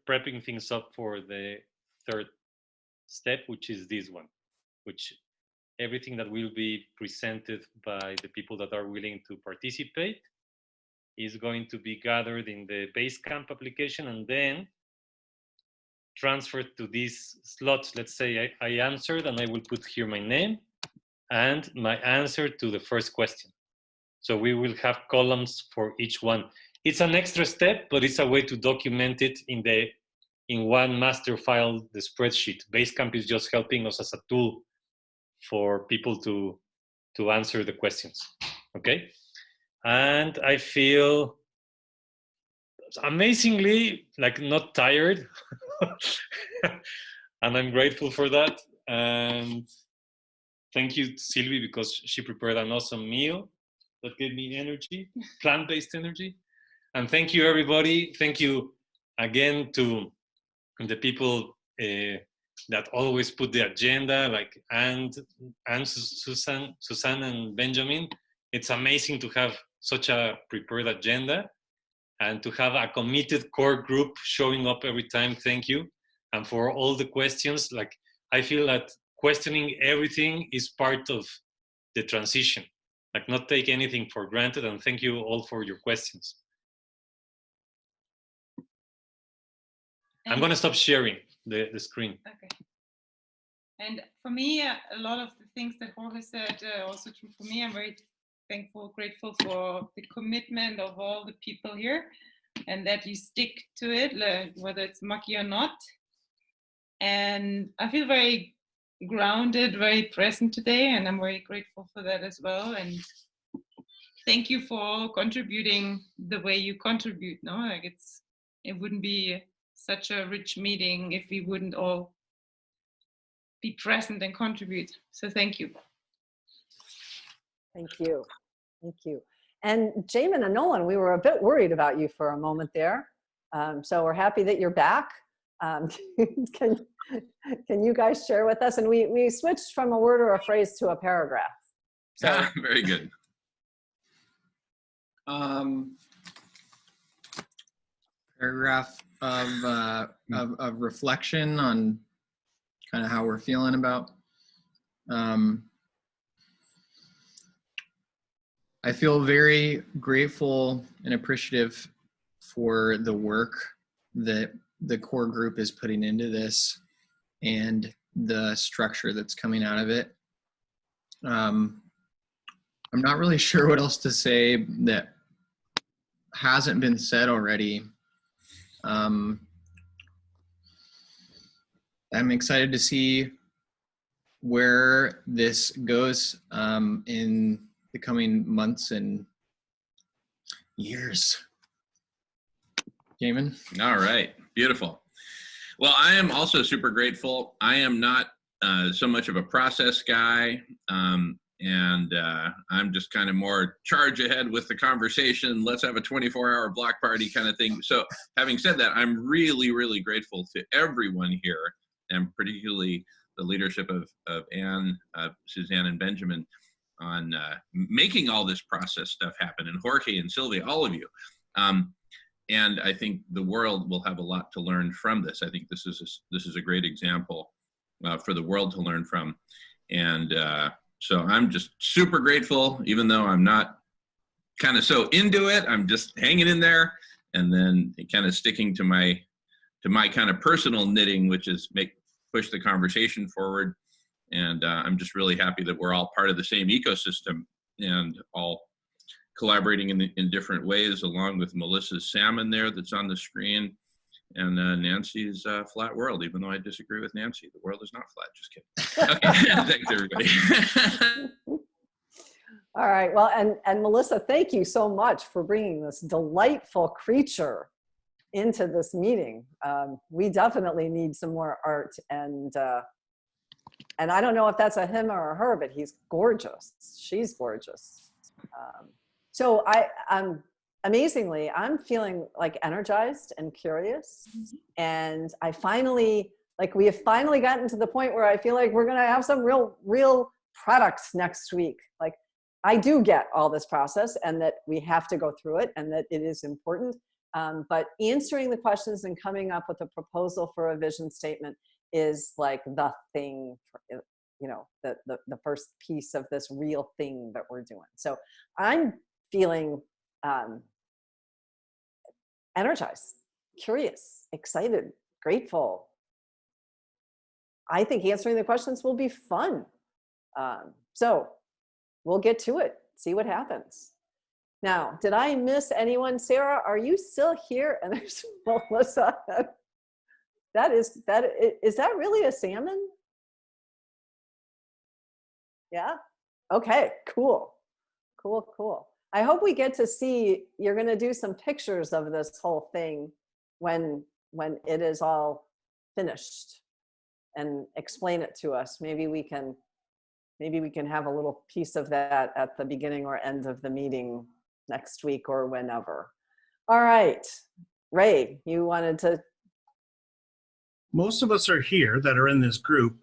prepping things up for the third step, which is this one, which everything that will be presented by the people that are willing to participate is going to be gathered in the Basecamp application and then transferred to these slots. Let's say I answered, and I will put here my name and my answer to the first question. So we will have columns for each one. It's an extra step, but it's a way to document it in one master file, the spreadsheet. Basecamp is just helping us as a tool for people to answer the questions, okay? And I feel amazingly like not tired, and I'm grateful for that. And thank you, Sylvie, because she prepared an awesome meal that gave me energy, plant-based energy. And thank you, everybody. Thank you again to the people that always put the agenda, like and Susan, and Benjamin. It's amazing to have such a prepared agenda and to have a committed core group showing up every time. Thank you. And for all the questions, like I feel that questioning everything is part of the transition, like not take anything for granted. And thank you all for your questions. I'm going to stop sharing the screen. Okay. And for me, a lot of the things that Jorge said are also true for me. I'm very thankful, grateful for the commitment of all the people here and that you stick to it, whether it's mucky or not. And I feel very grounded, very present today, and I'm very grateful for that as well. And thank you for contributing the way you contribute. No, like it wouldn't be such a rich meeting if we wouldn't all be present and contribute. So thank you. Thank you. Thank you. And Jamin and Nolan, we were a bit worried about you for a moment there. So we're happy that you're back. Can you guys share with us? And we switched from a word or a phrase to a paragraph. So. Very good. Paragraph of reflection on kind of how we're feeling about. I feel very grateful and appreciative for the work that the core group is putting into this and the structure that's coming out of it. I'm not really sure what else to say that hasn't been said already. I'm excited to see where this goes in the coming months and years. Jamin? All right, beautiful. Well, I am also super grateful. I am not so much of a process guy, and I'm just kind of more charge ahead with the conversation. Let's have a 24-hour block party kind of thing. So having said that, I'm really, really grateful to everyone here, and particularly the leadership of Anne, Suzanne, and Benjamin on making all this process stuff happen, and Jorge and Sylvia, all of you. And I think the world will have a lot to learn from this. I think this is a great example for the world to learn from. And so I'm just super grateful, even though I'm not kind of so into it. I'm just hanging in there, and then kind of sticking to my kind of personal knitting, which is push the conversation forward. And I'm just really happy that we're all part of the same ecosystem and all collaborating in different ways, along with Melissa's salmon there that's on the screen, and Nancy's flat world, even though I disagree with Nancy. The world is not flat, just kidding. Okay. Thanks, everybody. All right, well, and Melissa, thank you so much for bringing this delightful creature into this meeting. We definitely need some more art, and I don't know if that's a him or a her, but he's gorgeous. She's gorgeous. So amazingly, I'm feeling like energized and curious. And we have finally gotten to the point where I feel like we're gonna have some real products next week. Like, I do get all this process and that we have to go through it and that it is important, But answering the questions and coming up with a proposal for a vision statement is like the thing, the first piece of this real thing that we're doing. So I'm feeling energized, curious, excited, grateful. I think answering the questions will be fun. So we'll get to it, see what happens. Now, did I miss anyone? Sarah, are you still here? And there's Melissa. Is that really a salmon? Yeah? Okay, cool. Cool. I hope we get to see, you're gonna do some pictures of this whole thing when it is all finished and explain it to us. Maybe we can have a little piece of that at the beginning or end of the meeting next week or whenever. All right, Ray, you wanted to. Most of us are here that are in this group.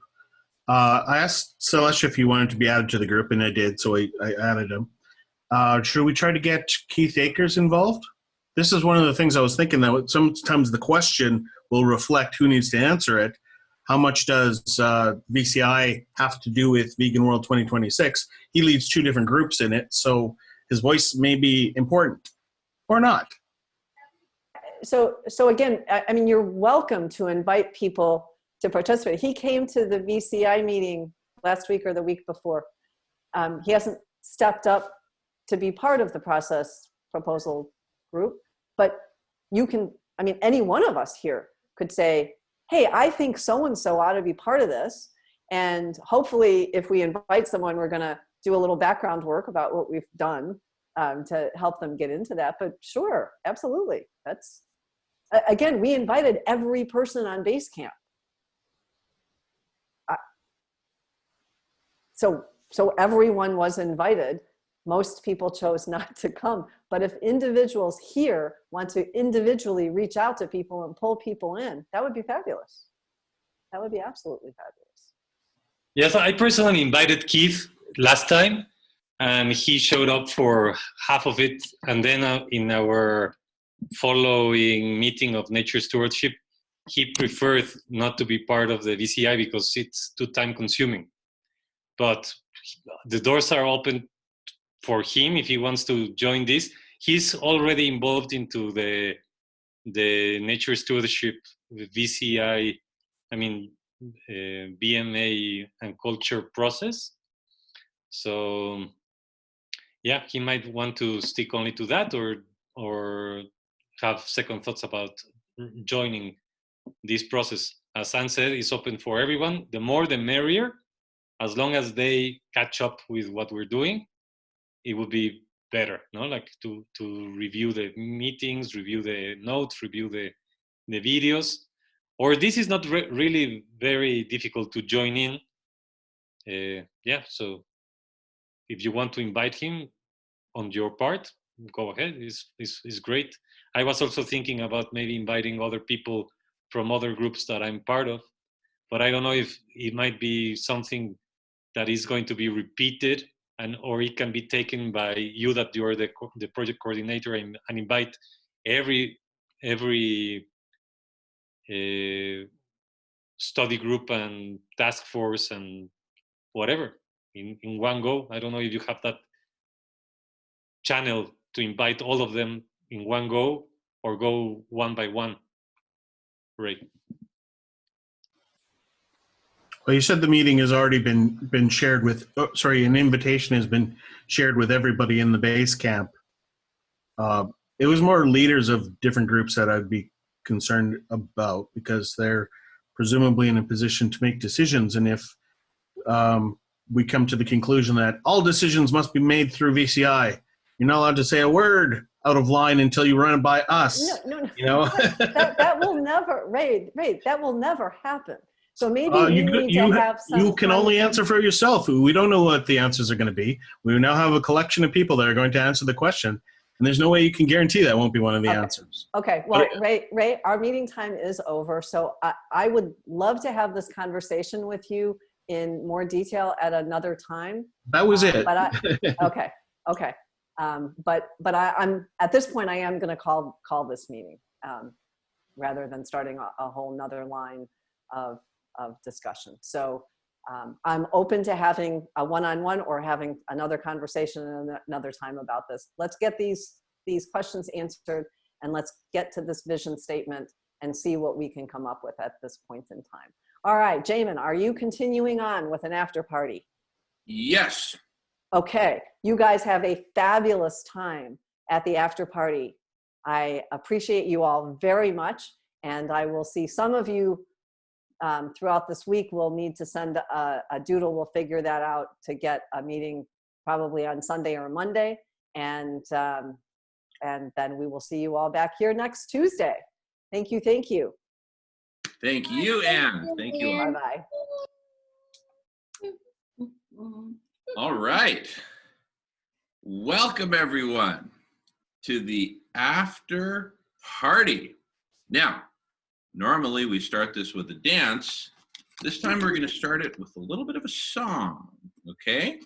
I asked Celeste if he wanted to be added to the group, and I did, so I added him. Should we try to get Keith Akers involved? This is one of the things I was thinking, that sometimes the question will reflect who needs to answer it. How much does VCI have to do with Vegan World 2026? He leads 2 different groups in it, so his voice may be important or not. So again, I mean, you're welcome to invite people to participate. He came to the VCI meeting last week or the week before. He hasn't stepped up to be part of the process proposal group, but you can, I mean, any one of us here could say, hey, I think so-and-so ought to be part of this. And hopefully if we invite someone, we're gonna do a little background work about what we've done to help them get into that. But sure, absolutely. That's, again, we invited every person on Basecamp. So everyone was invited. Most people chose not to come. But if individuals here want to individually reach out to people and pull people in, that would be fabulous. That would be absolutely fabulous. Yes, I personally invited Keith last time, and he showed up for half of it. And then in our following meeting of Nature Stewardship, he preferred not to be part of the VCI because it's too time consuming. But the doors are open for him if he wants to join this. He's already involved into the Nature Stewardship, VCI, BMA and culture process. So yeah, he might want to stick only to that or have second thoughts about joining this process. As Anne said, it's open for everyone. The more the merrier, as long as they catch up with what we're doing, it would be better, no? Like to review the meetings, review the notes, review the videos. Or this is not really very difficult to join in. Yeah, so if you want to invite him on your part, go ahead, it's great. I was also thinking about maybe inviting other people from other groups that I'm part of, but I don't know if it might be something that is going to be repeated, or it can be taken by you that you're the project coordinator and invite every study group and task force and whatever in one go. I don't know if you have that channel to invite all of them in one go or go one by one. Right. Well, you said the meeting has already been shared with, an invitation has been shared with everybody in the base camp. It was more leaders of different groups that I'd be concerned about because they're presumably in a position to make decisions. And if we come to the conclusion that all decisions must be made through VCI, you're not allowed to say a word out of line until you run it by us. No. You know? that will never, Ray, that will never happen. So maybe you can only answer for yourself. We don't know what the answers are going to be. We now have a collection of people that are going to answer the question, and there's no way you can guarantee that won't be one of the answers. Okay. Well, Ray, our meeting time is over, so I would love to have this conversation with you in more detail at another time. That was it. Okay. But I'm at this point, I am going to call this meeting rather than starting a whole nother line of discussion. So I'm open to having a one-on-one or having another conversation another time about this. Let's get these questions answered, and let's get to this vision statement and see what we can come up with at this point in time. All right, Jamin, are you continuing on with an after party? Yes. Okay, you guys have a fabulous time at the after party. I appreciate you all very much, and I will see some of you throughout this week. We'll need to send a doodle. We'll figure that out to get a meeting probably on Sunday or Monday, and then we will see you all back here next Tuesday. Thank you. Thank you. Thank you, Anne. Thank you all. Bye-bye. All right. Welcome, everyone, to the after party. Now, normally we start this with a dance. This time we're going to start it with a little bit of a song, okay?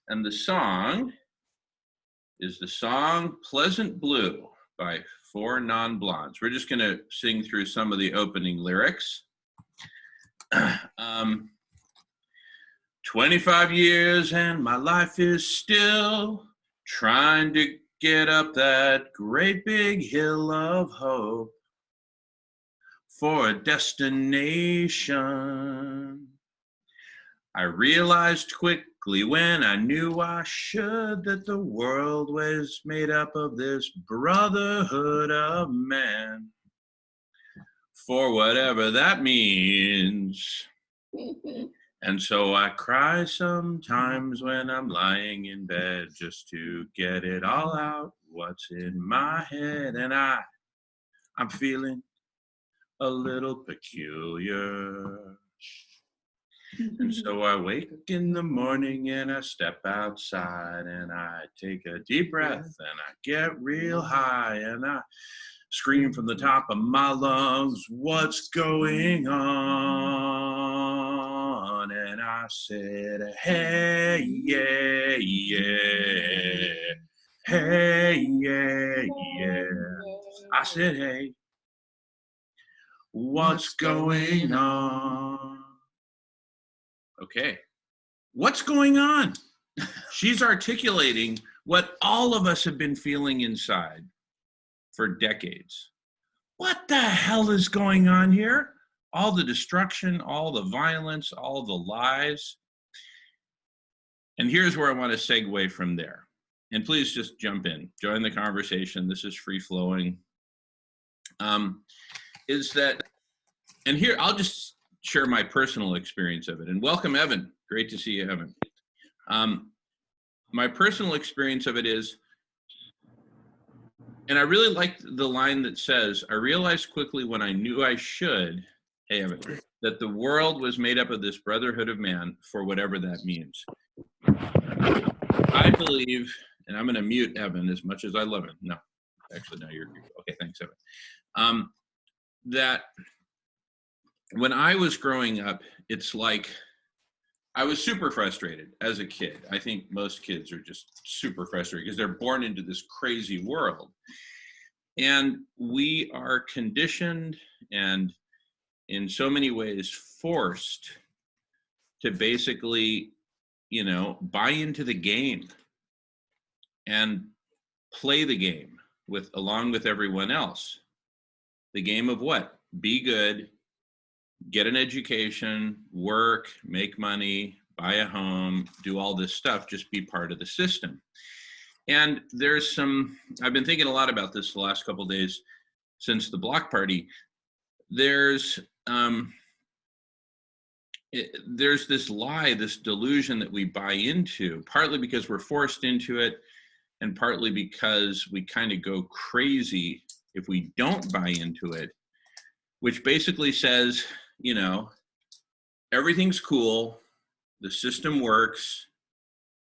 And the song is the song Pleasant Blue by Four Non-Blondes. We're just going to sing through some of the opening lyrics. 25 years and my life is still trying to get up that great big hill of hope for a destination. I realized quickly when I knew I should that the world was made up of this brotherhood of man, for whatever that means. And so I cry sometimes when I'm lying in bed just to get it all out, what's in my head. And I'm feeling a little peculiar. And so I wake in the morning and I step outside and I take a deep breath and I get real high and I scream from the top of my lungs, what's going on? And I said, hey, yeah, yeah. Hey, yeah, yeah. I said, hey, what's going on? Okay, what's going on? She's articulating what all of us have been feeling inside for decades. What the hell is going on here? All the destruction, all the violence, all the lies. And here's where I want to segue from there. And please just jump in, join the conversation. This is free flowing. Is that, and here I'll just share my personal experience of it. And welcome, Evan. Great to see you, Evan. My personal experience of it is, and I really like the line that says, I realized quickly when I knew I should, hey, Evan, that the world was made up of this brotherhood of man, for whatever that means. I believe, and I'm going to mute Evan as much as I love him. No, actually, no, you're okay. Thanks, Evan. That when I was growing up, it's like I was super frustrated as a kid. I think most kids are just super frustrated because they're born into this crazy world. And we are conditioned and in so many ways forced to basically, buy into the game and play the game along with everyone else. The game of what? Be good, get an education, work, make money, buy a home, do all this stuff, just be part of the system. And I've been thinking a lot about this the last couple of days since the block party. There's this lie, this delusion that we buy into, partly because we're forced into it, and partly because we kind of go crazy if we don't buy into it, which basically says, everything's cool, the system works,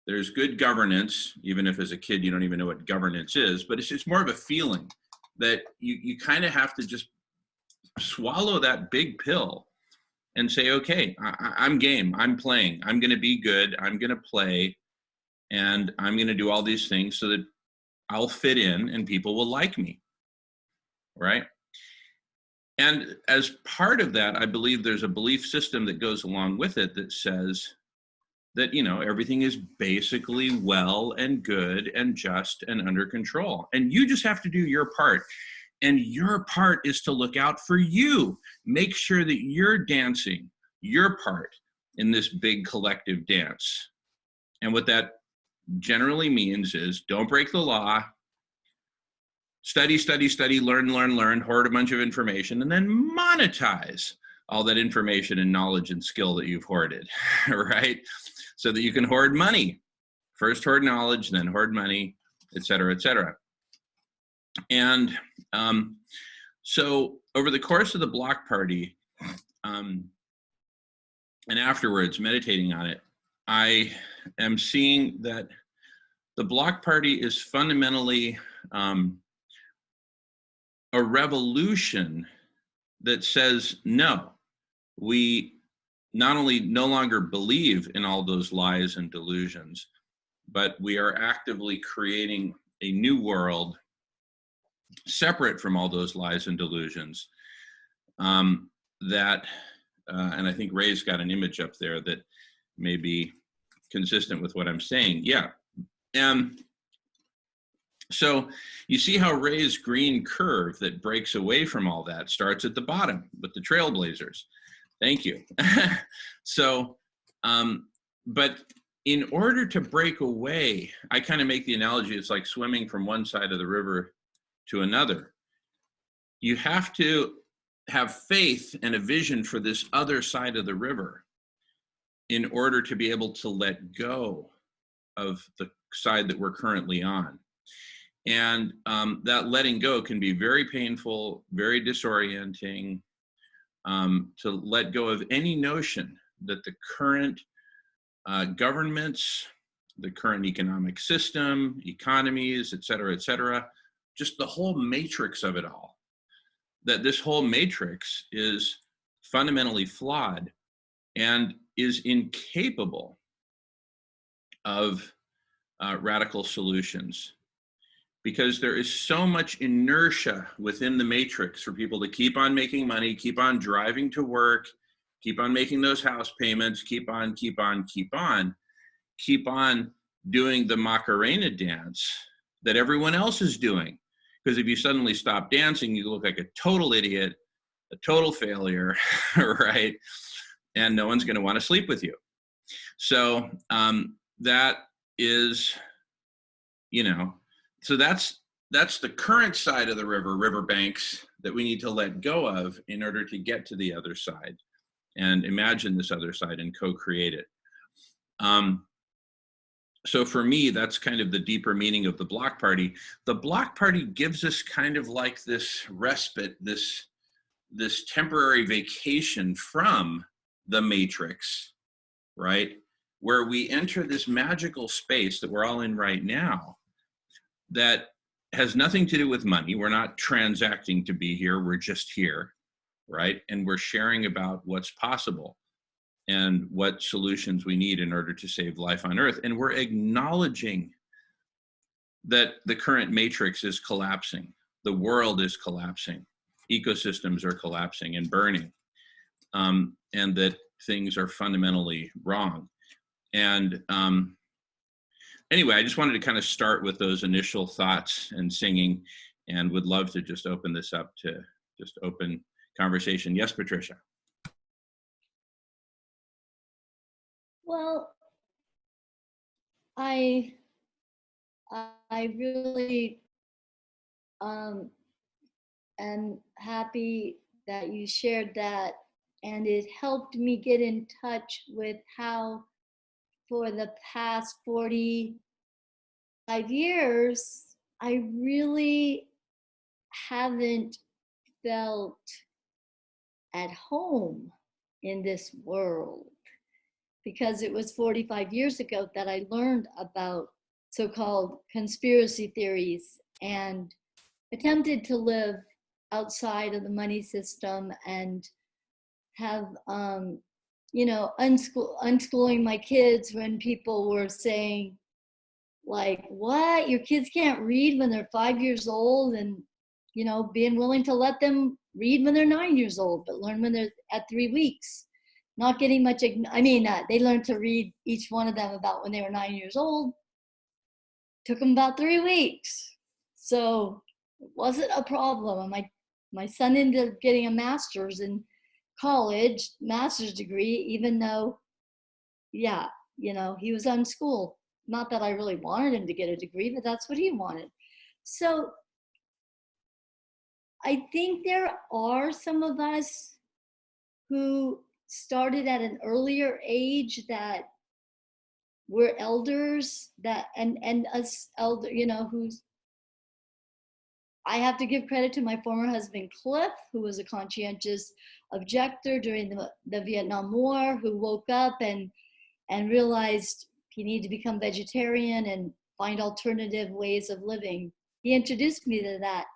there's good governance, even if as a kid you don't even know what governance is, but it's just more of a feeling that you kind of have to just swallow that big pill and say, okay, I'm game, I'm playing, I'm going to be good, I'm going to play, and I'm going to do all these things so that I'll fit in and people will like me, right? And as part of that, I believe there's a belief system that goes along with it that says that, you know, everything is basically well and good and just and under control. And you just have to do your part. And your part is to look out for you. Make sure that you're dancing your part in this big collective dance. And what that generally means is don't break the law, study, learn, hoard a bunch of information, and then monetize all that information and knowledge and skill that you've hoarded, right? So that you can hoard money. First hoard knowledge, then hoard money, et cetera, et cetera. And so over the course of the block party, and afterwards meditating on it, I am seeing that the block party is fundamentally a revolution that says, no, we not only no longer believe in all those lies and delusions, but we are actively creating a new world separate from all those lies and delusions. And I think Ray's got an image up there that may be consistent with what I'm saying. Yeah. So you see how Ray's green curve that breaks away from all that starts at the bottom with the trailblazers. Thank you. So, but in order to break away, I kind of make the analogy, it's like swimming from one side of the river to another. You have to have faith and a vision for this other side of the river in order to be able to let go of the side that we're currently on. And that letting go can be very painful, very disorienting, to let go of any notion that the current governments, the current economic system, economies, et cetera, just the whole matrix of it all, that this whole matrix is fundamentally flawed and is incapable of radical solutions, because there is so much inertia within the matrix for people to keep on making money, keep on driving to work, keep on making those house payments, keep on doing the Macarena dance that everyone else is doing. Because if you suddenly stop dancing, you look like a total idiot, a total failure, right? And no one's going to want to sleep with you. So that is, you know, so that's the current side of the riverbanks that we need to let go of in order to get to the other side and imagine this other side and co-create it. So for me, that's kind of the deeper meaning of the block party. The block party gives us kind of like this respite, this temporary vacation from the matrix, right? Where we enter this magical space that we're all in right now that has nothing to do with money. We're not transacting to be here. We're just here, right? And we're sharing about what's possible and what solutions we need in order to save life on Earth. And we're acknowledging that the current matrix is collapsing. The world is collapsing. Ecosystems are collapsing and burning, and that things are fundamentally wrong. And anyway, I just wanted to kind of start with those initial thoughts and singing, and would love to just open this up to just open conversation. Yes, Patricia. Well, I really am happy that you shared that, and it helped me get in touch with how for the past 45 years, I really haven't felt at home in this world, because it was 45 years ago that I learned about so-called conspiracy theories and attempted to live outside of the money system and have, you know, unschooling my kids when people were saying, like, what? Your kids can't read when they're 5 years old, and, you know, being willing to let them read when they're 9 years old, but learn when they're at 3 weeks. Not getting much, they learned to read, each one of them, about when they were 9 years old. Took them about 3 weeks. So it wasn't a problem. And my son ended up getting a master's in college, master's degree, even though, yeah, you know, he was unschooled. Not that I really wanted him to get a degree, but that's what he wanted. So I think there are some of us who started at an earlier age that we're elders, that and us elder, you know, who's, I have to give credit to my former husband Cliff, who was a conscientious objector during the Vietnam War, who woke up and realized he needed to become vegetarian and find alternative ways of living. He introduced me to that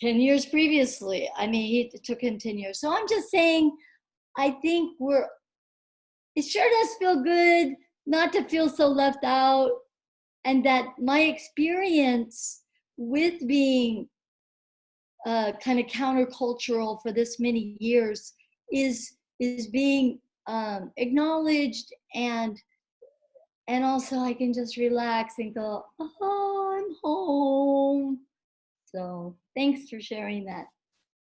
10 years previously. I mean, it took him 10 years. So I'm just saying, I think it sure does feel good not to feel so left out, and that my experience with being kind of countercultural for this many years is being acknowledged, and also I can just relax and go, oh, I'm home. So thanks for sharing that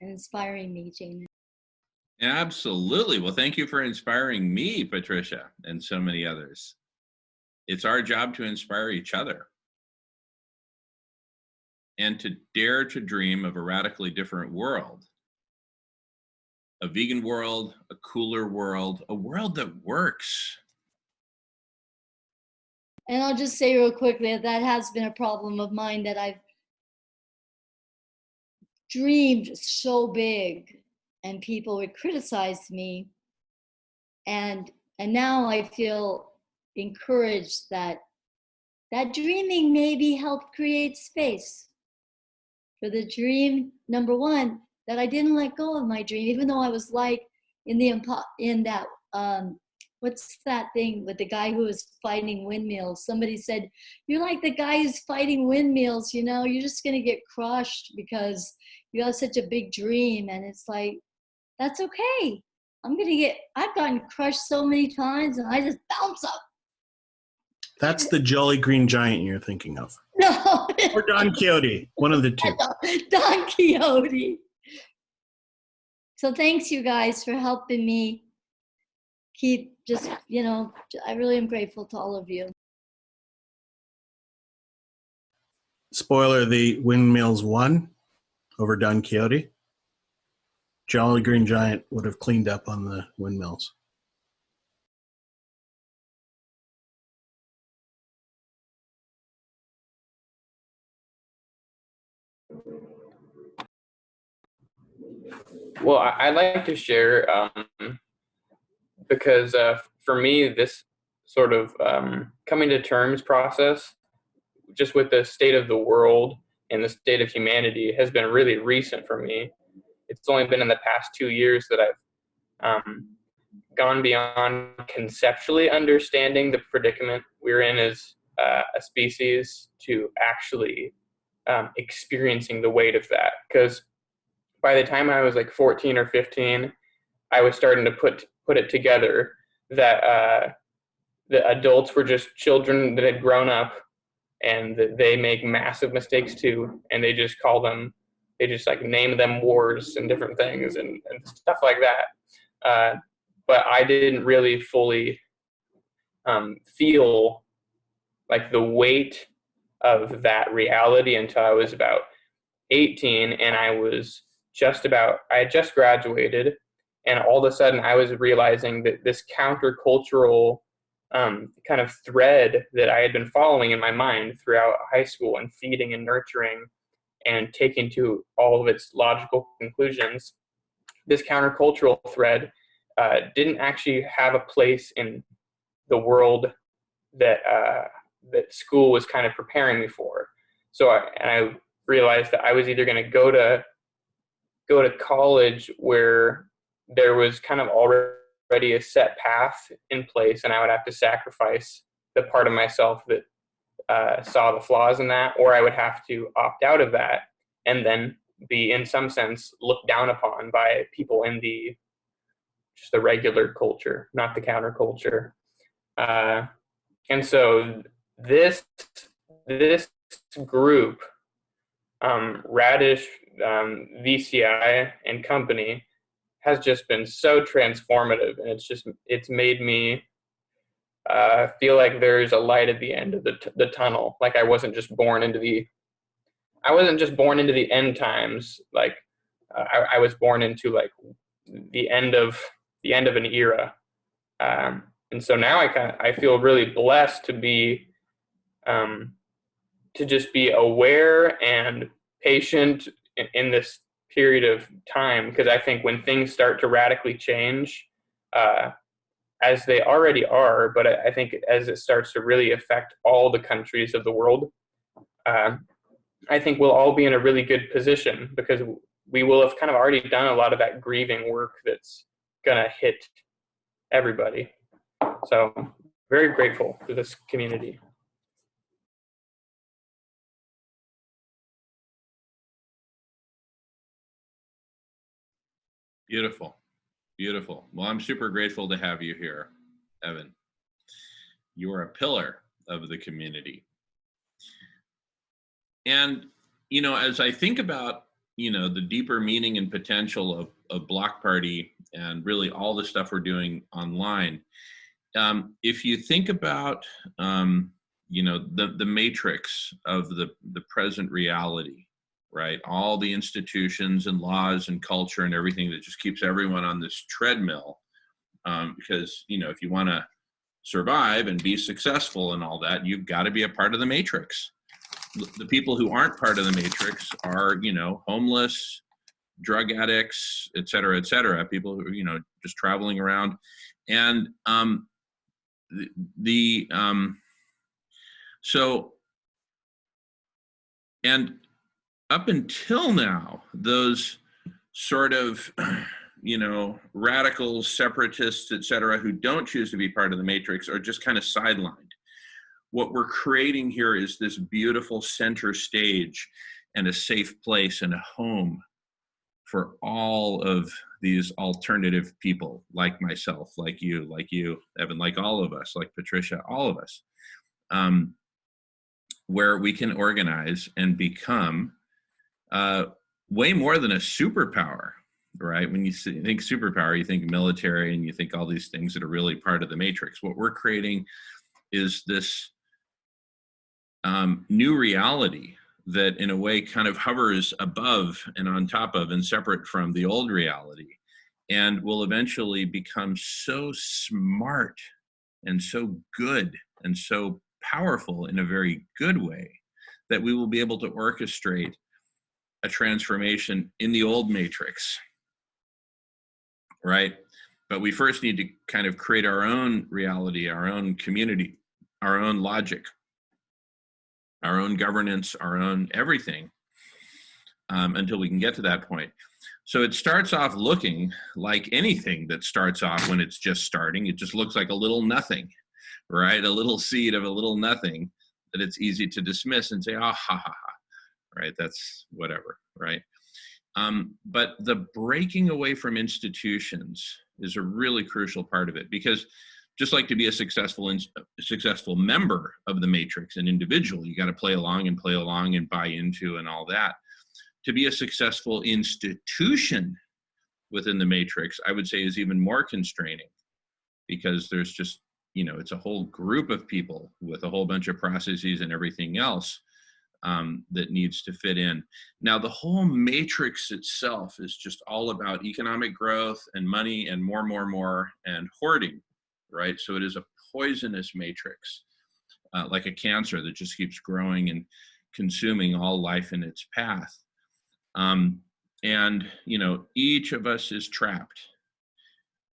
and inspiring me, Jane. Absolutely. Well, thank you for inspiring me, Patricia, and so many others. It's our job to inspire each other and to dare to dream of a radically different world. A vegan world, a cooler world, a world that works. And I'll just say real quickly that has been a problem of mine, that I've dreamed so big and people would criticize me. And now I feel encouraged that dreaming maybe helped create space for the dream, number one, that I didn't let go of my dream, even though I was like in that, what's that thing with the guy who was fighting windmills? Somebody said, you're like the guy who's fighting windmills, you know, you're just gonna get crushed because you have such a big dream. And it's like, that's okay. I've gotten crushed so many times and I just bounce up. That's the Jolly Green Giant you're thinking of. No. Or Don Quixote, one of the two. Don Quixote. So thanks, you guys, for helping me keep just, you know, I really am grateful to all of you. Spoiler, the windmills won over Don Quixote. Jolly Green Giant would have cleaned up on the windmills. Well, I'd like to share because for me, this sort of coming to terms process just with the state of the world and the state of humanity has been really recent for me. It's only been in the past 2 years that I've gone beyond conceptually understanding the predicament we're in as a species to actually experiencing the weight of that. Because by the time I was like 14 or 15, I was starting to put it together that the adults were just children that had grown up, and that they make massive mistakes too, and they just like name them wars and different things and stuff like that. But I didn't really fully feel like the weight of that reality until I was about 18, and I had just graduated, and all of a sudden I was realizing that this countercultural kind of thread that I had been following in my mind throughout high school and feeding and nurturing and taking to all of its logical conclusions, this countercultural thread didn't actually have a place in the world that school was kind of preparing me for. So I realized that I was either going to go to college where there was kind of already a set path in place, and I would have to sacrifice the part of myself that saw the flaws in that, or I would have to opt out of that and then be, in some sense, looked down upon by people in just the regular culture, not the counterculture. And so this group, Radish, VCI, and company, has just been so transformative, and it's made me feel like there's a light at the end of the tunnel. Like I wasn't just born into the end times. Like I was born into like the end of an era. And so now I feel really blessed to be to just be aware and patient in this period of time, because I think when things start to radically change, as they already are, but I think as it starts to really affect all the countries of the world, I think we'll all be in a really good position, because we will have kind of already done a lot of that grieving work that's gonna hit everybody. So very grateful for this community. Beautiful. Beautiful. Well, I'm super grateful to have you here, Evan. You are a pillar of the community. And, you know, as I think about, you know, the deeper meaning and potential of Block Party and really all the stuff we're doing online, if you think about, you know, the matrix of the present reality, right? All the institutions and laws and culture and everything that just keeps everyone on this treadmill. Because, you know, if you want to survive and be successful and all that, you've got to be a part of the matrix. The people who aren't part of the matrix are, you know, homeless, drug addicts, et cetera, people who are, you know, just traveling around. And so, and up until now, those sort of, you know, radicals, separatists, et cetera, who don't choose to be part of the matrix are just kind of sidelined. What we're creating here is this beautiful center stage and a safe place and a home for all of these alternative people, like myself, like you, Evan, like all of us, like Patricia, all of us, where we can organize and become way more than a superpower, right? When you think superpower, you think military and you think all these things that are really part of the matrix. What we're creating is this new reality that in a way kind of hovers above and on top of and separate from the old reality, and will eventually become so smart and so good and so powerful in a very good way that we will be able to orchestrate a transformation in the old matrix, right? But we first need to kind of create our own reality, our own community, our own logic, our own governance, our own everything, until we can get to that point. So it starts off looking like anything that starts off when it's just starting. It just looks like a little nothing, right? A little seed of a little nothing that it's easy to dismiss and say, ah, ha, ha, ha, right? That's whatever, right? But the breaking away from institutions is a really crucial part of it, because just like to be a successful member of the matrix, an individual, you got to play along and buy into and all that. To be a successful institution within the matrix, I would say, is even more constraining, because there's just, you know, it's a whole group of people with a whole bunch of processes and everything else that needs to fit in. Now, the whole matrix itself is just all about economic growth and money and more and hoarding, right? So it is a poisonous matrix, like a cancer that just keeps growing and consuming all life in its path. And, you know, each of us is trapped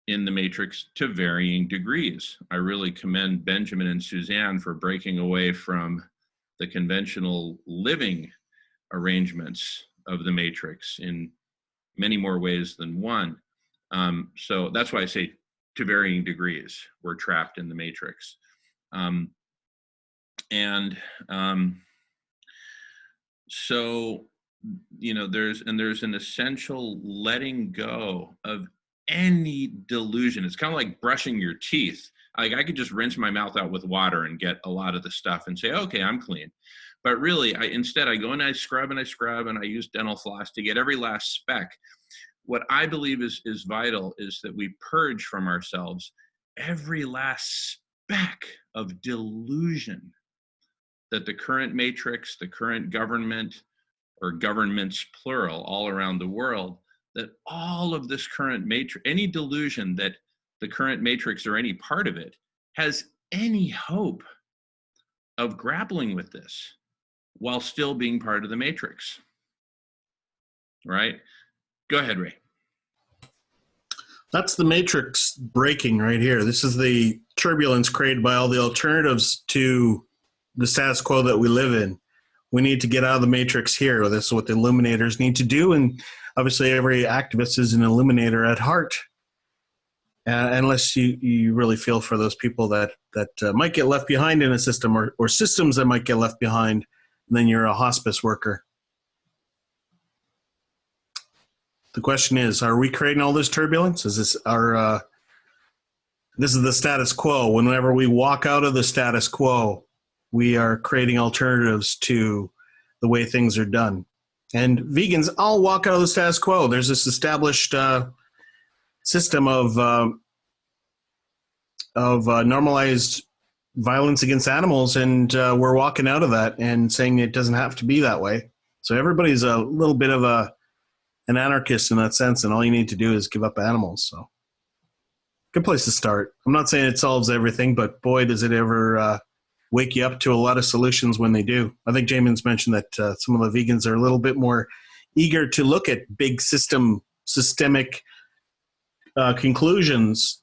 in the matrix to varying degrees. I really commend Benjamin and Suzanne for breaking away from the conventional living arrangements of the matrix in many more ways than one. So that's why I say to varying degrees, we're trapped in the matrix. And so, you know, there's an essential letting go of any delusion. It's kind of like brushing your teeth. Like, I could just rinse my mouth out with water and get a lot of the stuff and say, okay, I'm clean. But really, instead I go and I scrub and I use dental floss to get every last speck. What I believe is vital is that we purge from ourselves every last speck of delusion that the current matrix, the current government, or governments plural all around the world, that all of this current matrix, any delusion that the current matrix or any part of it has any hope of grappling with this while still being part of the matrix, right? Go ahead, Ray. That's the matrix breaking right here. This is the turbulence created by all the alternatives to the status quo that we live in. We need to get out of the matrix here. This is what the illuminators need to do. And obviously every activist is an illuminator at heart. Unless you really feel for those people that might get left behind in a system, or systems that might get left behind, and then you're a hospice worker. The question is, are we creating all this turbulence? Is this this is the status quo. Whenever we walk out of the status quo, we are creating alternatives to the way things are done. And vegans all walk out of the status quo. There's this established system of normalized violence against animals, and we're walking out of that and saying it doesn't have to be that way. So everybody's a little bit of an anarchist in that sense, and all you need to do is give up animals. So good place to start. I'm not saying it solves everything, but boy, does it ever wake you up to a lot of solutions when they do. I think Jamin's mentioned that some of the vegans are a little bit more eager to look at big systemic conclusions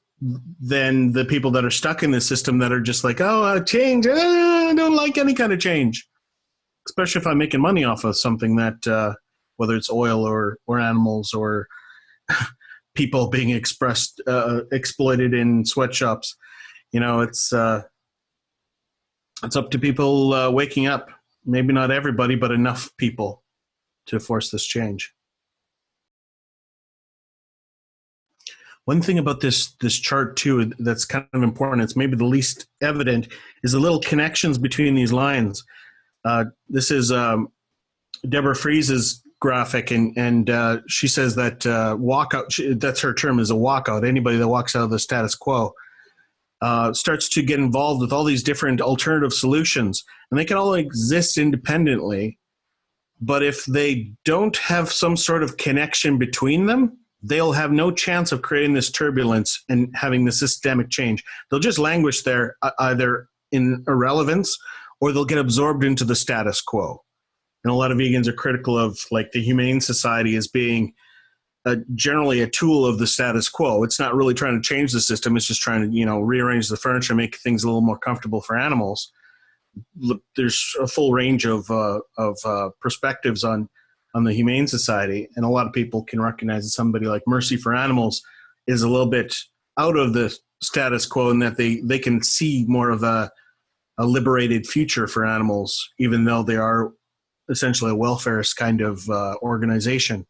than the people that are stuck in the system that are just like, oh, change, I don't like any kind of change. Especially if I'm making money off of something that, whether it's oil or animals or people being exploited in sweatshops. You know, it's up to people waking up. Maybe not everybody, but enough people to force this change. One thing about this chart too that's kind of important, it's maybe the least evident, is the little connections between these lines. This is Deborah Friese's graphic, and she says that walkout, that's her term, is a walkout. Anybody that walks out of the status quo starts to get involved with all these different alternative solutions, and they can all exist independently, but if they don't have some sort of connection between them, they'll have no chance of creating this turbulence and having the systemic change. They'll just languish there, either in irrelevance, or they'll get absorbed into the status quo. And a lot of vegans are critical of like the Humane Society as being generally a tool of the status quo. It's not really trying to change the system. It's just trying to, rearrange the furniture, make things a little more comfortable for animals. Look, there's a full range of perspectives on the Humane Society, and a lot of people can recognize that somebody like Mercy for Animals is a little bit out of the status quo, in that they can see more of a liberated future for animals, even though they are essentially a welfarist kind of organization.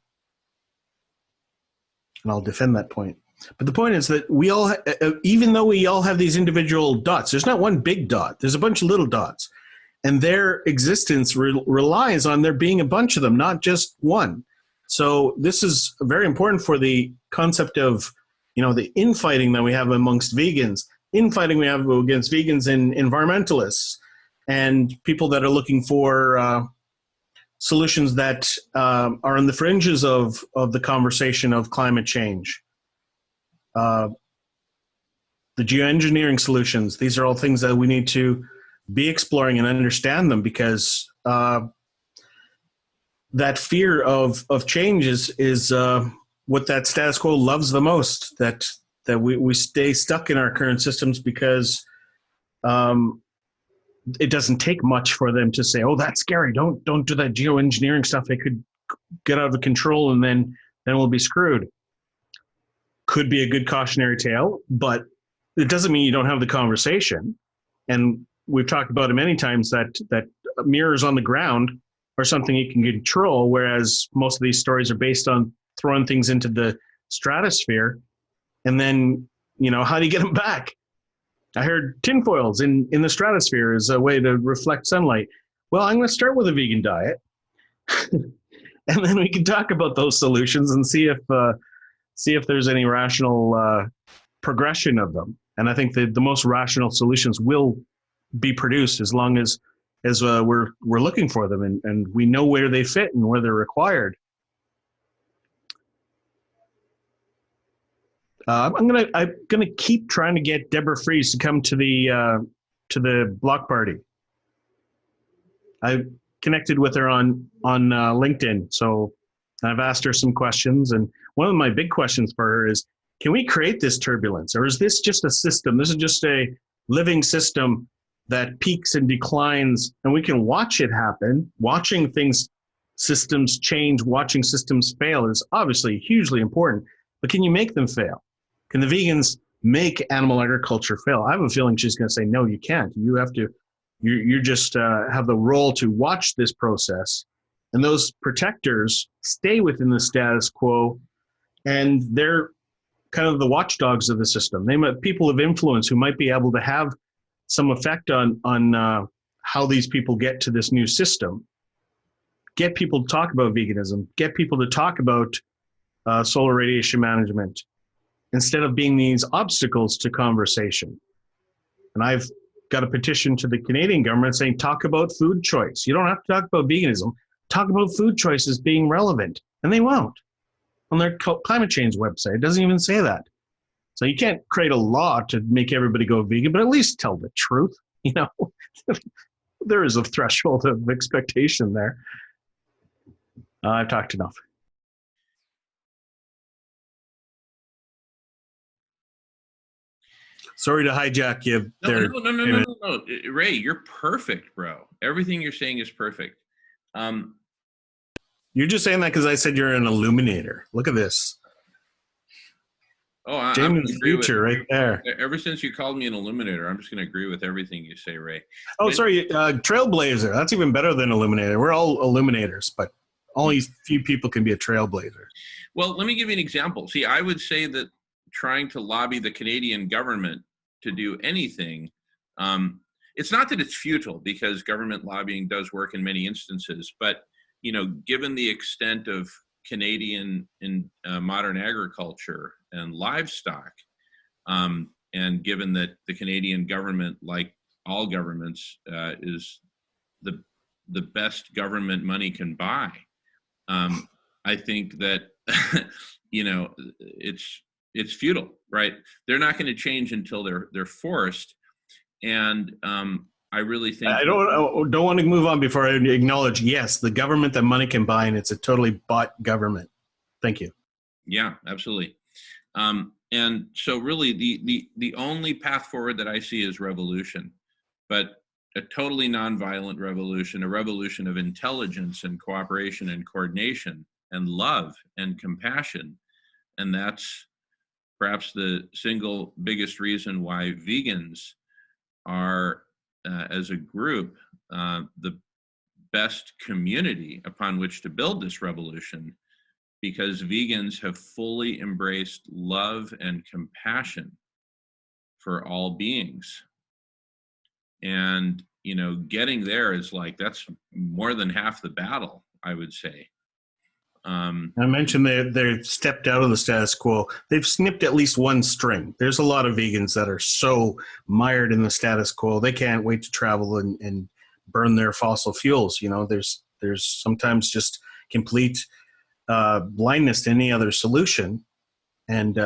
And I'll defend that point. But the point is that we all, even though we all have these individual dots, there's not one big dot, there's a bunch of little dots. And their existence relies on there being a bunch of them, not just one. So this is very important for the concept of, the infighting that we have amongst vegans, infighting we have against vegans and environmentalists, and people that are looking for solutions that are on the fringes of the conversation of climate change. The geoengineering solutions, these are all things that we need to be exploring and understand them, because that fear of change is what that status quo loves the most, that we stay stuck in our current systems because it doesn't take much for them to say, oh, that's scary, don't do that geoengineering stuff, they could get out of control and then we'll be screwed. Could be a good cautionary tale, but it doesn't mean you don't have the conversation. And we've talked about it many times, that mirrors on the ground are something you can control, whereas most of these stories are based on throwing things into the stratosphere, and then, you know, how do you get them back? I heard tinfoils in the stratosphere is a way to reflect sunlight. Well, I'm going to start with a vegan diet, and then we can talk about those solutions and see if there's any rational progression of them. And I think the most rational solutions will be produced as long as we're looking for them, and we know where they fit and where they're required. I'm gonna keep trying to get Deborah Fries to come to the block party. I connected with her on LinkedIn, so I've asked her some questions, and one of my big questions for her is, can we create this turbulence, or is this just a system? This is just a living system that peaks and declines, and we can watch it happen. Watching systems change, watching systems fail is obviously hugely important, but can you make them fail? Can the vegans make animal agriculture fail? I have a feeling she's going to say, no, you can't. You have to, you just have the role to watch this process, and those protectors stay within the status quo, and they're kind of the watchdogs of the system. They might people of influence who might be able to have some effect on how these people get to this new system. Get people to talk about veganism. Get people to talk about solar radiation management, instead of being these obstacles to conversation. And I've got a petition to the Canadian government saying, talk about food choice. You don't have to talk about veganism. Talk about food choices being relevant. And they won't. On their climate change website, it doesn't even say that. So you can't create a law to make everybody go vegan, but at least tell the truth. You know, there is a threshold of expectation there. I've talked enough. Sorry to hijack you there. No. Ray, you're perfect, bro. Everything you're saying is perfect. You're just saying that because I said you're an illuminator. Look at this. Oh, I'm Damon's future right there. Ever since you called me an illuminator, I'm just going to agree with everything you say, Ray. Oh, sorry, trailblazer. That's even better than illuminator. We're all illuminators, but only few people can be a trailblazer. Well, let me give you an example. See, I would say that trying to lobby the Canadian government to do anything, it's not that it's futile, because government lobbying does work in many instances, but you know, given the extent of Canadian in modern agriculture and livestock, and given that the Canadian government, like all governments, is the best government money can buy, I think that you know, it's futile, right? They're not going to change until they're forced, and I really think I don't want to move on before I acknowledge, yes, the government that money can buy, and it's a totally bought government. Thank you. Yeah, absolutely. And so really the only path forward that I see is revolution, but a totally nonviolent revolution, a revolution of intelligence and cooperation and coordination and love and compassion. And that's perhaps the single biggest reason why vegans are, as a group, the best community upon which to build this revolution, because vegans have fully embraced love and compassion for all beings. And, you know, getting there is like, that's more than half the battle, I would say. I mentioned they've stepped out of the status quo. They've snipped at least one string. There's a lot of vegans that are so mired in the status quo, they can't wait to travel and burn their fossil fuels. You know, there's sometimes just complete blindness to any other solution. And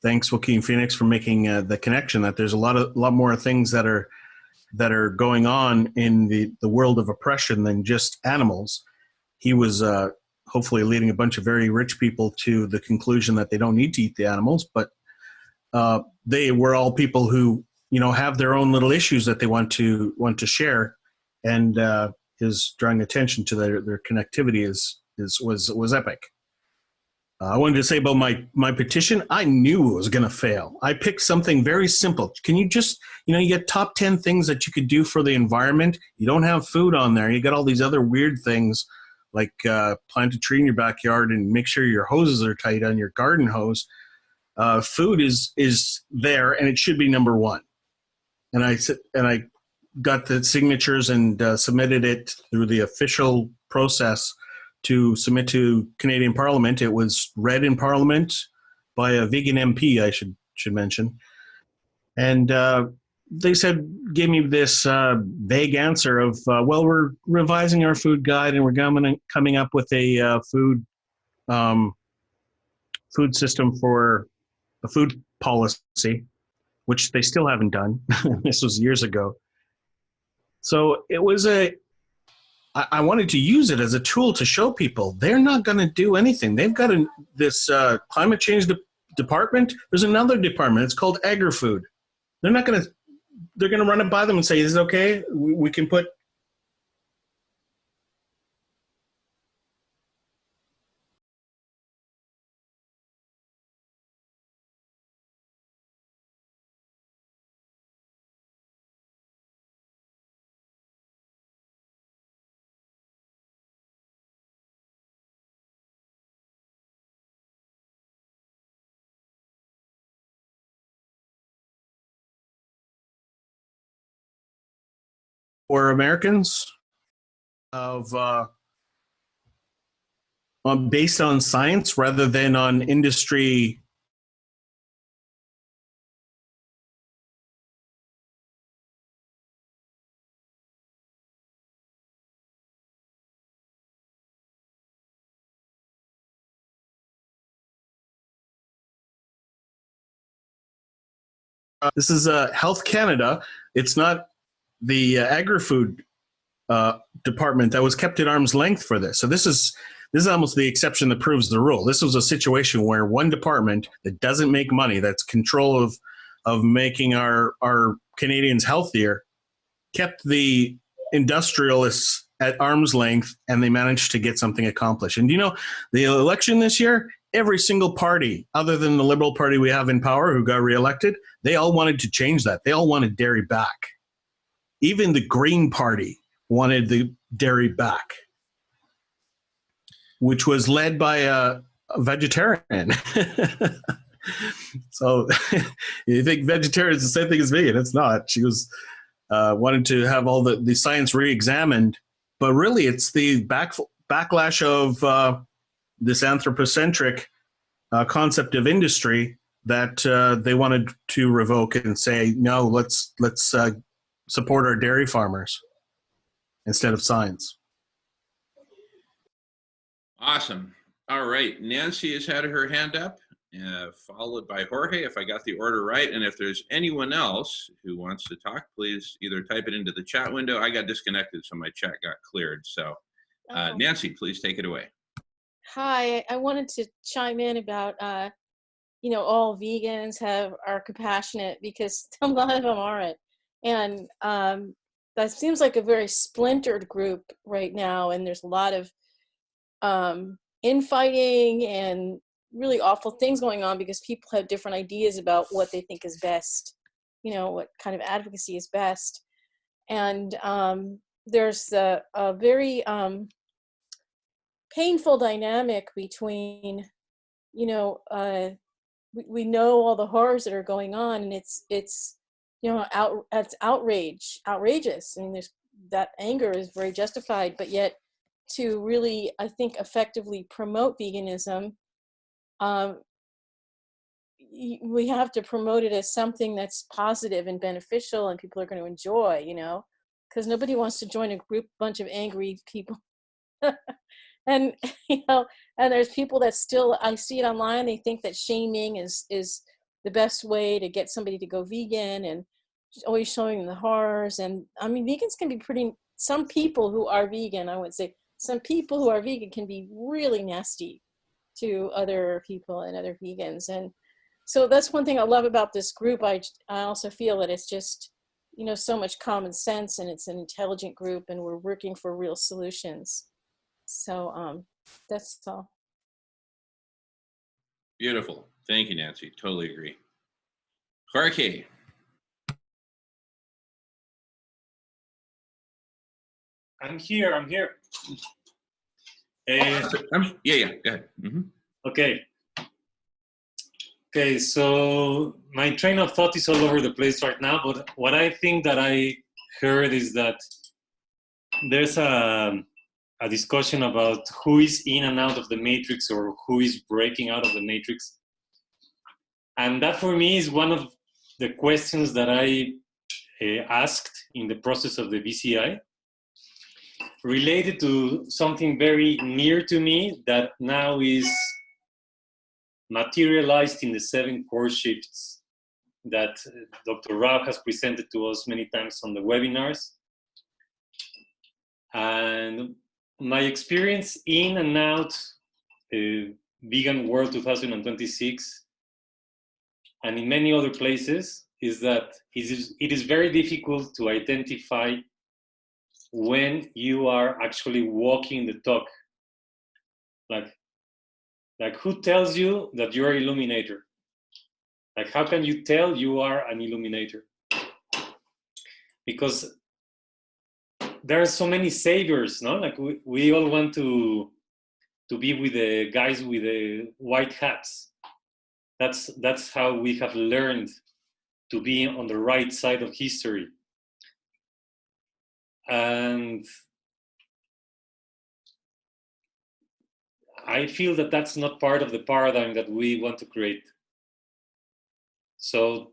thanks, Joaquin Phoenix, for making the connection that there's a lot more things that are going on in the world of oppression than just animals. He was hopefully leading a bunch of very rich people to the conclusion that they don't need to eat the animals, but they were all people who, you know, have their own little issues that they want to share, and his drawing attention to their connectivity was epic. I wanted to say about my petition. I knew it was going to fail. I picked something very simple. Can you just, you get top 10 things that you could do for the environment. You don't have food on there. You got all these other weird things like plant a tree in your backyard and make sure your hoses are tight on your garden hose. Food is there, and it should be number one. And I got the signatures and submitted it through the official process to submit to Canadian Parliament. It was read in Parliament by a vegan MP, I should mention. And they gave me this vague answer of, well, we're revising our food guide and we're coming up with a food system for a food policy, which they still haven't done. This was years ago. So it was I wanted to use it as a tool to show people they're not going to do anything. They've got this climate change department. There's another department. It's called Agri-Food. They're going to run it by them and say, is it okay? We can put. For Americans based on science rather than on industry. This is Health Canada. It's not the Agri-Food department that was kept at arm's length for this. So this is almost the exception that proves the rule. This was a situation where one department that doesn't make money, that's control of making our Canadians healthier, kept the industrialists at arm's length, and they managed to get something accomplished. And the election this year, every single party other than the Liberal Party we have in power who got reelected, they all wanted to change that. They all wanted dairy back. Even the Green Party wanted the dairy back, which was led by a vegetarian. So you think vegetarian is the same thing as vegan. It's not. She was wanted to have all the science re-examined, but really it's the backlash of this anthropocentric concept of industry that they wanted to revoke and say, no, let's support our dairy farmers instead of science. Awesome. All right. Nancy has had her hand up, followed by Jorge, if I got the order right. And if there's anyone else who wants to talk, please either type it into the chat window. I got disconnected, so my chat got cleared. So Nancy, please take it away. Hi, I wanted to chime in about, all vegans are compassionate, because a lot of them aren't. And that seems like a very splintered group right now. And there's a lot of infighting and really awful things going on because people have different ideas about what they think is best, what kind of advocacy is best. And there's a very painful dynamic between, we know all the horrors that are going on, and it's outrageous. I mean, that anger is very justified, but yet to really, I think, effectively promote veganism, we have to promote it as something that's positive and beneficial and people are going to enjoy, because nobody wants to join a bunch of angry people. And, and there's people that still, I see it online, they think that shaming is the best way to get somebody to go vegan, and always showing them the horrors. And I mean, vegans can be some people who are vegan, I would say, some people who are vegan can be really nasty to other people and other vegans. And so that's one thing I love about this group. I also feel that it's just, so much common sense, and it's an intelligent group, and we're working for real solutions. So that's all. Beautiful. Thank you, Nancy. Totally agree. Jorge. I'm here. Yeah, go ahead. Mm-hmm. Okay. Okay, so my train of thought is all over the place right now, but what I think that I heard is that there's a discussion about who is in and out of the matrix or who is breaking out of the matrix. And that for me is one of the questions that I asked in the process of the BCI, related to something very near to me that now is materialized in the 7 core shifts that Dr. Rao has presented to us many times on the webinars. And my experience in and out Vegan World 2026 and in many other places is that it is very difficult to identify when you are actually walking the talk. Like who tells you that you're an illuminator? Like how can you tell you are an illuminator? Because there are so many saviors, no? Like we all want to be with the guys with the white hats. That's how we have learned to be on the right side of history. And I feel that that's not part of the paradigm that we want to create. So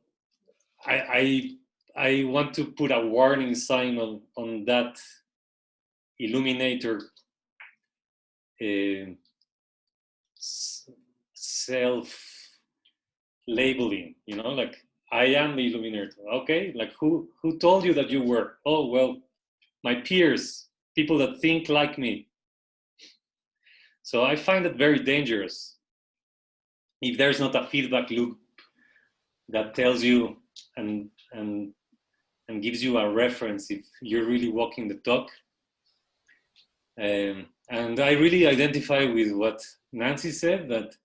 I want to put a warning sign on that illuminator self-labeling, you know, like I am the illuminator. Okay, like who told you that you were? Oh, well, my peers, people that think like me. So I find it very dangerous if there's not a feedback loop that tells you and gives you a reference if you're really walking the talk. And I really identify with what Nancy said, that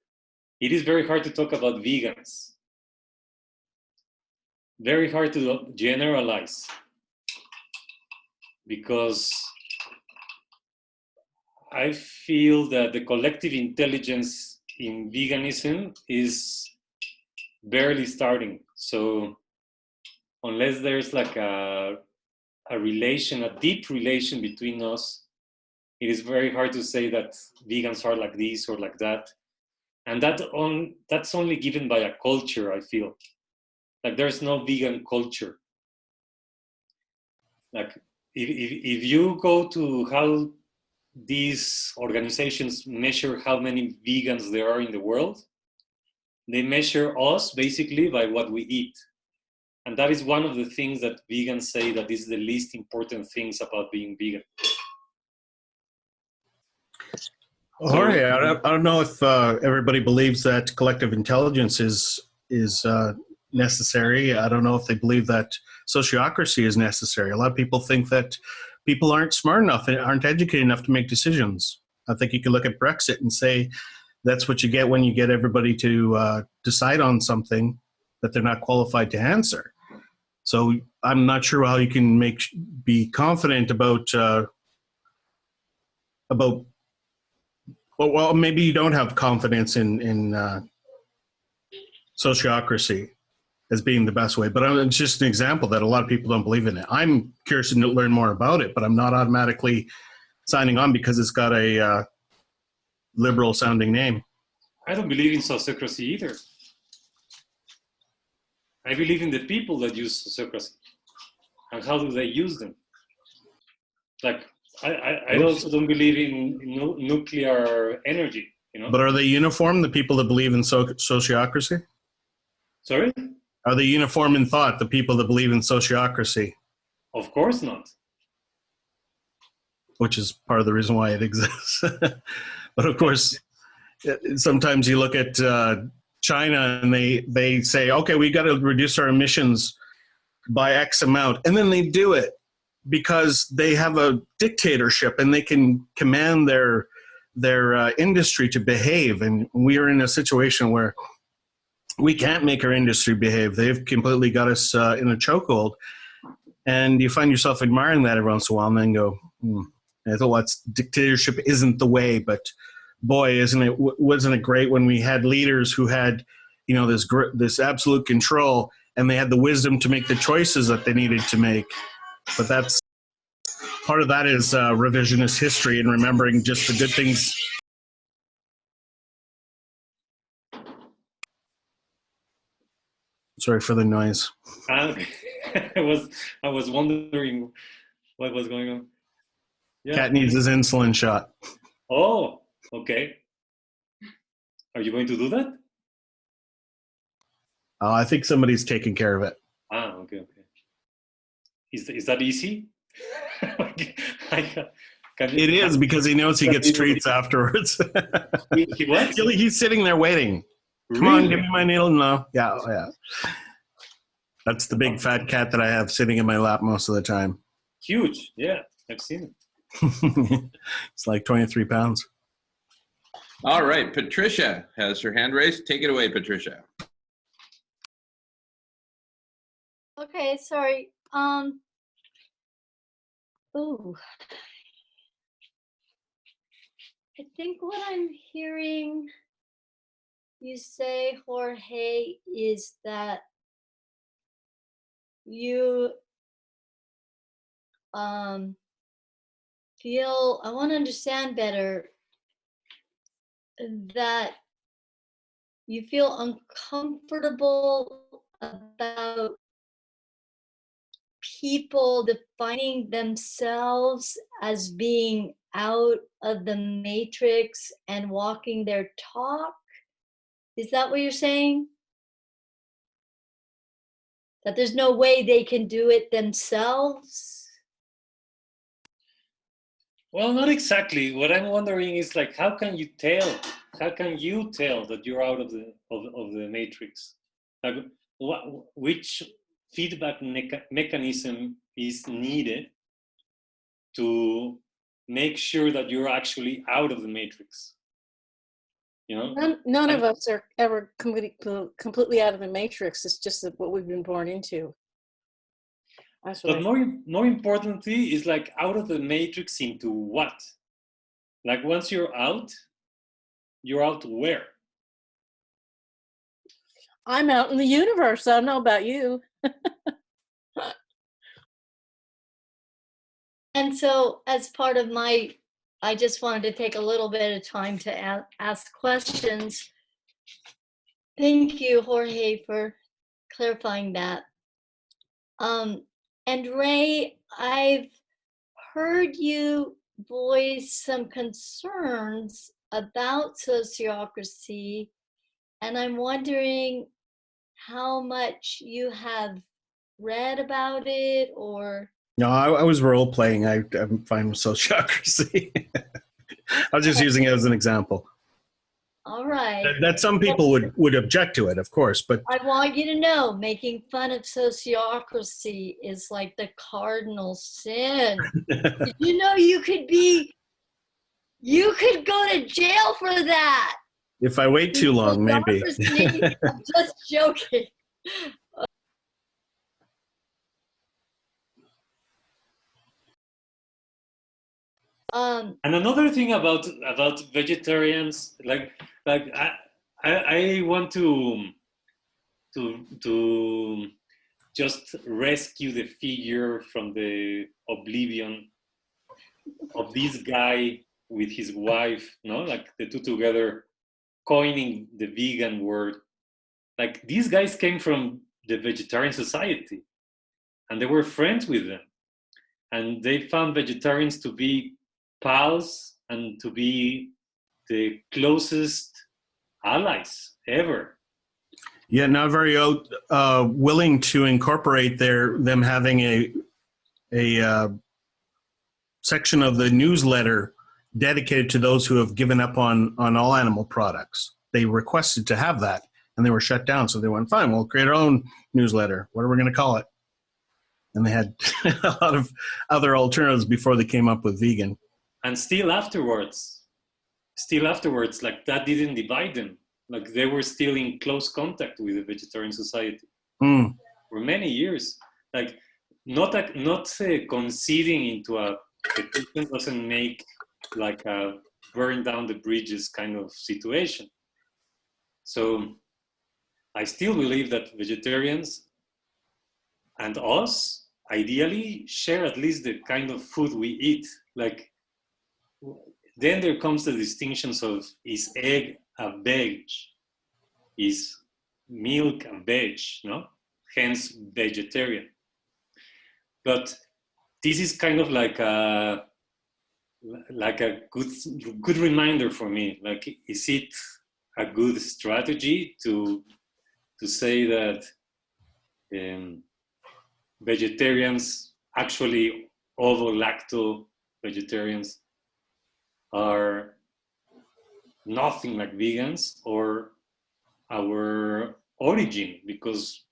it is very hard to talk about vegans. Very hard to generalize, because I feel that the collective intelligence in veganism is barely starting. So unless there's like a relation, a deep relation between us, it is very hard to say that vegans are like this or like that. And that's only given by a culture, I feel. Like there's no vegan culture. Like if you go to how these organizations measure how many vegans there are in the world, they measure us basically by what we eat. And that is one of the things that vegans say that is the least important things about being vegan. Jorge, I don't know if everybody believes that collective intelligence is necessary. I don't know if they believe that sociocracy is necessary. A lot of people think that people aren't smart enough and aren't educated enough to make decisions. I think you can look at Brexit and say that's what you get when you get everybody to decide on something that they're not qualified to answer. So I'm not sure how you can be confident about well, maybe you don't have confidence in sociocracy as being the best way, but it's just an example that a lot of people don't believe in it. I'm curious to learn more about it, but I'm not automatically signing on because it's got a liberal sounding name. I don't believe in sociocracy either. I believe in the people that use sociocracy and how do they use them. Like I also don't believe in nuclear energy, you know. But are they uniform, the people that believe in sociocracy? Sorry? Are they uniform in thought, the people that believe in sociocracy? Of course not. Which is part of the reason why it exists. But of course, sometimes you look at China and they say, okay, we got to reduce our emissions by X amount. And then they do it because they have a dictatorship and they can command their their industry to behave, and we are in a situation where we can't make our industry behave. They've completely got us in a chokehold, and you find yourself admiring that every once in a while, and then go, I thought dictatorship isn't the way, but boy, wasn't it great when we had leaders who had, this absolute control, and they had the wisdom to make the choices that they needed to make. But that's part of that is revisionist history and remembering just the good things. Sorry for the noise. I was wondering what was going on. Yeah. Cat needs his insulin shot. Oh, okay. Are you going to do that? I think somebody's taking care of it. Okay. Is that easy? It is, because he knows he gets treats afterwards. What? He's sitting there waiting. Come Really? on, give me my needle. No. Yeah. That's the big fat cat that I have sitting in my lap most of the time. Huge. Yeah, I've seen it. It's like 23 pounds. All right, Patricia has her hand raised. Take it away, Patricia. Okay, sorry. Ooh. I think what I'm hearing you say, Jorge, is that you feel, I want to understand better, that you feel uncomfortable about people defining themselves as being out of the matrix and walking their talk. Is that what you're saying? That there's no way they can do it themselves? Well, not exactly. What I'm wondering is, like, how can you tell that you're out of the matrix? Like, which feedback mechanism is needed to make sure that you're actually out of the matrix? None of us are ever completely out of the matrix. It's just what we've been born into. That's what But more importantly is, like, out of the matrix into what? Like, once you're out where? I'm out in the universe. I don't know about you. And so, as part of I just wanted to take a little bit of time to ask questions. Thank you, Jorge, for clarifying that. And Ray, I've heard you voice some concerns about sociocracy, and I'm wondering how much you have read about it, or... No, I was role playing. I'm fine with sociocracy. I was just using it as an example. All right. That some people would object to it, of course, but I want you to know, making fun of sociocracy is like the cardinal sin. Did you know you could go to jail for that? if I wait too long, maybe. I'm just joking. And another thing about vegetarians, like I want to just rescue the figure from the oblivion of this guy with his wife, like the two together coining the vegan word. Like, these guys came from the vegetarian society and they were friends with them, and they found vegetarians to be pals and to be the closest allies ever. Yeah, not very willing to incorporate them having a section of the newsletter dedicated to those who have given up on all animal products. They requested to have that, and they were shut down. So they went, fine, we'll create our own newsletter. What are we going to call it? And they had a lot of other alternatives before they came up with vegan. And still afterwards, still afterwards, like that didn't divide them. Like they were still in close contact with the vegetarian society for many years. Like not conceding into a petition doesn't make like a burn down the bridges kind of situation. So I still believe that vegetarians and us ideally share at least the kind of food we eat. Like then there comes the distinctions of, is egg a veg? Is milk a veg? No? Hence vegetarian. But this is kind of like a good reminder for me. Like, is it a good strategy to say that vegetarians, actually ovo-lacto vegetarians, are nothing like vegans, or our origin? Because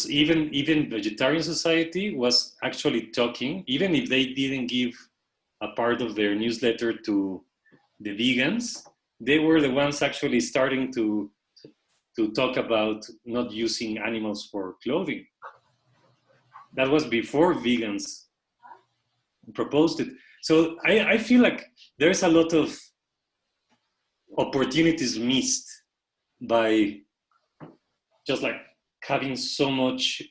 even vegetarian society was actually talking, even if they didn't give a part of their newsletter to the vegans, they were the ones actually starting to talk about not using animals for clothing. That was before vegans proposed it. So I feel like there's a lot of opportunities missed by just like having so much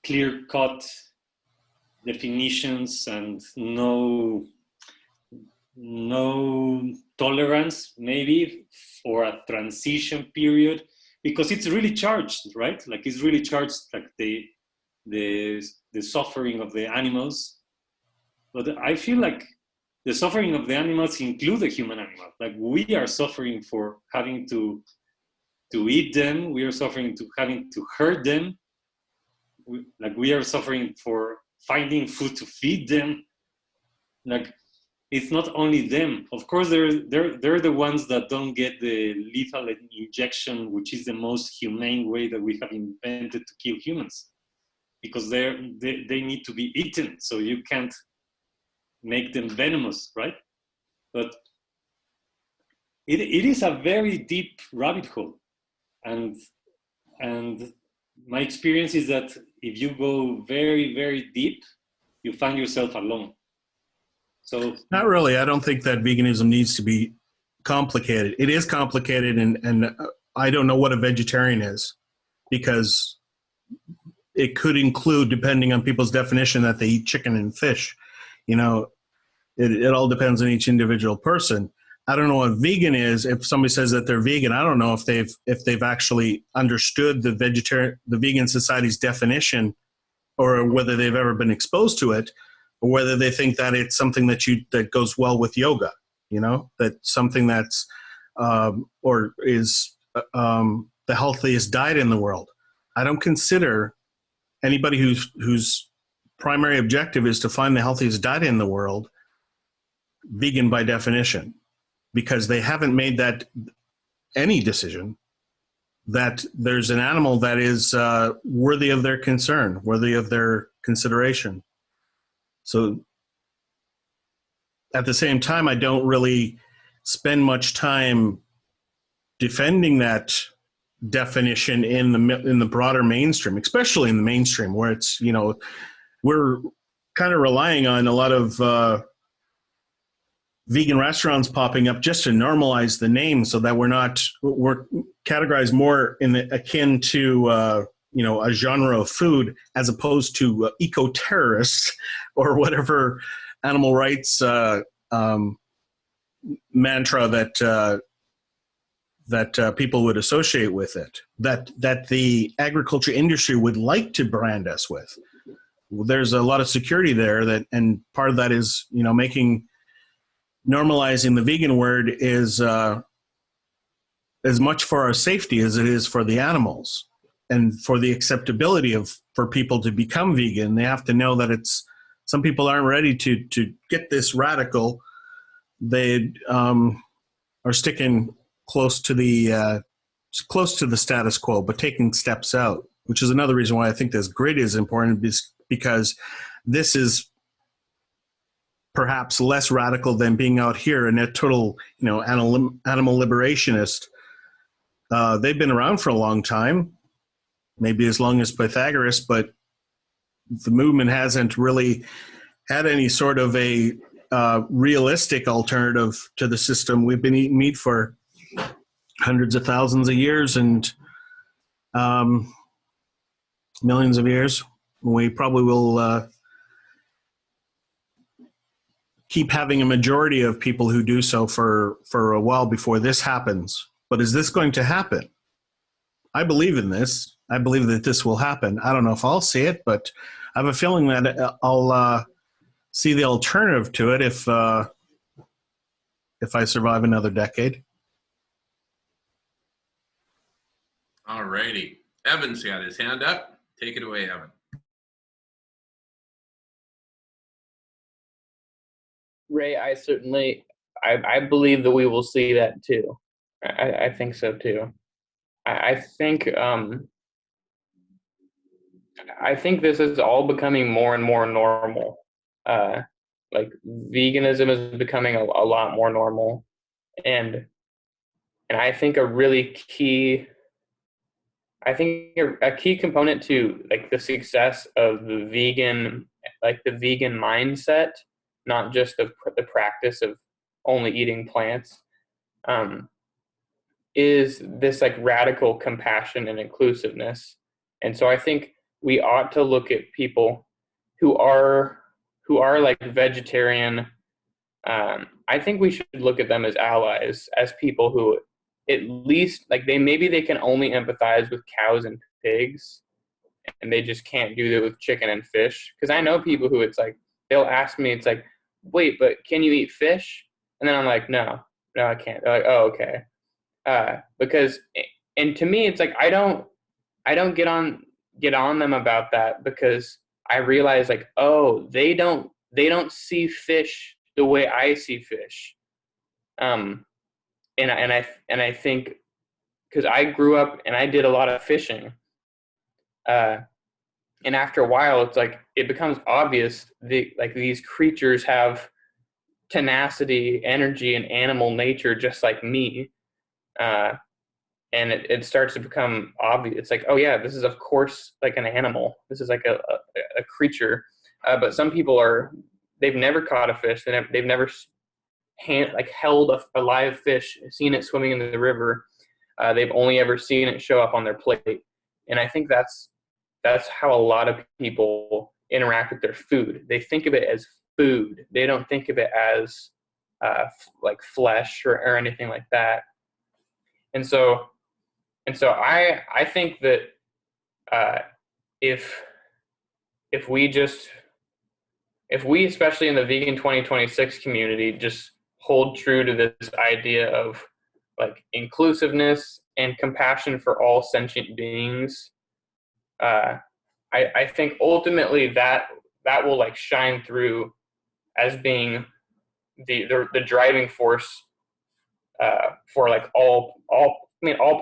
clear-cut definitions and no tolerance maybe for a transition period, because it's really charged, right? Like it's really charged, like the suffering of the animals. But I feel like the suffering of the animals include the human animal. Like we are suffering for having to eat them. We are suffering to having to hurt them. We are suffering for finding food to feed them. Like it's not only them. Of course, they're the ones that don't get the lethal injection, which is the most humane way that we have invented to kill humans, because they need to be eaten. So you can't make them venomous, right? But it is a very deep rabbit hole. And my experience is that if you go very, very deep, you find yourself alone. So not really. I don't think that veganism needs to be complicated. It is complicated, and I don't know what a vegetarian is, because it could include, depending on people's definition, that they eat chicken and fish. You know, it all depends on each individual person. I don't know what vegan is. If somebody says that they're vegan, I don't know if they've actually understood the vegan society's definition, or whether they've ever been exposed to it, or whether they think that it's something that goes well with yoga. You know, that something that's or is the healthiest diet in the world. I don't consider anybody whose primary objective is to find the healthiest diet in the world vegan by definition, because they haven't made that any decision that there's an animal that is worthy of their concern, worthy of their consideration. So at the same time, I don't really spend much time defending that definition in the broader mainstream, especially in the mainstream, where it's, you know, we're kind of relying on a lot of vegan restaurants popping up just to normalize the name, so that we're categorized more akin to you know, a genre of food, as opposed to eco-terrorists or whatever animal rights mantra that people would associate with it, that the agriculture industry would like to brand us with. There's a lot of security there, and part of that is, you know, normalizing the vegan word is as much for our safety as it is for the animals, and for the acceptability for people to become vegan. They have to know that some people aren't ready to get this radical. They are sticking close to the status quo, but taking steps out, which is another reason why I think this grid is important, because this is perhaps less radical than being out here and a total, animal liberationist. They've been around for a long time, maybe as long as Pythagoras, but the movement hasn't really had any sort of a realistic alternative to the system. We've been eating meat for hundreds of thousands of years and millions of years. We probably will keep having a majority of people who do so for a while before this happens. But is this going to happen? I believe in this. I believe that this will happen. I don't know if I'll see it, but I have a feeling that I'll see the alternative to it if I survive another decade. All righty. Evan's got his hand up. Take it away, Evan. Ray, I believe that we will see that too. I think so too. I think this is all becoming more and more normal. Like veganism is becoming a lot more normal, and I think a key component to like the success of the vegan mindset, not just the practice of only eating plants, is this like radical compassion and inclusiveness. And so I think we ought to look at people who are like vegetarian. I think we should look at them as allies, as people who at least like they can only empathize with cows and pigs, and they just can't do that with chicken and fish. Because I know people who it's like they'll ask me, it's like, wait, but can you eat fish? And then I'm like, no, I can't. They're like, oh, okay. Because, and to me, it's like I don't get on them about that, because I realize like, oh, they don't see fish the way I see fish. And I think because I grew up and I did a lot of fishing, and after a while, it's like it becomes obvious these creatures have tenacity, energy, and animal nature just like me. And it starts to become obvious. It's like, oh yeah, this is of course like an animal. This is like a creature. But some people they've never caught a fish. They've never held a live fish, seen it swimming in the river. They've only ever seen it show up on their plate. And I think that's how a lot of people interact with their food. They think of it as food. They don't think of it as like flesh or anything like that. And so I think that if we, especially in the Vegan 2026 community, just hold true to this idea of like inclusiveness and compassion for all sentient beings, I think ultimately that will like shine through as being the driving force for like all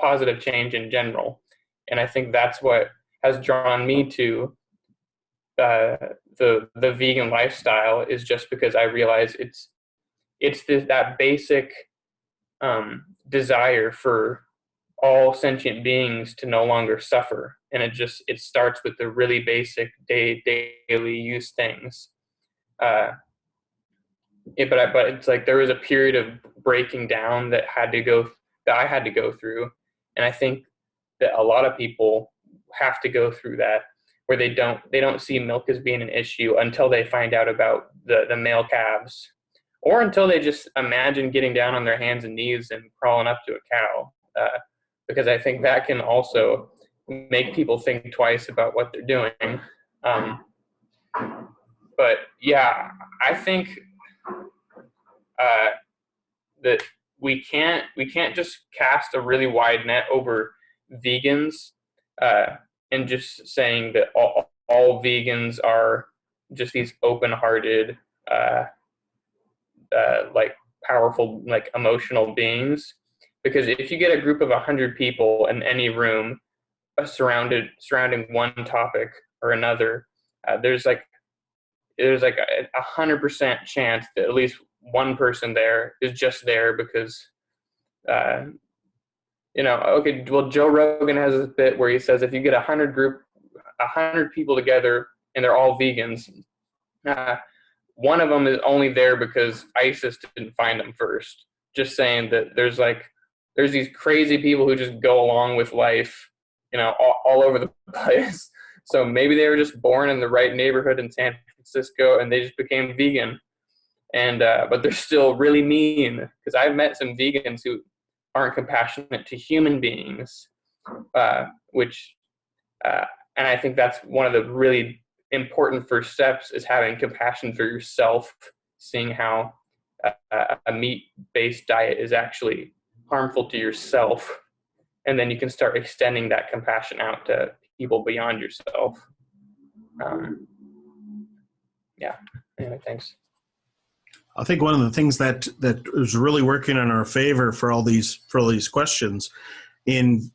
positive change in general. And I think that's what has drawn me to the vegan lifestyle, is just because I realize it's that basic desire for all sentient beings to no longer suffer. And it starts with the really basic daily use things. But it's like there was a period of breaking down that I had to go through, and I think that a lot of people have to go through that, where they don't see milk as being an issue until they find out about the male calves, or until they just imagine getting down on their hands and knees and crawling up to a cow, because I think that can also make people think twice about what they're doing. But yeah, I think that we can't just cast a really wide net over vegans and just saying that all vegans are just these open-hearted, like powerful, like emotional beings. Because if you get a group of 100 people in any room surrounding one topic or another, there's like there's like a 100% chance that at least one person there is just there because, okay, well, Joe Rogan has this bit where he says if you get 100 people together and they're all vegans, one of them is only there because ISIS didn't find them first. Just saying that there's these crazy people who just go along with life, all over the place. So maybe they were just born in the right neighborhood in San Francisco and they just became vegan. And but they're still really mean, because I've met some vegans who aren't compassionate to human beings, and I think that's one of the really important first steps, is having compassion for yourself, seeing how a meat-based diet is actually harmful to yourself, and then you can start extending that compassion out to people beyond yourself. Anyway, thanks. I think one of the things that is really working in our favor for all these questions in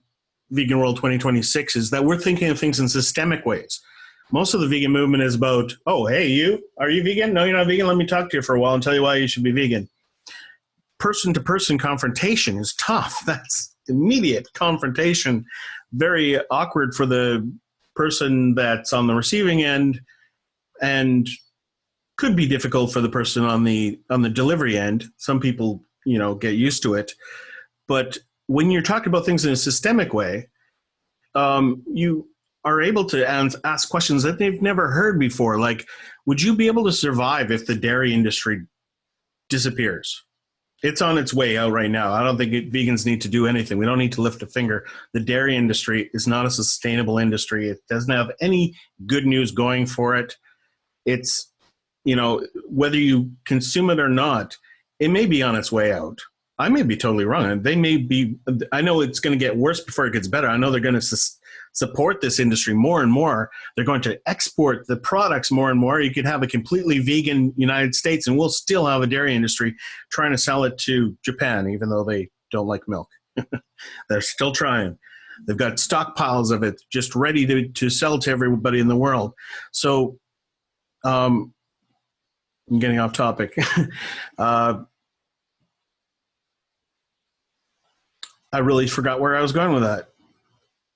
Vegan World 2026 is that we're thinking of things in systemic ways. Most of the vegan movement is about, oh, hey, are you vegan? No, you're not vegan. Let me talk to you for a while and tell you why you should be vegan. Person-to-person confrontation is tough. That's immediate confrontation, very awkward for the person that's on the receiving end, and could be difficult for the person on the delivery end. Some people, get used to it. But when you're talking about things in a systemic way, you are able to ask questions that they've never heard before. Like, would you be able to survive if the dairy industry disappears? It's on its way out right now. I don't think vegans need to do anything. We don't need to lift a finger. The dairy industry is not a sustainable industry. It doesn't have any good news going for it. It's, whether you consume it or not, it may be on its way out. I may be totally wrong. I know it's going to get worse before it gets better. I know they're going to support this industry more and more. They're going to export the products more and more. You could have a completely vegan United States and we'll still have a dairy industry trying to sell it to Japan, even though they don't like milk. They're still trying. They've got stockpiles of it just ready to sell to everybody in the world. So I'm getting off topic. I really forgot where I was going with that.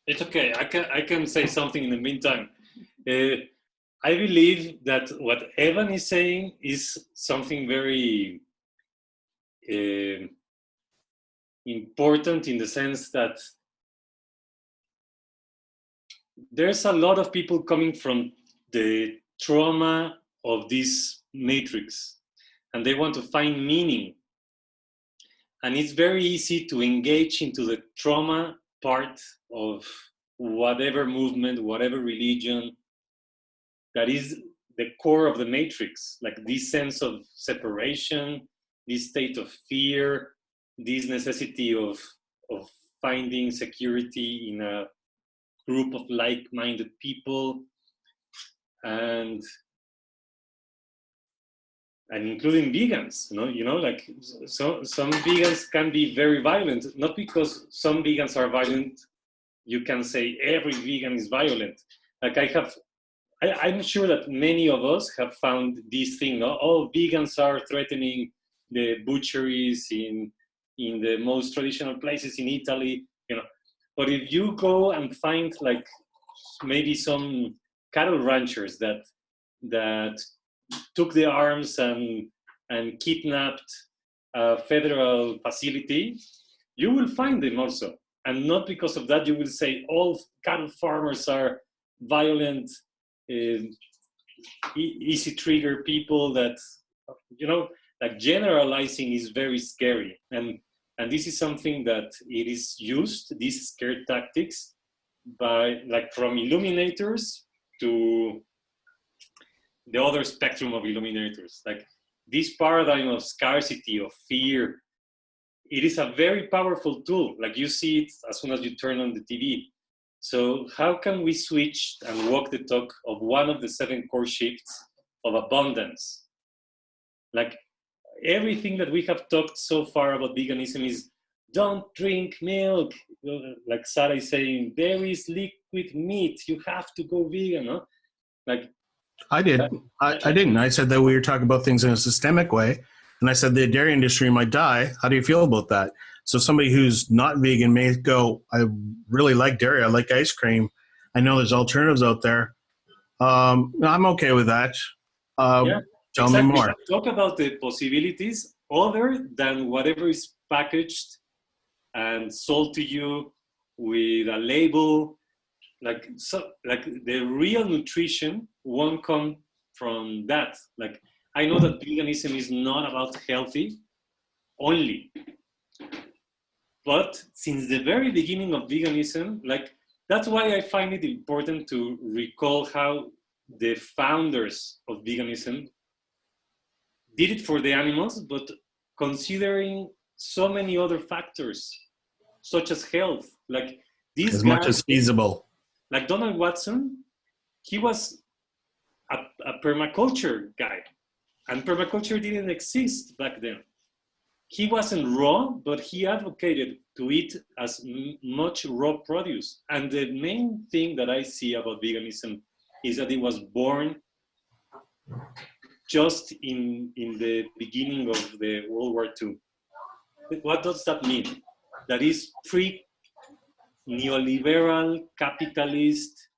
It's okay. I can say something in the meantime. I believe that what Evan is saying is something very important, in the sense that there's a lot of people coming from the trauma of this matrix, and they want to find meaning. And it's very easy to engage into the trauma part of whatever movement, whatever religion, that is the core of the matrix, like this sense of separation, this state of fear, this necessity of finding security in a group of like-minded people, and including vegans, like some vegans can be very violent. Not because some vegans are violent, you can say every vegan is violent. Like I'm sure that many of us have found this thing. Oh, vegans are threatening the butcheries in the most traditional places in Italy, But if you go and find like maybe some cattle ranchers that took the arms and kidnapped a federal facility, you will find them also. And not because of that you will say all cattle farmers are violent, easy trigger people that, like generalizing is very scary. And this is something that it is used, these scare tactics, by like from illuminators to the other spectrum of illuminators. Like this paradigm of scarcity, of fear, it is a very powerful tool. Like you see it as soon as you turn on the TV. So how can we switch and walk the talk of one of the 7 core shifts of abundance? Like everything that we have talked so far about veganism is don't drink milk. Like Sarah is saying, there is liquid meat, you have to go vegan. Like I did. I didn't. I said that we were talking about things in a systemic way. And I said the dairy industry might die. How do you feel about that? So somebody who's not vegan may go, I really like dairy. I like ice cream. I know there's alternatives out there. I'm okay with that. Yeah, Tell me more. Talk about the possibilities other than whatever is packaged and sold to you with a label. Like the real nutrition won't come from that. Like, I know that veganism is not about healthy only, but since the very beginning of veganism, like, that's why I find it important to recall how the founders of veganism did it for the animals, but considering so many other factors, such as health. Like, these As guys, much as feasible. like Donald Watson, he was a permaculture guy, and permaculture didn't exist back then. He wasn't raw, but he advocated to eat as much raw produce. And the main thing that I see about veganism is that it was born just in the beginning of the World War II. What does that mean? That is pre-neoliberal, capitalist,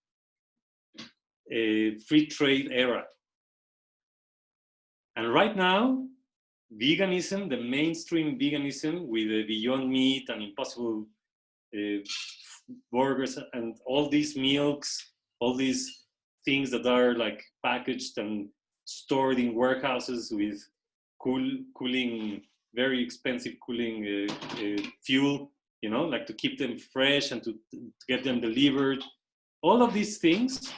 free trade era. And right now, veganism, the mainstream veganism with the Beyond Meat and Impossible burgers and all these milks, all these things that are like packaged and stored in warehouses with cooling, very expensive cooling fuel, you know, like to keep them fresh and to get them delivered. All of these things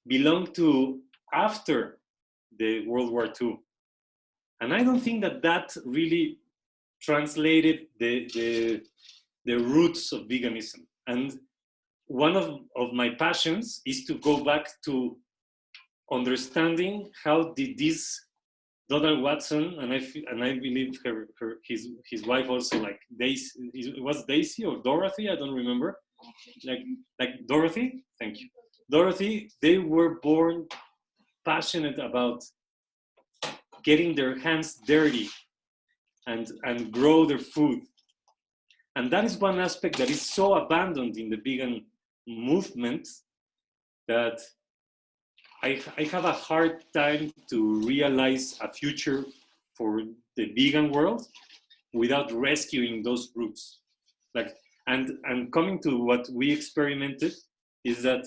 belong to after the World War II. And I don't think that that really translated the roots of veganism. And one of my passions is to go back to understanding how did this Donald Watson, and I believe his wife also, like Daisy, it was Daisy or Dorothy, I don't remember, like Dorothy, thank you. Dorothy, they were born passionate about getting their hands dirty and grow their food. And that is one aspect that is so abandoned in the vegan movement that I have a hard time to realize a future for the vegan world without rescuing those roots. Like, and coming to what we experimented is that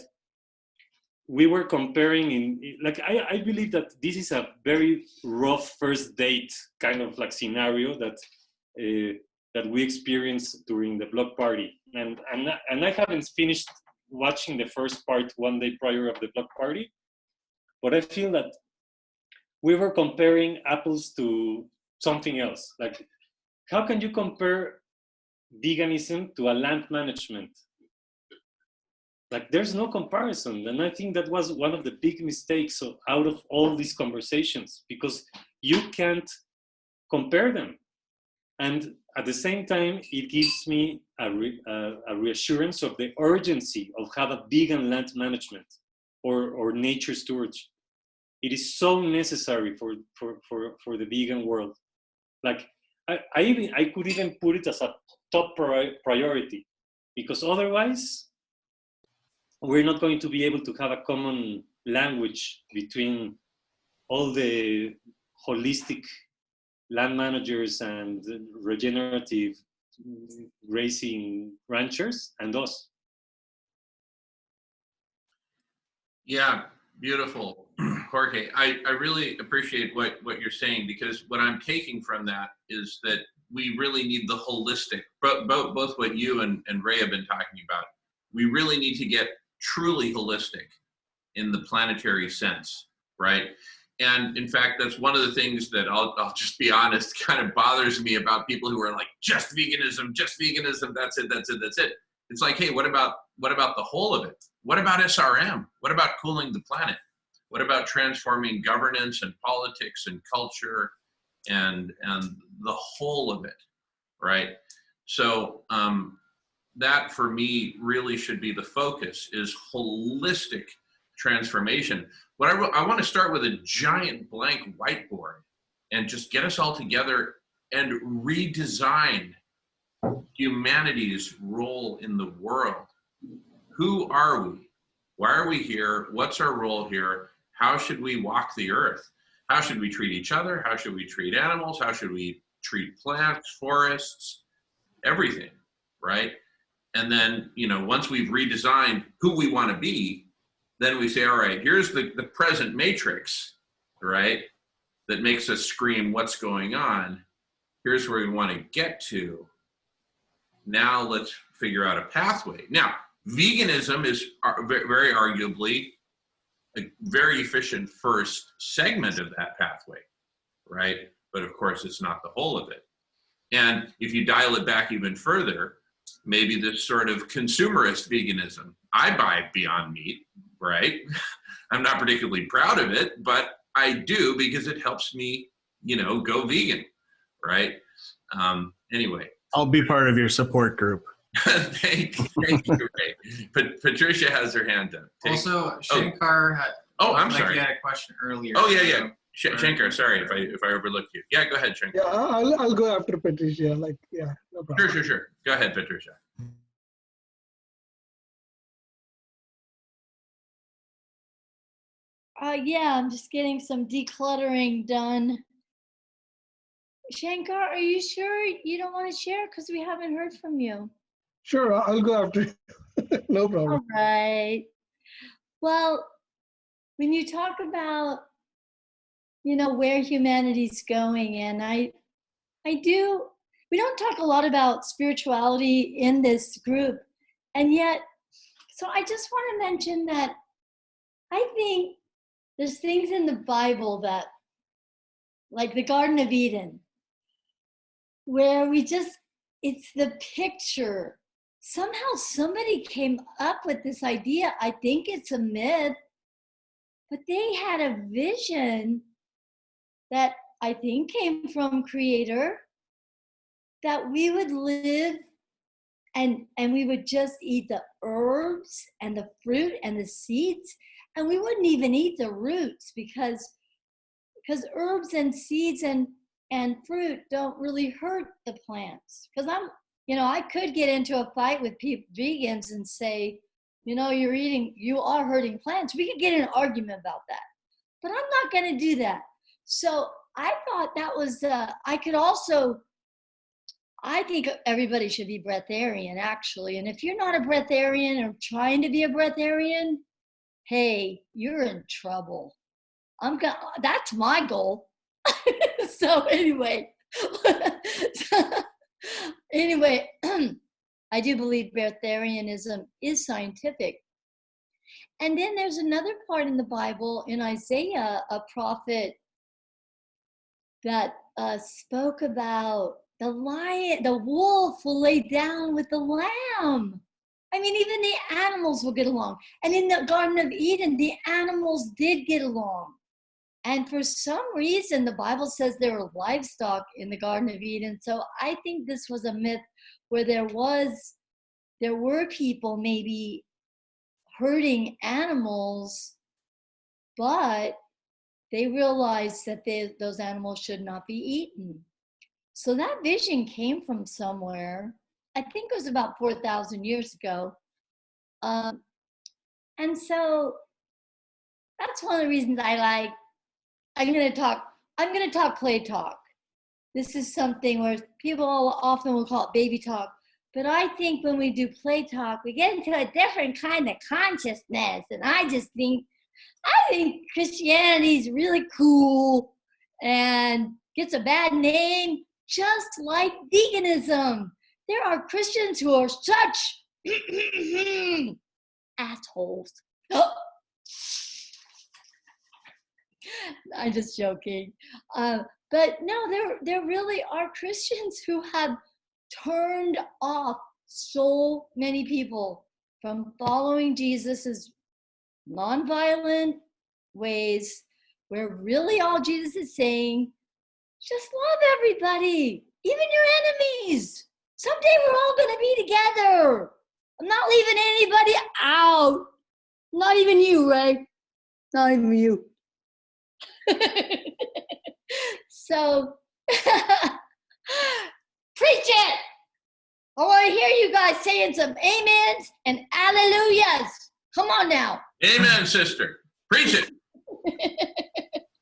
we were comparing I believe that this is a very rough first date kind of like scenario that we experienced during the block party. And I haven't finished watching the first part one day prior of the block party, but I feel that we were comparing apples to something else. Like, how can you compare veganism to a land management? Like, there's no comparison. And I think that was one of the big mistakes out of all these conversations, because you can't compare them. And at the same time, it gives me a reassurance of the urgency of have a vegan land management or nature stewardship. It is so necessary for the vegan world. Like, I could even put it as a top priority, because otherwise, we're not going to be able to have a common language between all the holistic land managers and regenerative grazing ranchers and us. Yeah, beautiful, Jorge. I really appreciate what you're saying, because what I'm taking from that is that we really need the holistic, both what you and Ray have been talking about. We really need to get truly holistic in the planetary sense, right? And in fact, that's one of the things that I'll just be honest, kind of bothers me about people who are like, just veganism, that's it. It's like, hey, what about the whole of it? What about SRM? What about cooling the planet? What about transforming governance and politics and culture and the whole of it, right? So that for me really should be the focus, is holistic transformation. What I want to start with a giant blank whiteboard and just get us all together and redesign humanity's role in the world. Who are we? Why are we here? What's our role here? How should we walk the earth? How should we treat each other? How should we treat animals? How should we treat plants, forests, everything, right? And then, you know, once we've redesigned who we want to be, then we say, all right, here's the present matrix, right? That makes us scream, what's going on? Here's where we want to get to. Now let's figure out a pathway. Now, veganism is very arguably a very efficient first segment of that pathway, right? But of course, it's not the whole of it. And if you dial it back even further, maybe this sort of consumerist veganism. I buy Beyond Meat, right? I'm not particularly proud of it, but I do because it helps me, you know, go vegan, right? Anyway. I'll be part of your support group. Thank you, Ray. But Patricia has her hand up. Also, Shankar had. I'm sorry. You had a question earlier. Oh yeah. Shankar, sorry if I overlooked you. Yeah, go ahead, Shankar. Yeah, I'll go after Patricia. Like, yeah, no problem. Sure. Go ahead, Patricia. Yeah, I'm just getting some decluttering done. Shankar, are you sure you don't want to share? Because we haven't heard from you. Sure, I'll go after you. No problem. All right. Well, when you talk about, you know, where humanity's going, and I do, we don't talk a lot about spirituality in this group. And yet, so I just want to mention that I think there's things in the Bible that, like the Garden of Eden, where it's the picture. Somehow somebody came up with this idea. I think it's a myth, but they had a vision that I think came from Creator, that we would live and we would just eat the herbs and the fruit and the seeds, and we wouldn't even eat the roots because herbs and seeds and fruit don't really hurt the plants. Because I could get into a fight with vegans and say, you know, you are hurting plants. We could get in an argument about that, but I'm not going to do that. So I thought that was, I think everybody should be breatharian, actually. And if you're not a breatharian or trying to be a breatharian, hey, you're in trouble. That's my goal. So anyway, I do believe breatharianism is scientific. And then there's another part in the Bible, in Isaiah, a prophet that spoke about the wolf will lay down with the lamb. I mean, even the animals will get along. And in the Garden of Eden, the animals did get along. And for some reason, the Bible says there were livestock in the Garden of Eden. So I think this was a myth where there were people maybe hurting animals, but they realized that those animals should not be eaten. So that vision came from somewhere. I think it was about 4,000 years ago. And so that's one of the reasons I'm going to talk play talk. This is something where people often will call it baby talk. But I think when we do play talk, we get into a different kind of consciousness. And I think Christianity is really cool and gets a bad name, just like veganism. There are Christians who are such assholes. I'm just joking. But no, there really are Christians who have turned off so many people from following Jesus's nonviolent ways, where really all Jesus is saying, just love everybody, even your enemies. Someday we're all going to be together. I'm not leaving anybody out. Not even you, Ray. not even you. So, preach it! I want to hear you guys saying some amens and hallelujahs. Come on now. Amen, sister. Preach it.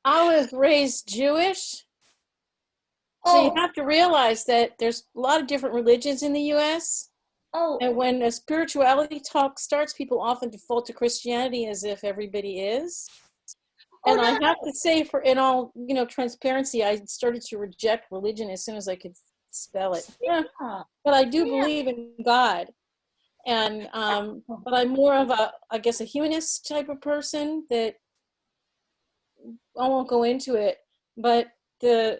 I was raised Jewish. So you have to realize that there's a lot of different religions in the U.S. Oh. And when a spirituality talk starts, people often default to Christianity as if everybody is. And I have to say, in all transparency, I started to reject religion as soon as I could spell it. Yeah. But I do believe in God. And but I'm more of a humanist type of person. That I won't go into it. But the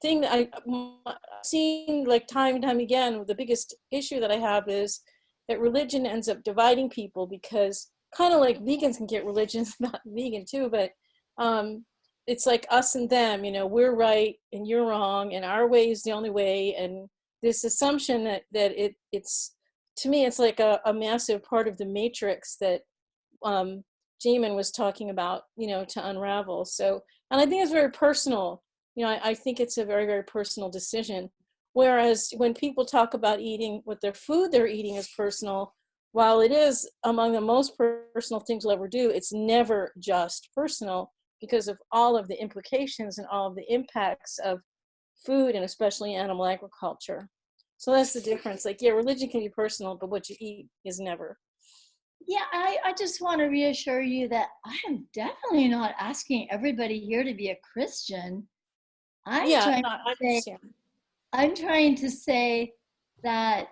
thing that I've seen like time and time again, the biggest issue that I have is that religion ends up dividing people, because kind of like vegans can get religions, not vegan too, but it's like us and them, we're right and you're wrong and our way is the only way. And this assumption that it's, to me, it's like a massive part of the matrix that Jamin was talking about, to unravel. So, and I think it's very personal. I think it's a very, very personal decision. Whereas when people talk about eating, what their food they're eating is personal, while it is among the most personal things we'll ever do, it's never just personal because of all of the implications and all of the impacts of food, and especially animal agriculture. So that's the difference. Like, yeah, religion can be personal, but what you eat is never. Yeah, I just want to reassure you that I am definitely not asking everybody here to be a Christian. I'm trying to say that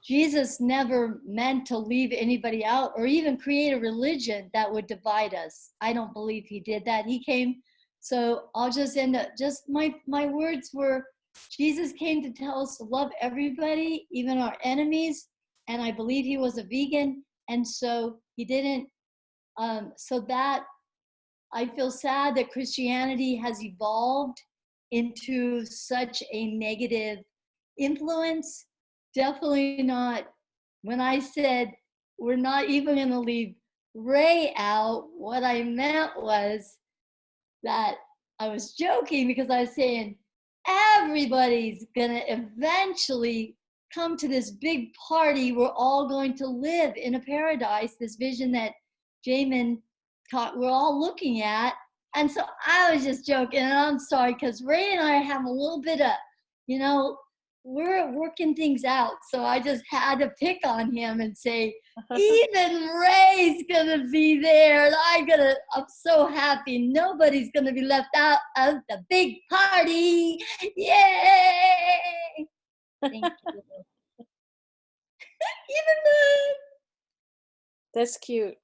Jesus never meant to leave anybody out or even create a religion that would divide us. I don't believe he did that. He came, so I'll just end up, my words were, Jesus came to tell us to love everybody, even our enemies, and I believe he was a vegan, and so he didn't, so that I feel sad that Christianity has evolved into such a negative influence. Definitely not. When I said we're not even going to leave Ray out, what I meant was that I was joking, because I was saying everybody's going to eventually come to this big party. We're all going to live in a paradise, this vision that Jamin taught, we're all looking at. And so I was just joking, and I'm sorry, because Ray and I have a little bit of, we're working things out. So I just had to pick on him and say, even Ray's gonna be there. And I'm so happy. Nobody's gonna be left out of the big party. Yay! Thank you. Even Ray. That's cute.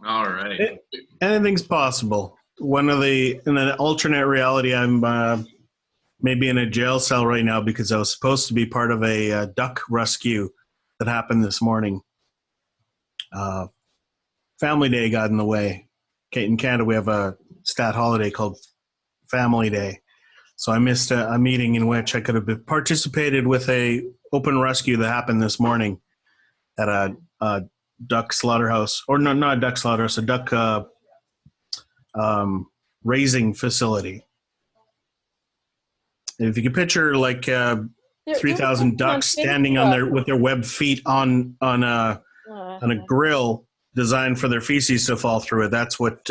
All right. Anything's possible. In an alternate reality, I'm maybe in a jail cell right now because I was supposed to be part of a duck rescue that happened this morning. Family Day got in the way. In Canada, we have a stat holiday called Family Day. So I missed a meeting in which I could have participated with a open rescue that happened this morning at a duck slaughterhouse, or no, not a duck slaughterhouse, a duck raising facility. And if you could picture like 3,000 ducks standing on with their webbed feet on a grill designed for their feces to fall through it. That's what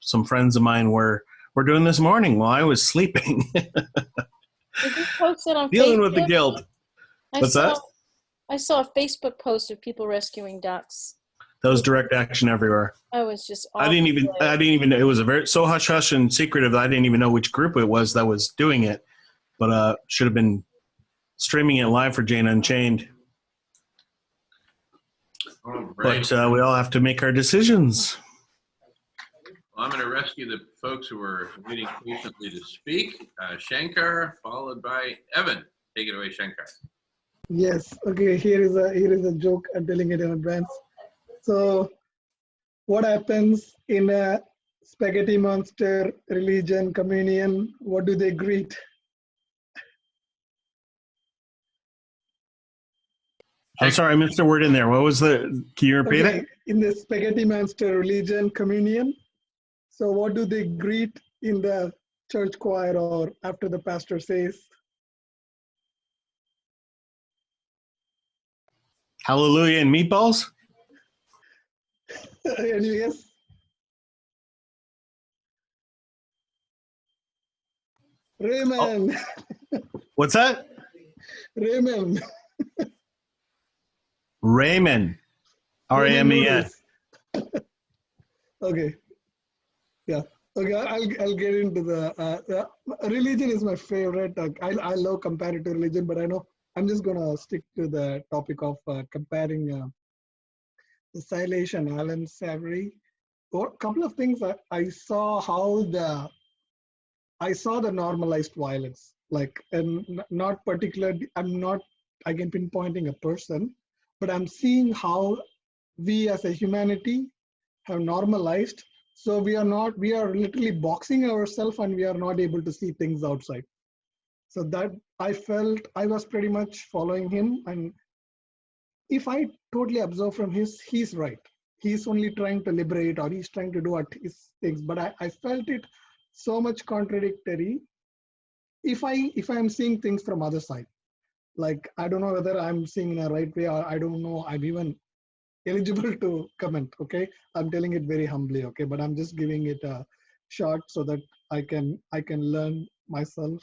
some friends of mine were doing this morning while I was sleeping. Did you post it on Dealing Facebook? with the guilt. What's that? I saw a Facebook post of people rescuing ducks. That was direct action everywhere. I was just. I didn't even know. It was so hush hush and secretive that I didn't even know which group it was that was doing it. But should have been streaming it live for Jane Unchained. Right. But we all have to make our decisions. Well, I'm going to rescue the folks who are waiting patiently to speak. Shankar, followed by Evan. Take it away, Shankar. Yes. Okay. Here is a joke. I'm telling it in advance. So, what happens in a spaghetti monster religion communion? What do they greet? I'm sorry, I missed a word in there. What was the, can you repeat it? In the Spaghetti Monster religion communion, so what do they greet in the church choir or after the pastor says? Hallelujah and meatballs? Any guess? Raymond. What's that? Raymond. Raymond. R-A-M-E-N. Okay. Yeah. Okay. I'll get into the religion is my favorite. I love comparative religion, but I know I'm just gonna stick to the topic of comparing the Salish and Alan Savory. A couple of things I saw how I saw the normalized violence, like, and not particularly, I can pinpointing a person, but I'm seeing how we as a humanity have normalized. So we are literally boxing ourselves and we are not able to see things outside. So that I felt I was pretty much following him. And if I totally observe from he's right. He's only trying to liberate or he's trying to do his things. But I felt it so much contradictory if I'm seeing things from other side. Like, I don't know whether I'm seeing in a right way, or I don't know I'm even eligible to comment. Okay, I'm telling it very humbly. Okay, but I'm just giving it a shot so that I can learn myself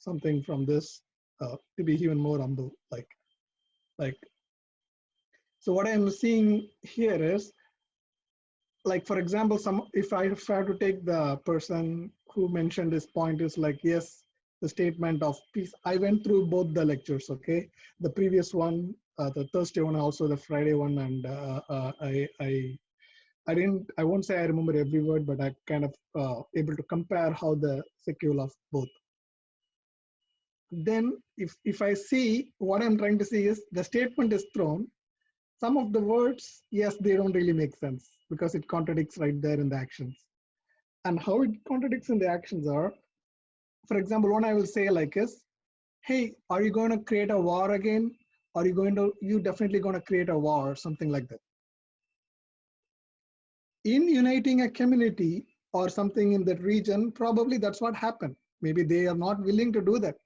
something from this to be even more humble. Like so what I'm seeing here is, like, for example, if I have to take the person who mentioned this point is like, yes, the statement of peace. I went through both the lectures, okay? The previous one, the Thursday one, also the Friday one, and I won't say I remember every word, but I kind of able to compare how the sequel of both. Then if I see, what I'm trying to see is the statement is thrown. Some of the words, yes, they don't really make sense because it contradicts right there in the actions. And how it contradicts in the actions are, for example, one I will say like is, hey, are you going to create a war again? Are you definitely going to create a war or something like that? In uniting a community or something in that region, probably that's what happened. Maybe they are not willing to do that.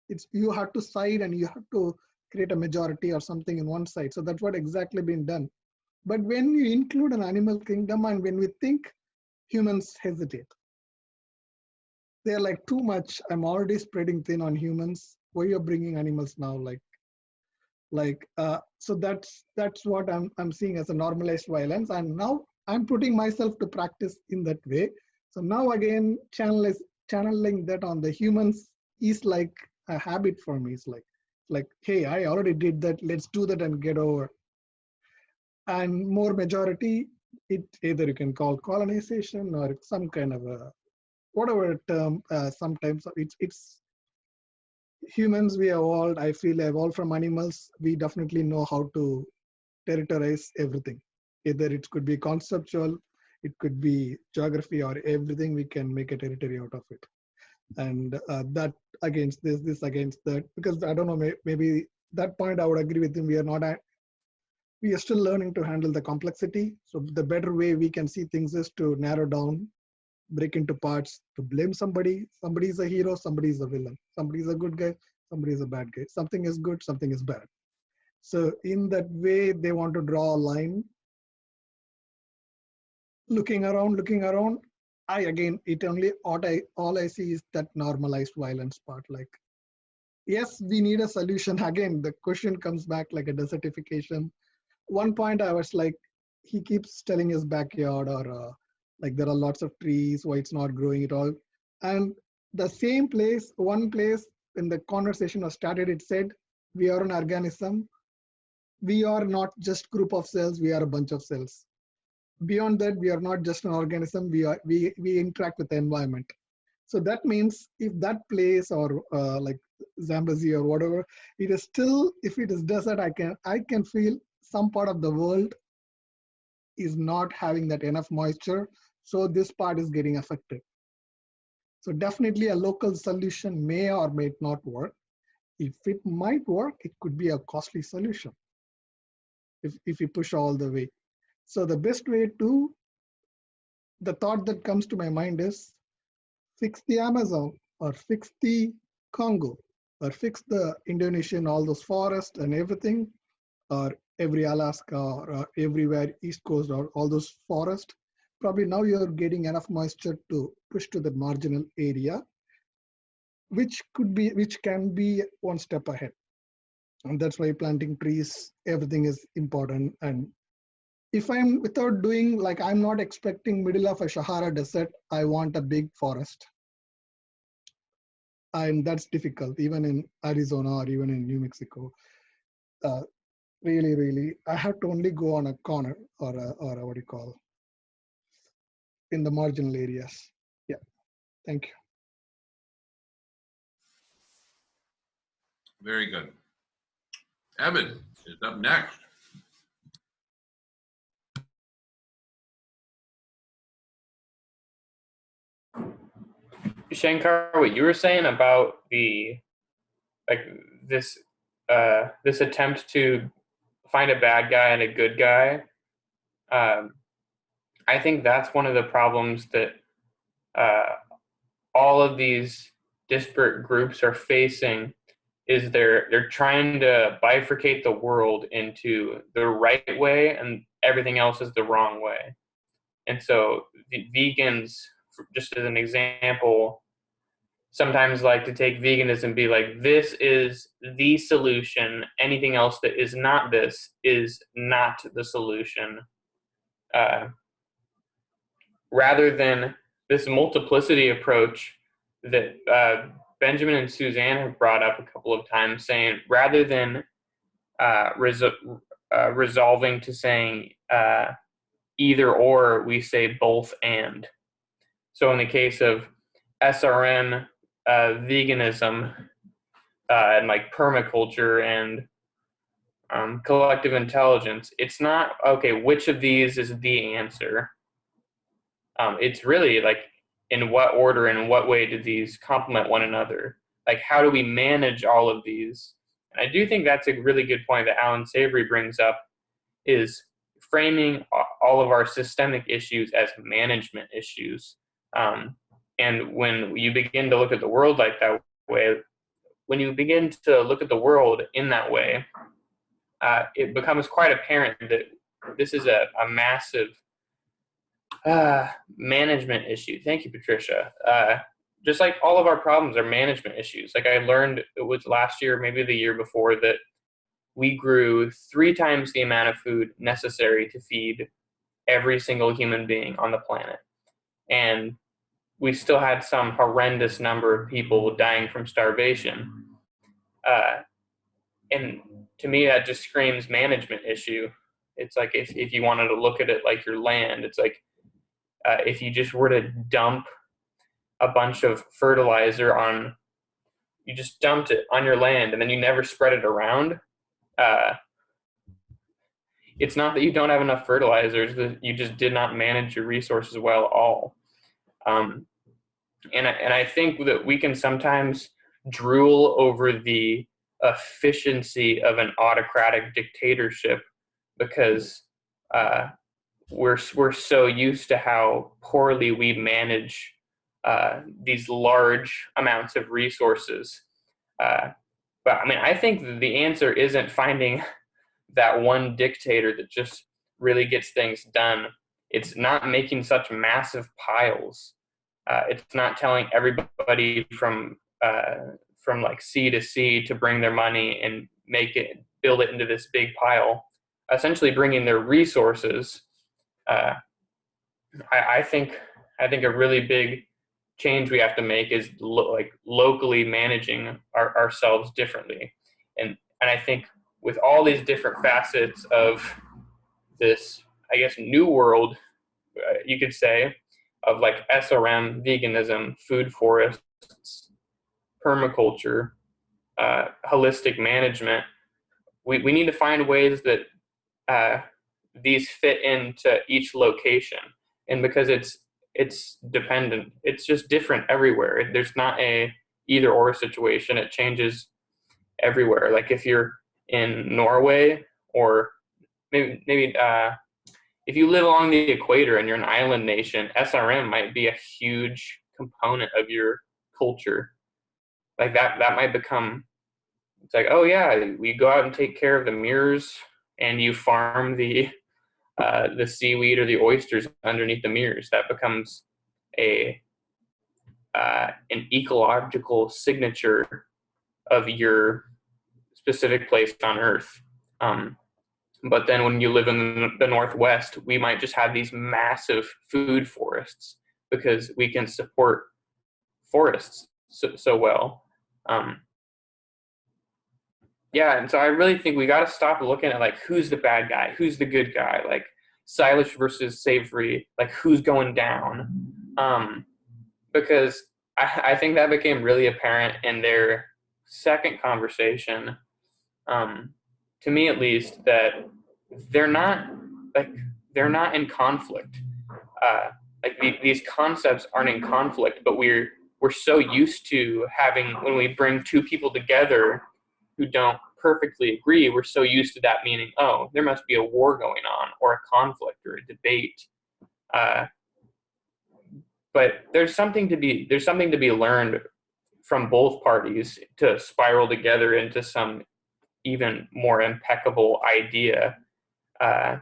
It's you have to side and you have to create a majority or something in one side. So that's what exactly been done. But when you include an animal kingdom and when we think, humans hesitate. They're like, too much. I'm already spreading thin on humans. Why you're bringing animals now? So that's what I'm seeing as a normalized violence. And now I'm putting myself to practice in that way. So now again, channeling that on the humans is like a habit for me. It's like, hey, I already did that. Let's do that and get over. And more majority, it either you can call colonization or some kind of a whatever term. Sometimes it's humans. We evolved. I feel evolved from animals. We definitely know how to territorize everything. Either it could be conceptual, it could be geography, or everything. We can make a territory out of it. And that against this against that, because I don't know, maybe that point I would agree with him. We are still learning to handle the complexity. So the better way we can see things is to narrow down, break into parts, to blame somebody. Somebody is a hero, somebody is a villain. Somebody is a good guy, somebody is a bad guy. Something is good, something is bad. So in that way, they want to draw a line. Looking around, all I see is that normalized violence part. Like, yes, we need a solution. Again, the question comes back like a desertification. One point I was like, he keeps telling his backyard or like there are lots of trees, why it's not growing at all. And the same place, one place in the conversation was started, it said, we are an organism. We are not just group of cells, we are a bunch of cells. Beyond that, we are not just an organism, we interact with the environment. So that means if that place or like Zambezi or whatever, it is still, if it is desert, I can feel some part of the world is not having that enough moisture. So this part is getting affected. So definitely a local solution may or may not work. if it might work, it could be a costly solution if you push all the way. So the best way to, the thought that comes to my mind is fix the Amazon or fix the Congo or fix the Indonesian, all those forests and everything, or every Alaska or everywhere East Coast or all those forests. Probably now you're getting enough moisture to push to the marginal area, which can be one step ahead. And that's why planting trees, everything is important. And if I'm without doing, like, I'm not expecting middle of a Sahara desert, I want a big forest. And that's difficult, even in Arizona or even in New Mexico. Really, I have to only go on a corner or what do you call, in the marginal areas. Yeah, thank you. Very good. Evan is up next. Shankar, what you were saying about the, like, this this attempt to find a bad guy and a good guy, I think that's one of the problems that all of these disparate groups are facing, is they're trying to bifurcate the world into the right way and everything else is the wrong way. And so the vegans, just as an example, sometimes like to take veganism and be like, this is the solution. Anything else that is not this is not the solution. Rather than this multiplicity approach that Benjamin and Suzanne have brought up a couple of times, saying rather than resolving to saying either or, we say both and. So in the case of SRM, veganism, and like permaculture and collective intelligence, it's not, okay, which of these is the answer? It's really like, in what order and in what way do these complement one another? Like, how do we manage all of these? And I do think that's a really good point that Alan Savory brings up, is framing all of our systemic issues as management issues. And when you begin to look at the world like that way, when you begin to look at the world in that way, it becomes quite apparent that this is a massive management issue. Thank you, Patricia. Just like all of our problems are management issues. Like I learned, it was last year, maybe the year before, that we grew 3 times the amount of food necessary to feed every single human being on the planet. And we still had some horrendous number of people dying from starvation. And to me, that just screams management issue. It's like if you wanted to look at it like your land, it's like if you just were to dump a bunch of fertilizer on, you just dumped it on your land and then you never spread it around. It's not that you don't have enough fertilizers, that you just did not manage your resources well at all. And I think that we can sometimes drool over the efficiency of an autocratic dictatorship because we're so used to how poorly we manage these large amounts of resources. But I mean, I think the answer isn't finding that one dictator that just really gets things done. It's not making such massive piles. It's not telling everybody from like sea to sea to bring their money and build it into this big pile. Essentially, bringing their resources. I think a really big change we have to make is like locally managing ourselves differently, and I think with all these different facets of this, I guess, new world, you could say, of like SRM, veganism, food forests, permaculture, holistic management, we need to find ways that these fit into each location. And because it's dependent, it's just different everywhere. There's not a either or situation. It changes everywhere. Like if you're in Norway, or maybe if you live along the equator and you're an island nation, SRM might be a huge component of your culture. Like that might become, it's like, oh yeah, we go out and take care of the mirrors, and you farm the seaweed or the oysters underneath the mirrors. That becomes an ecological signature of your specific place on Earth. But then when you live in the Northwest, we might just have these massive food forests because we can support forests so well. Yeah, and so I really think we got to stop looking at like who's the bad guy, who's the good guy, like Salish versus Savory, like who's going down, because I think that became really apparent in their second conversation, to me at least, that they're not in conflict. Like these concepts aren't in conflict, but we're so used to having, when we bring two people together who don't perfectly agree, we're so used to that meaning, oh, there must be a war going on, or a conflict, or a debate. But there's something to be learned from both parties to spiral together into some even more impeccable idea. Yeah,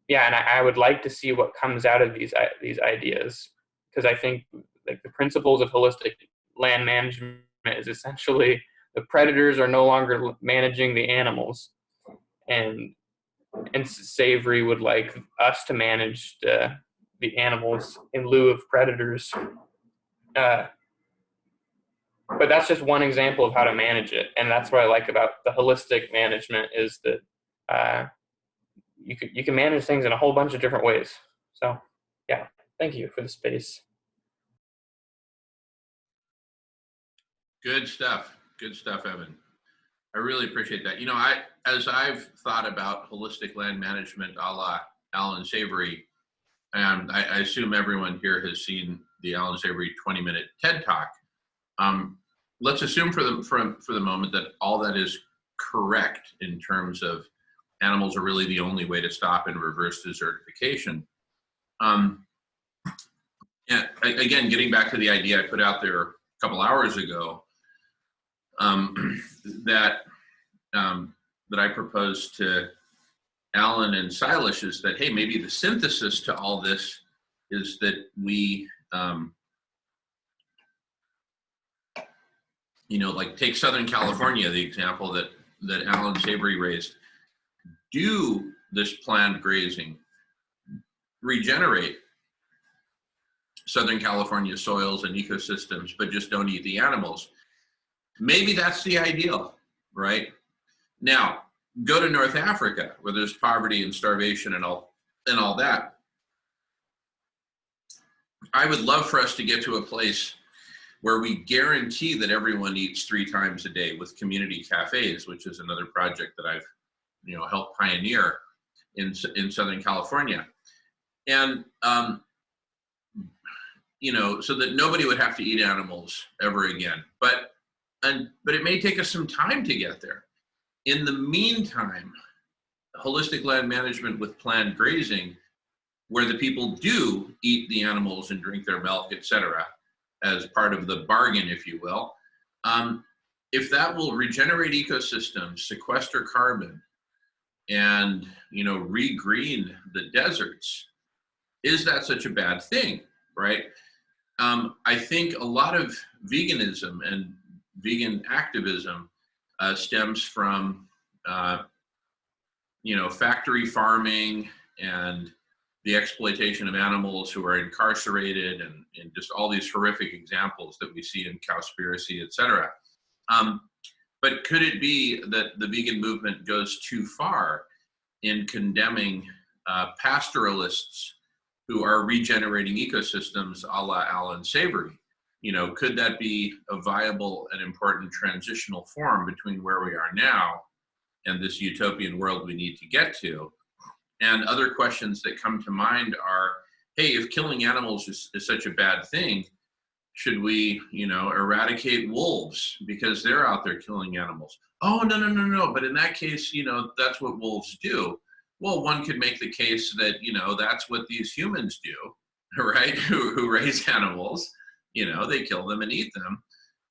and I would like to see what comes out of these ideas, because I think like the principles of holistic land management is essentially the predators are no longer managing the animals, and Savory would like us to manage the animals in lieu of predators. But that's just one example of how to manage it, and that's what I like about the holistic management is that you can manage things in a whole bunch of different ways. So yeah, thank you for the space. Good stuff, Evan. I really appreciate that. You know, as I've thought about holistic land management a la Alan Savory, and I assume everyone here has seen the Alan Savory 20-minute TED Talk. Let's assume for the moment that all that is correct in terms of animals are really the only way to stop and reverse desertification. And again, getting back to the idea I put out there a couple hours ago, that I proposed to Alan and Salish is that, hey, maybe the synthesis to all this is that we, like take Southern California, the example that Alan Savory raised, do this planned grazing, regenerate Southern California soils and ecosystems, but just don't eat the animals. Maybe that's the ideal, right? Now, go to North Africa, where there's poverty and starvation and all that. I would love for us to get to a place where we guarantee that everyone eats 3 times a day with community cafes, which is another project that I've helped pioneer in Southern California. And so that nobody would have to eat animals ever again. But it may take us some time to get there. In the meantime, holistic land management with planned grazing, where the people do eat the animals and drink their milk, etc., as part of the bargain, if you will, if that will regenerate ecosystems, sequester carbon, and regreen the deserts, is that such a bad thing, right? I think a lot of veganism and vegan activism stems from factory farming and the exploitation of animals who are incarcerated, and just all these horrific examples that we see in Cowspiracy, etc. But could it be that the vegan movement goes too far in condemning pastoralists who are regenerating ecosystems a la Alan Savory? Could that be a viable and important transitional form between where we are now and this utopian world we need to get to? And other questions that come to mind are, hey, if killing animals is such a bad thing, should we, eradicate wolves because they're out there killing animals? Oh, no. But in that case, that's what wolves do. Well, one could make the case that, that's what these humans do, right? Who raise animals, they kill them and eat them.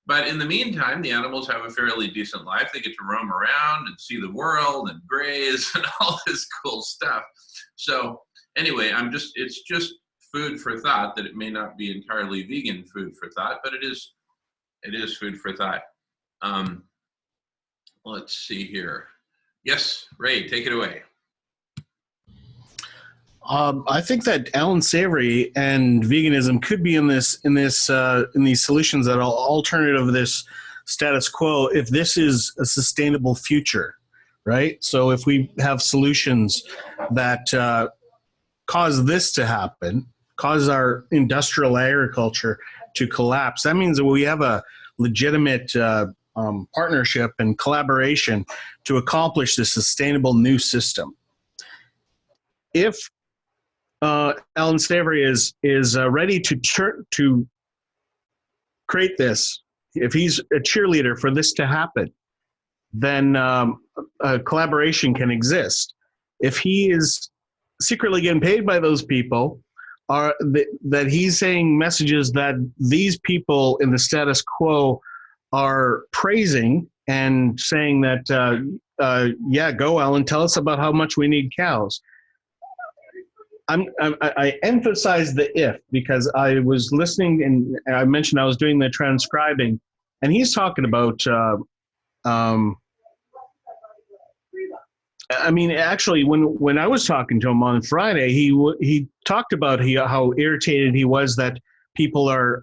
But in the meantime, the animals have a fairly decent life. They get to roam around and see the world and graze and all this cool stuff. So anyway, it's just food for thought that it may not be entirely vegan food for thought, but it is food for thought. Let's see here. Yes, Ray, take it away. I think that Alan Savory and veganism could be in these solutions that are alternative to this status quo if this is a sustainable future, right? So if we have solutions that cause this to happen, cause our industrial agriculture to collapse, that means that we have a legitimate partnership and collaboration to accomplish this sustainable new system. If Alan Savory is ready to create this, if he's a cheerleader for this to happen, then a collaboration can exist. If he is secretly getting paid by those people, that he's saying messages that these people in the status quo are praising and saying that, yeah, go Alan, tell us about how much we need cows. I emphasize the if because I was listening and I mentioned I was doing the transcribing, and he's talking about. Actually, when I was talking to him on Friday, he talked about how irritated he was that people are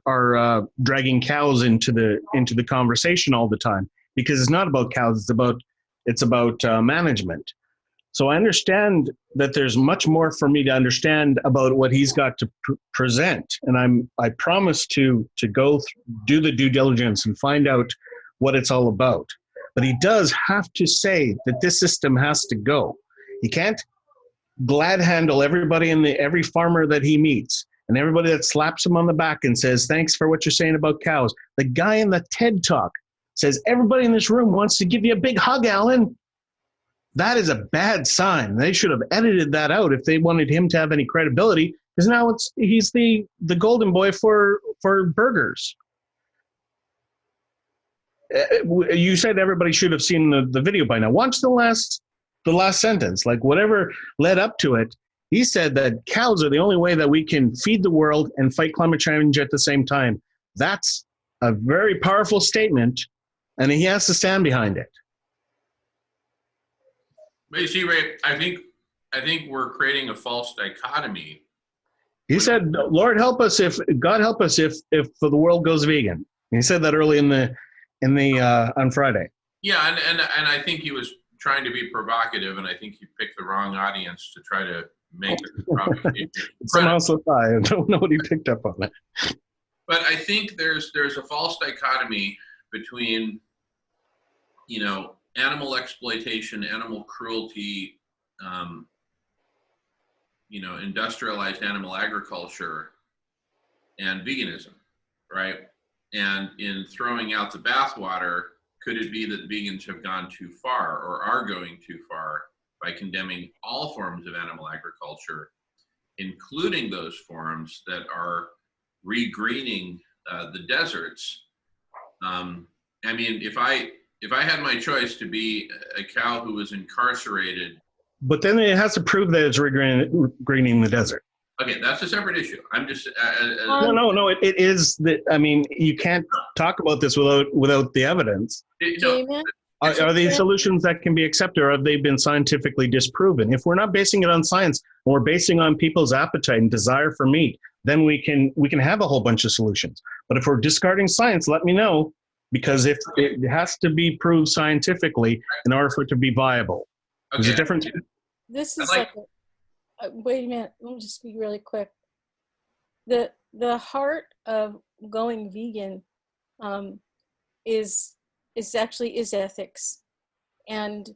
dragging cows into the conversation all the time, because it's not about cows, it's about management. So I understand that there's much more for me to understand about what he's got to present, and I promise to go do the due diligence and find out what it's all about. But he does have to say that this system has to go. He can't glad handle everybody every farmer that he meets and everybody that slaps him on the back and says, thanks for what you're saying about cows. The guy in the TED Talk says, everybody in this room wants to give you a big hug, Alan. That is a bad sign. They should have edited that out if they wanted him to have any credibility, because now he's the golden boy for burgers. You said everybody should have seen the video by now. Watch the last sentence, like whatever led up to it. He said that cows are the only way that we can feed the world and fight climate change at the same time. That's a very powerful statement, and he has to stand behind it. But you see, Ray, I think we're creating a false dichotomy. He said, "Lord help us God help us if the world goes vegan." He said that early on Friday. Yeah, and I think he was trying to be provocative, and I think he picked the wrong audience to try to make the provocation. Somehow so I don't know what he picked up on it. But I think there's a false dichotomy between, animal exploitation, animal cruelty, industrialized animal agriculture, and veganism, right? And in throwing out the bathwater, could it be that vegans have gone too far or are going too far by condemning all forms of animal agriculture, including those forms that are regreening the deserts? If I had my choice to be a cow who was incarcerated. But then it has to prove that it's regreening the desert. Okay, that's a separate issue. I'm just. No. It is that. You can't talk about this without the evidence. Are these solutions that can be accepted, or have they been scientifically disproven? If we're not basing it on science, and we're basing on people's appetite and desire for meat, then we can have a whole bunch of solutions. But if we're discarding science, let me know, because if it has to be proved scientifically in order for it to be viable. Okay. There's a difference. This is wait a minute. Let me just be really quick. The heart of going vegan is ethics, and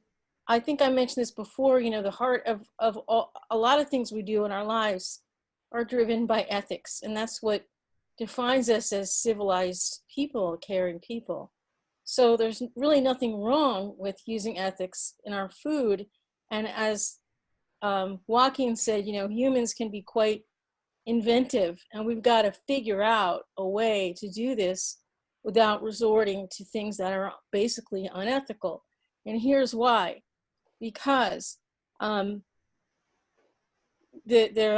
I think I mentioned this before. The heart of a lot of things we do in our lives are driven by ethics, and that's what defines us as civilized people, caring people. So there's really nothing wrong with using ethics in our food. And as Joaquin said, you know, humans can be quite inventive, and we've got to figure out a way to do this without resorting to things that are basically unethical. And here's why. Because the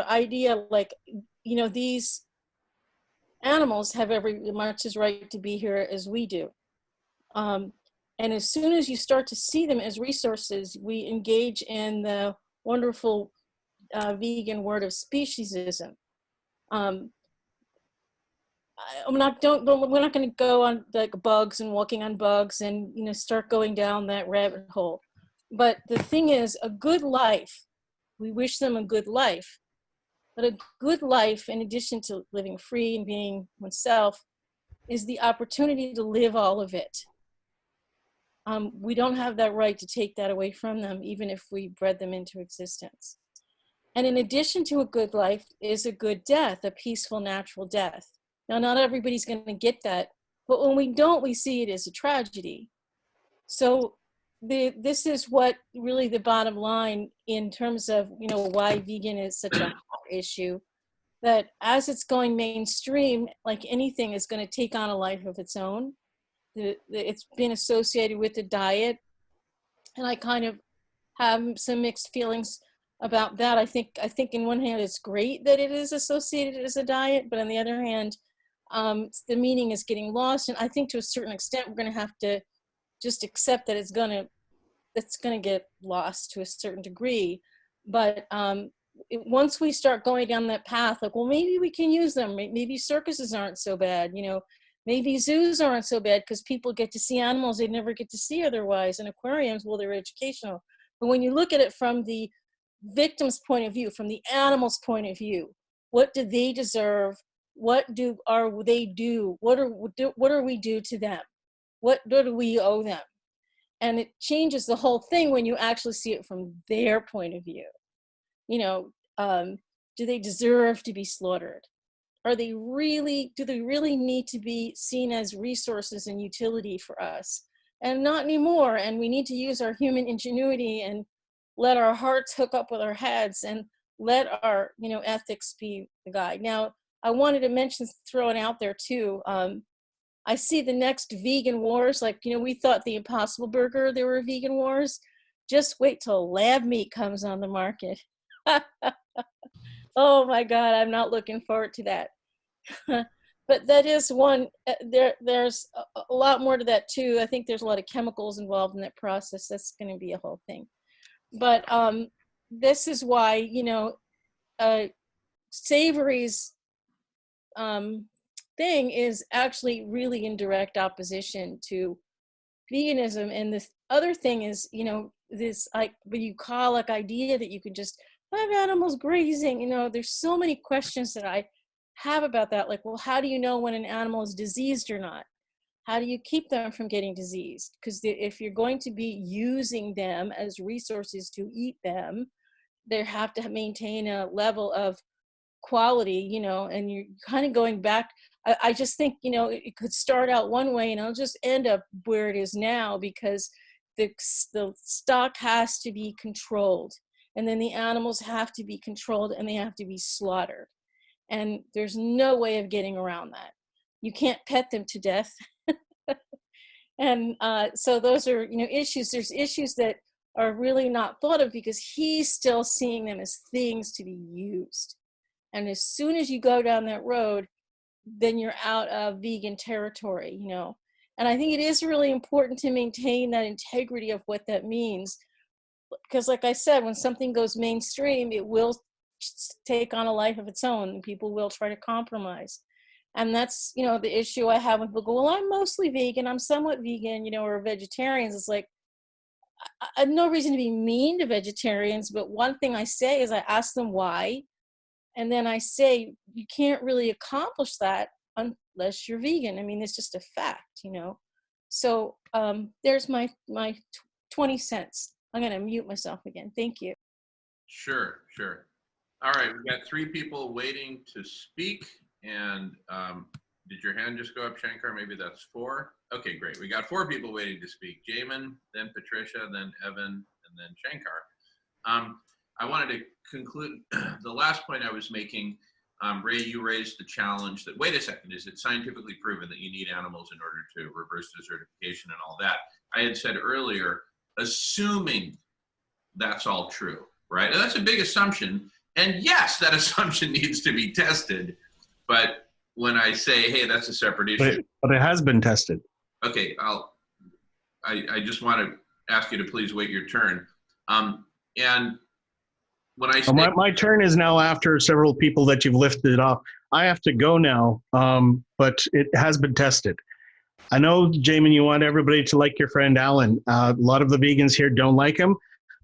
idea, like, you know, these animals have every much as right to be here as we do. And as soon as you start to see them as resources, we engage in the wonderful vegan word of speciesism. I'm not, we're not going to go on like bugs and walking on bugs and, you know, start going down that rabbit hole. But the thing is, a good life, we wish them a good life, but a good life, in addition to living free and being oneself, is the opportunity to live all of it. We don't have that right to take that away from them, even if we bred them into existence. And in addition to a good life is a good death, a peaceful, natural death. Now, not everybody's going to get that, but when we don't, we see it as a tragedy. So this is what really the bottom line in terms of, you know, why vegan is such a hot issue, that as it's going mainstream, like anything, is going to take on a life of its own. It's been associated with the diet, and I kind of have some mixed feelings about that. I think in one hand it's great that it is associated as a diet, but on the other hand, the meaning is getting lost. And I think to a certain extent we're going to have to just accept that it's going to get lost to a certain degree. But once we start going down that path, like, well, maybe we can use them. Maybe circuses aren't so bad, you know. Maybe zoos aren't so bad because people get to see animals they never get to see otherwise. And aquariums, well, they're educational. But when you look at it from the victim's point of view, from the animal's point of view, what do they deserve? What are they do? What are we do to them? What do we owe them? And it changes the whole thing when you actually see it from their point of view. You know, do they deserve to be slaughtered? Do they really need to be seen as resources and utility for us? And not anymore. And we need to use our human ingenuity and let our hearts hook up with our heads and let our, you know, ethics be the guide. Now, I wanted to mention, throw it out there too. I see the next vegan wars, like, you know, we thought the Impossible Burger, there were vegan wars. Just wait till lab meat comes on the market. Oh my God, I'm not looking forward to that. But that is one, there's a lot more to that too. I think there's a lot of chemicals involved in that process. That's going to be a whole thing. But this is why, you know, Savory's thing is actually really in direct opposition to veganism. And this other thing is, you know, this like bucolic idea that you could just have animals grazing. You know, there's so many questions that I have about that. Like, well, how do you know when an animal is diseased or not? How do you keep them from getting diseased? Because if you're going to be using them as resources to eat them, they have to maintain a level of quality, you know, and you're kind of going back. I just think, you know, it could start out one way and it'll just end up where it is now, because the stock has to be controlled, and then the animals have to be controlled, and they have to be slaughtered. And there's no way of getting around that. You can't pet them to death. And so those are, you know, issues. There's issues that are really not thought of because he's still seeing them as things to be used. And as soon as you go down that road, then you're out of vegan territory, you know. And I think it is really important to maintain that integrity of what that means. Because like I said, when something goes mainstream, it will take on a life of its own, and people will try to compromise. And that's, you know, the issue I have when people go, well, I'm mostly vegan, I'm somewhat vegan, you know, or vegetarians. It's like, I have no reason to be mean to vegetarians, but one thing I say is I ask them why, and then I say, you can't really accomplish that unless you're vegan. I mean, it's just a fact, you know. So there's my 20 cents. I'm going to mute myself again. Thank you. Sure. All right, we've got 3 people waiting to speak. And did your hand just go up, Shankar? Maybe that's 4. Okay, great. We got 4 people waiting to speak. Jamin, then Patricia, then Evan, and then Shankar. I wanted to conclude the last point I was making. Ray, you raised the challenge that, wait a second, is it scientifically proven that you need animals in order to reverse desertification and all that? I had said earlier, assuming that's all true, right? And that's a big assumption. And yes, that assumption needs to be tested. But when I say, hey, that's a separate issue. But it has been tested. Okay, I just want to ask you to please wait your turn. And when I say, my turn is now after several people that you've lifted off. I have to go now, but it has been tested. I know, Jamin, you want everybody to like your friend Alan. A lot of the vegans here don't like him,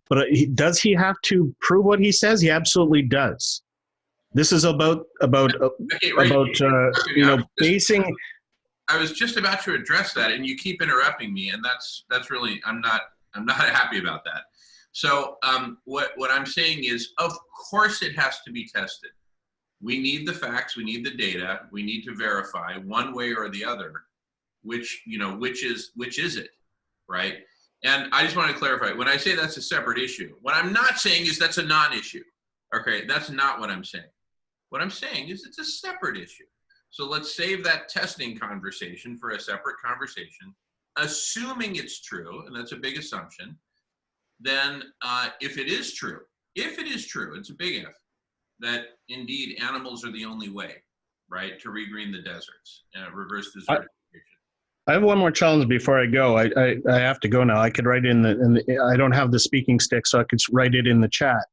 but does he have to prove what he says? He absolutely does. This is about basing. I was just about to address that, and you keep interrupting me, and that's really, I'm not happy about that. So what I'm saying is, of course it has to be tested. We need the facts, we need the data, we need to verify one way or the other, which is it, right? And I just want to clarify, when I say that's a separate issue, what I'm not saying is that's a non-issue. Okay, that's not what I'm saying. What I'm saying is it's a separate issue. So let's save that testing conversation for a separate conversation, assuming it's true, and that's a big assumption. Then if it is true, it's a big if, that indeed animals are the only way, right, to regreen the deserts, reverse desertification. I have one more challenge before I go. I have to go now. I could write I don't have the speaking stick, so I could write it in the chat.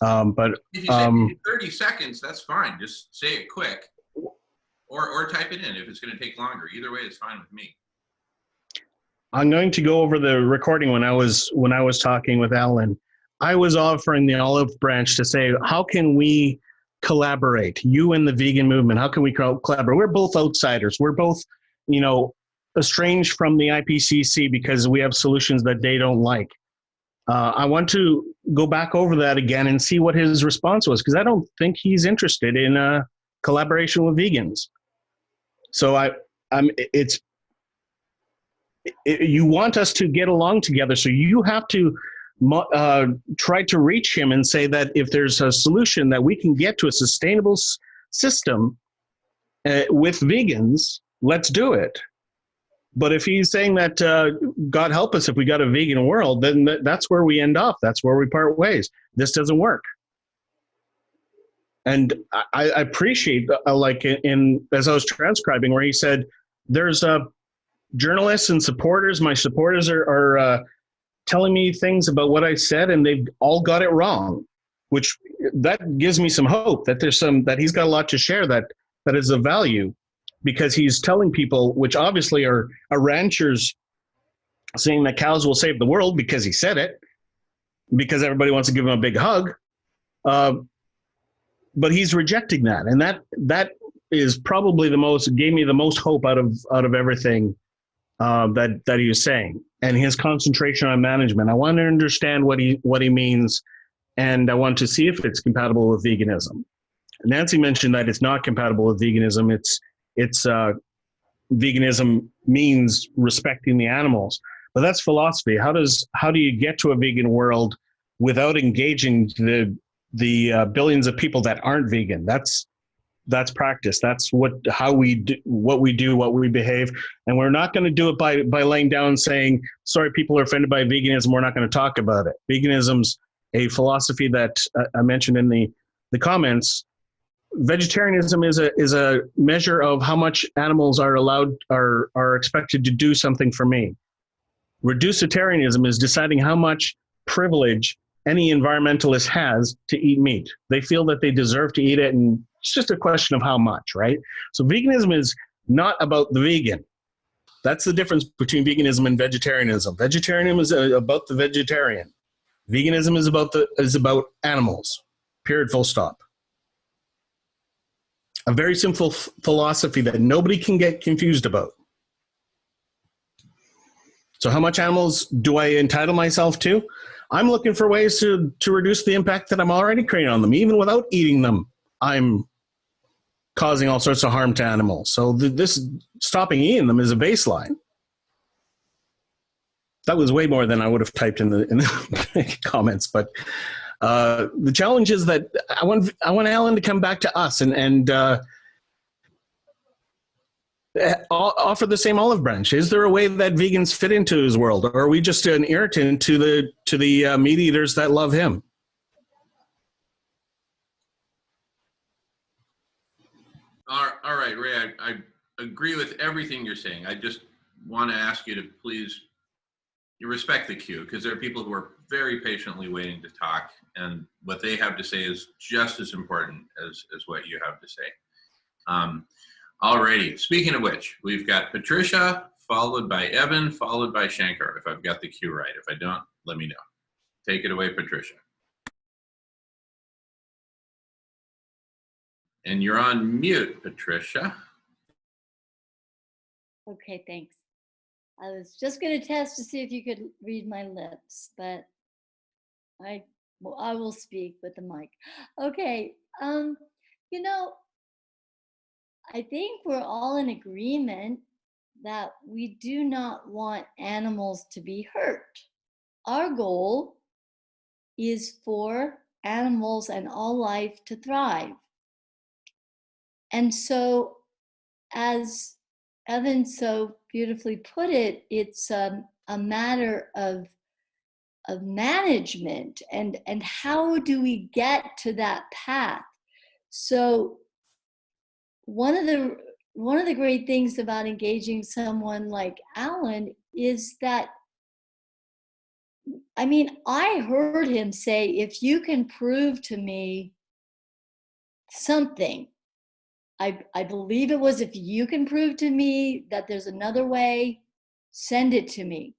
But if you say 30 seconds, that's fine. Just say it quick, or type it in if it's going to take longer. Either way, it's fine with me. I'm going to go over the recording when I was talking with Alan. I was offering the olive branch to say, how can we collaborate? You and the vegan movement, how can we collaborate? We're both outsiders. We're both, estranged from the IPCC because we have solutions that they don't like. I want to go back over that again and see what his response was, because I don't think he's interested in collaboration with vegans. So you want us to get along together, so you have to try to reach him and say that if there's a solution that we can get to a sustainable system with vegans, let's do it. But if he's saying that, God help us if we got a vegan world, then that's where we end up. That's where we part ways. This doesn't work. And I appreciate, as I was transcribing, where he said, there's journalists and supporters. My supporters are telling me things about what I said, and they've all got it wrong, which that gives me some hope that that he's got a lot to share that is of value. Because he's telling people, which obviously are ranchers, saying that cows will save the world because he said it, because everybody wants to give him a big hug. But he's rejecting that. And that is probably gave me the most hope out of everything that he was saying. And his concentration on management. I want to understand what he means, and I want to see if it's compatible with veganism. Nancy mentioned that it's not compatible with veganism. It's veganism means respecting the animals, but that's philosophy. How do you get to a vegan world without engaging the billions of people that aren't vegan? That's practice. That's what we behave, and we're not going to do it by laying down and saying, sorry, people are offended by veganism, we're not going to talk about it. Veganism's a philosophy that I mentioned in the comments. Vegetarianism is a measure of how much animals are expected to do something for me. Reducitarianism is deciding how much privilege any environmentalist has to eat meat. They feel that they deserve to eat it, and it's just a question of how much, right? So veganism is not about the vegan. That's the difference between veganism and vegetarianism. Vegetarianism is about the vegetarian. Veganism is about animals. Period. Full stop. A very simple philosophy that nobody can get confused about. So how much animals do I entitle myself to? I'm looking for ways to reduce the impact that I'm already creating on them. Even without eating them, I'm causing all sorts of harm to animals. So this stopping eating them is a baseline. That was way more than I would have typed in the comments. But the challenge is that I want Alan to come back to us and offer the same olive branch. Is there a way that vegans fit into his world, or are we just an irritant to the meat eaters that love him? All right, Ray, I agree with everything you're saying. I just want to ask you to please respect the queue, because there are people who are very patiently waiting to talk, and what they have to say is just as important as what you have to say. Alrighty, speaking of which, we've got Patricia, followed by Evan, followed by Shankar, if I've got the queue right. If I don't, let me know. Take it away, Patricia. And you're on mute, Patricia. Okay, thanks. I was just going to test to see if you could read my lips, but I will speak with the mic. Okay, you know, I think we're all in agreement that we do not want animals to be hurt. Our goal is for animals and all life to thrive. And so, as Evan so beautifully put it, it's a matter of management and how do we get to that path. So one of the great things about engaging someone like Alan is that, I mean, I heard him say, if you can prove to me something, I believe it was, if you can prove to me that there's another way, send it to me.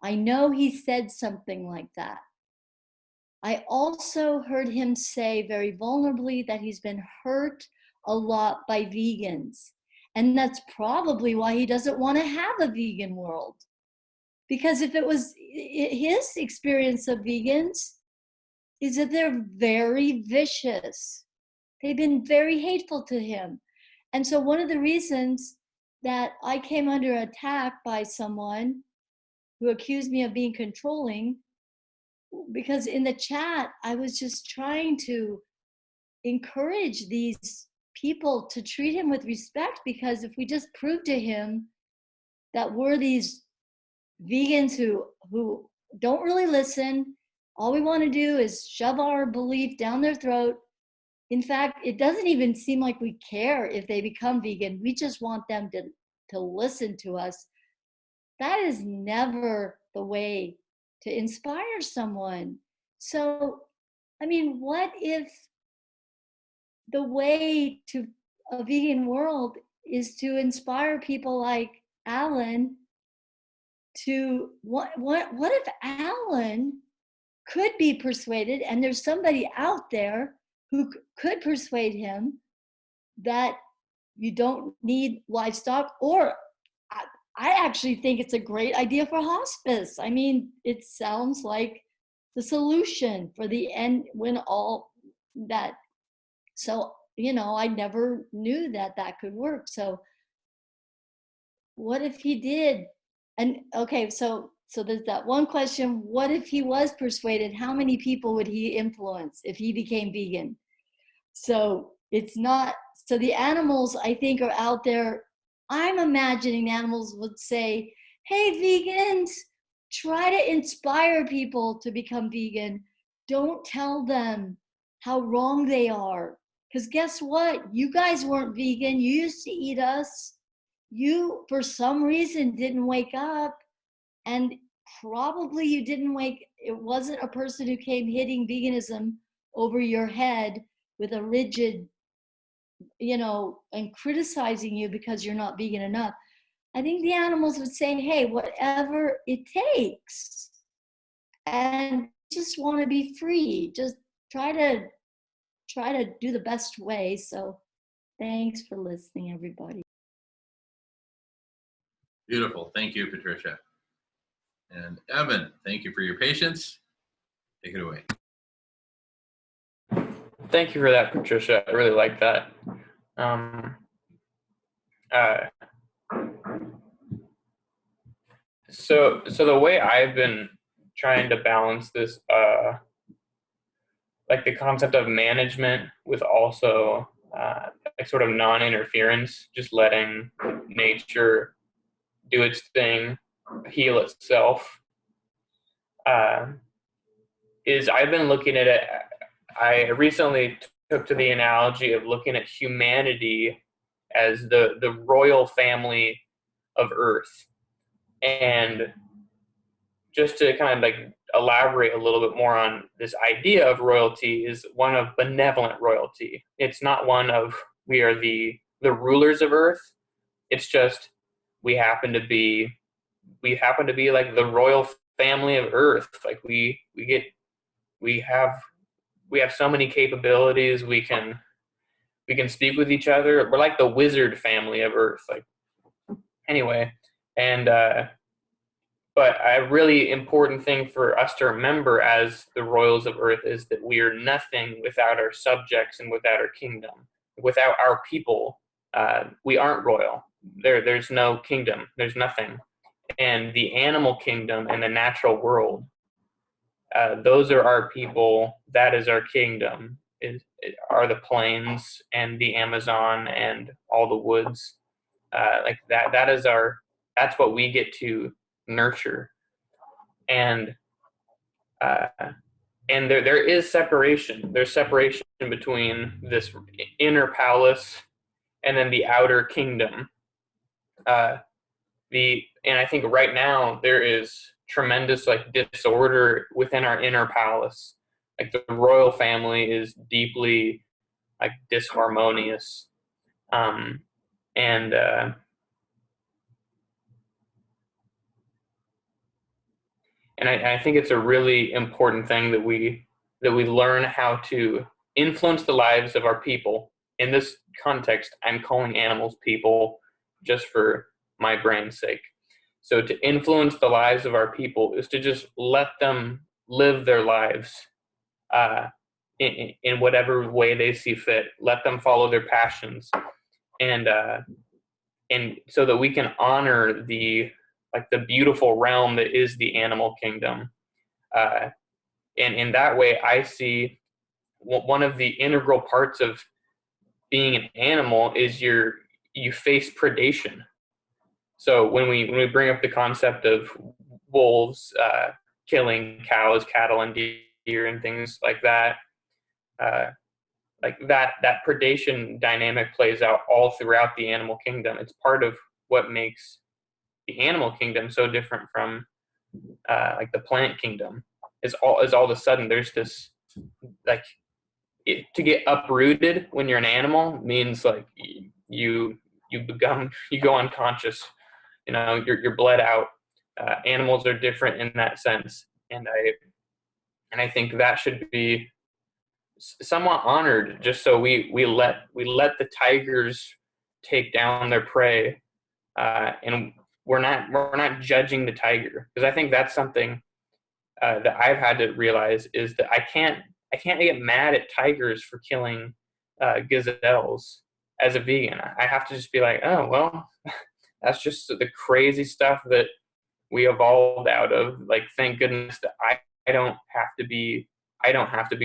I know he said something like that. I also heard him say very vulnerably that he's been hurt a lot by vegans. And that's probably why he doesn't want to have a vegan world. Because if it was his experience of vegans, is that they're very vicious. They've been very hateful to him. And so one of the reasons that I came under attack by someone who accused me of being controlling, because in the chat, I was just trying to encourage these people to treat him with respect, because if we just prove to him that we're these vegans who don't really listen, all we want to do is shove our belief down their throat. In fact, it doesn't even seem like we care if they become vegan. We just want them to listen to us. That is never the way to inspire someone. So, I mean, what if the way to a vegan world is to inspire people like Alan to, what if Alan could be persuaded, and there's somebody out there who could persuade him that you don't need livestock, or I actually think it's a great idea for hospice. I mean, it sounds like the solution for the end when all that. So, you know, I never knew that could work. So what if he did? And okay, so there's that one question. What if he was persuaded? How many people would he influence if he became vegan? So it's not, so the animals I think are out there. I'm imagining animals would say, hey, vegans, try to inspire people to become vegan. Don't tell them how wrong they are. Because guess what? You guys weren't vegan. You used to eat us. You, for some reason, didn't wake up. And probably you didn't it wasn't a person who came hitting veganism over your head with a rigid, you know, and criticizing you because you're not vegan enough. I think the animals would say, hey, whatever it takes. And just want to be free. Just try to do the best way. So thanks for listening, everybody. Beautiful. Thank you, Patricia. And Evan, thank you for your patience. Take it away. Thank you for that, Patricia. I really like that. So the way I've been trying to balance this, like the concept of management with also like sort of non-interference, just letting nature do its thing, heal itself, is I've been looking at it. I recently took to the analogy of looking at humanity as the royal family of Earth. And just to kind of like elaborate a little bit more on this idea of royalty, is one of benevolent royalty. It's not one of we are the rulers of Earth. It's just we happen to be like the royal family of Earth. Like we have so many capabilities. We can speak with each other. We're like the wizard family of Earth. Like anyway, and but a really important thing for us to remember as the royals of Earth is that we are nothing without our subjects and without our kingdom. Without our people, we aren't royal. There's no kingdom. There's nothing. And the animal kingdom and the natural world, those are our people. That is our kingdom. Are the plains and the Amazon and all the woods. Like that. That's what we get to nurture. And there is separation. There's separation between this inner palace and then the outer kingdom. And I think right now there is tremendous like disorder within our inner palace. Like the royal family is deeply like disharmonious. And I think it's a really important thing that we learn how to influence the lives of our people. In this context, I'm calling animals people just for my brain's sake. So to influence the lives of our people is to just let them live their lives in whatever way they see fit. Let them follow their passions, and so that we can honor the beautiful realm that is the animal kingdom. And in that way, I see one of the integral parts of being an animal is you face predation. So when we bring up the concept of wolves killing cows, cattle, and deer and things like that, that predation dynamic plays out all throughout the animal kingdom. It's part of what makes the animal kingdom so different from like the plant kingdom. Is all of a sudden there's this to get uprooted when you're an animal means like you go unconscious. You're bled out. Animals are different in that sense, and I think that should be somewhat honored. Just so we let the tigers take down their prey, and we're not judging the tiger, because I think that's something that I've had to realize is that I can't get mad at tigers for killing gazelles as a vegan. I have to just be like, oh well, that's just the crazy stuff that we evolved out of. Like, thank goodness that I don't have to be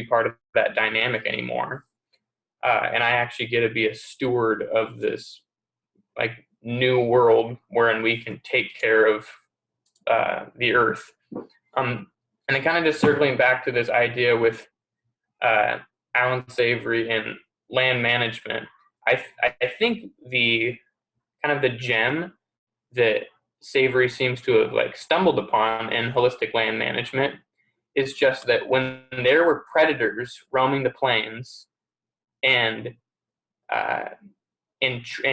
part of that dynamic anymore, and I actually get to be a steward of this like new world wherein we can take care of the earth. And then kind of just circling back to this idea with Alan Savory and land management, I think the kind of the gem that Savory seems to have like stumbled upon in holistic land management is just that when there were predators roaming the plains and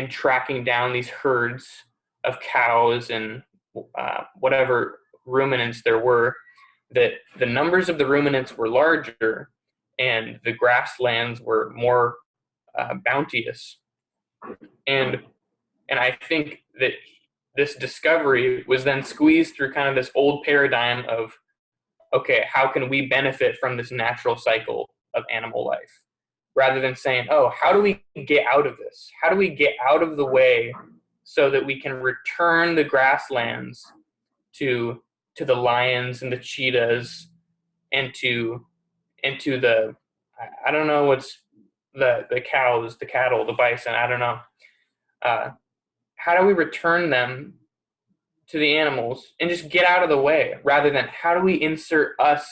tracking down these herds of cows and whatever ruminants there were, that the numbers of the ruminants were larger and the grasslands were more bounteous. And I think that this discovery was then squeezed through kind of this old paradigm of, okay, how can we benefit from this natural cycle of animal life, rather than saying, oh, how do we get out of this? How do we get out of the way so that we can return the grasslands to the lions and the cheetahs and to the, I don't know what's the cows, the cattle, the bison, I don't know. How do we return them to the animals and just get out of the way, rather than how do we insert us,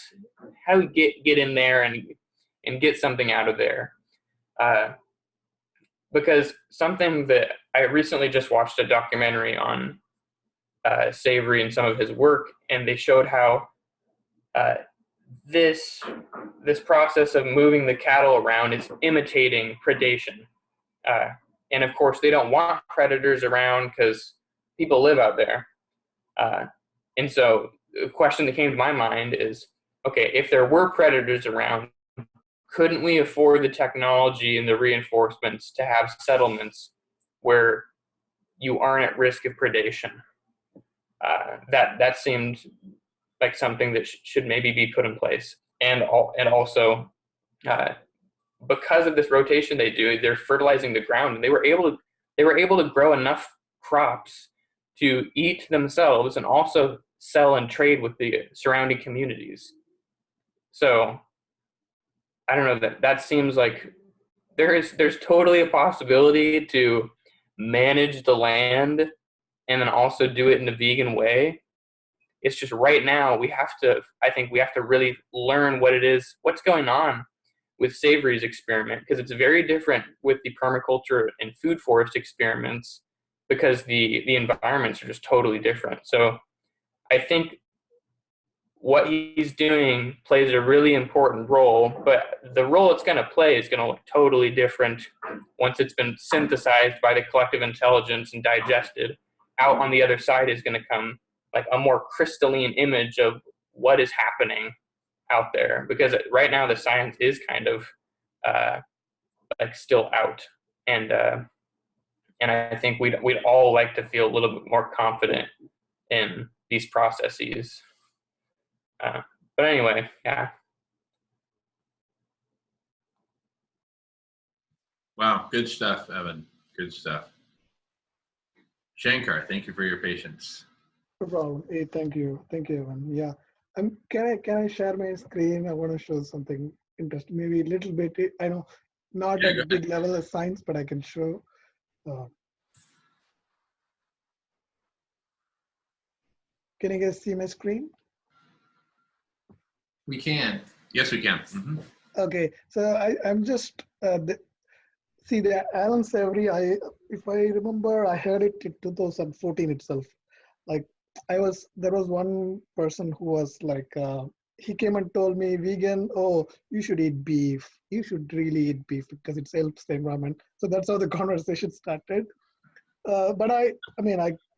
how do we get in there and get something out of there? Because something that I recently just watched a documentary on Savory and some of his work, and they showed how this process of moving the cattle around is imitating predation. And of course, they don't want predators around because people live out there. And so the question that came to my mind is, okay, if there were predators around, couldn't we afford the technology and the reinforcements to have settlements where you aren't at risk of predation? That seemed like something that should maybe be put in place. And also, because of this rotation they do, they're fertilizing the ground, and they were able to grow enough crops to eat themselves and also sell and trade with the surrounding communities. So I don't know, that seems like there's totally a possibility to manage the land and then also do it in a vegan way. It's just right now I think we have to really learn what's going on with Savory's experiment, because it's very different with the permaculture and food forest experiments, because the environments are just totally different. So I think what he's doing plays a really important role, but the role it's going to play is going to look totally different once it's been synthesized by the collective intelligence and digested. Out on the other side is going to come like a more crystalline image of what is happening out there, because right now the science is kind of like still out, and I think we'd all like to feel a little bit more confident in these processes. But anyway, yeah. Wow, good stuff, Evan. Good stuff. Shankar, thank you for your patience. No problem. Hey, thank you, Evan. Yeah, can I share my screen? I want to show something interesting, maybe a little bit. I know not at a big level of science, but I can show. Can you guys see my screen? We can. Yes, we can. Mm-hmm. Okay, so I'm just see the Alan Savory. If I remember, I heard it in 2014 itself. Like there was one person who was like, he came and told me, vegan, oh, you should eat beef. You should really eat beef because it helps the environment. So that's how the conversation started. But I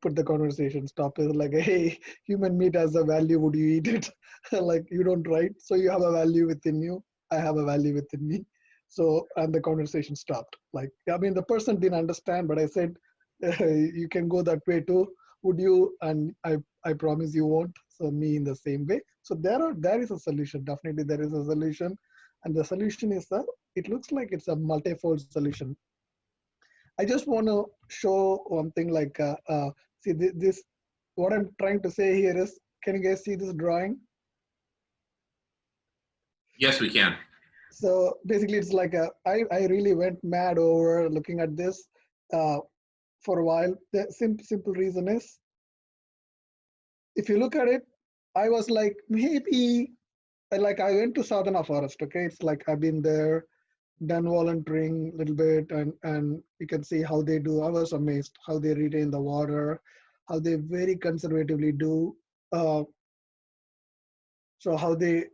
put the conversation stop is like, hey, human meat has a value, would you eat it? Like, you don't, right? So you have a value within you, I have a value within me. So, and the conversation stopped. Like, I mean, the person didn't understand, but I said, you can go that way too, would you? And I promise you won't. So me in the same way. So there is a solution, definitely there is a solution. And the solution is it looks like it's a multifold solution. I just want to show one thing, like, see this, what I'm trying to say here is, can you guys see this drawing? Yes, we can. So basically it's like I really went mad over looking at this for a while. The simple reason is, if you look at it, I was like, maybe, like I went to Sadhana Forest, okay? It's like I've been there, done volunteering a little bit, and you can see how they do. I was amazed how they retain the water, how they very conservatively do. So how they,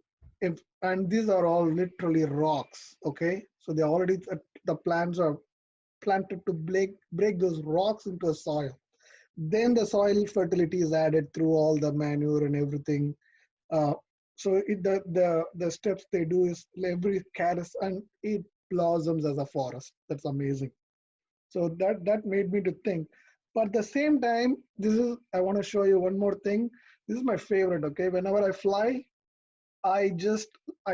and these are all literally rocks, okay? So they already, the plants are planted to break those rocks into a soil. Then the soil fertility is added through all the manure and everything. So the steps they do is every caddis, and it blossoms as a forest. That's amazing. So that made me to think. But at the same time, I want to show you one more thing. This is my favorite, okay? Whenever I fly, I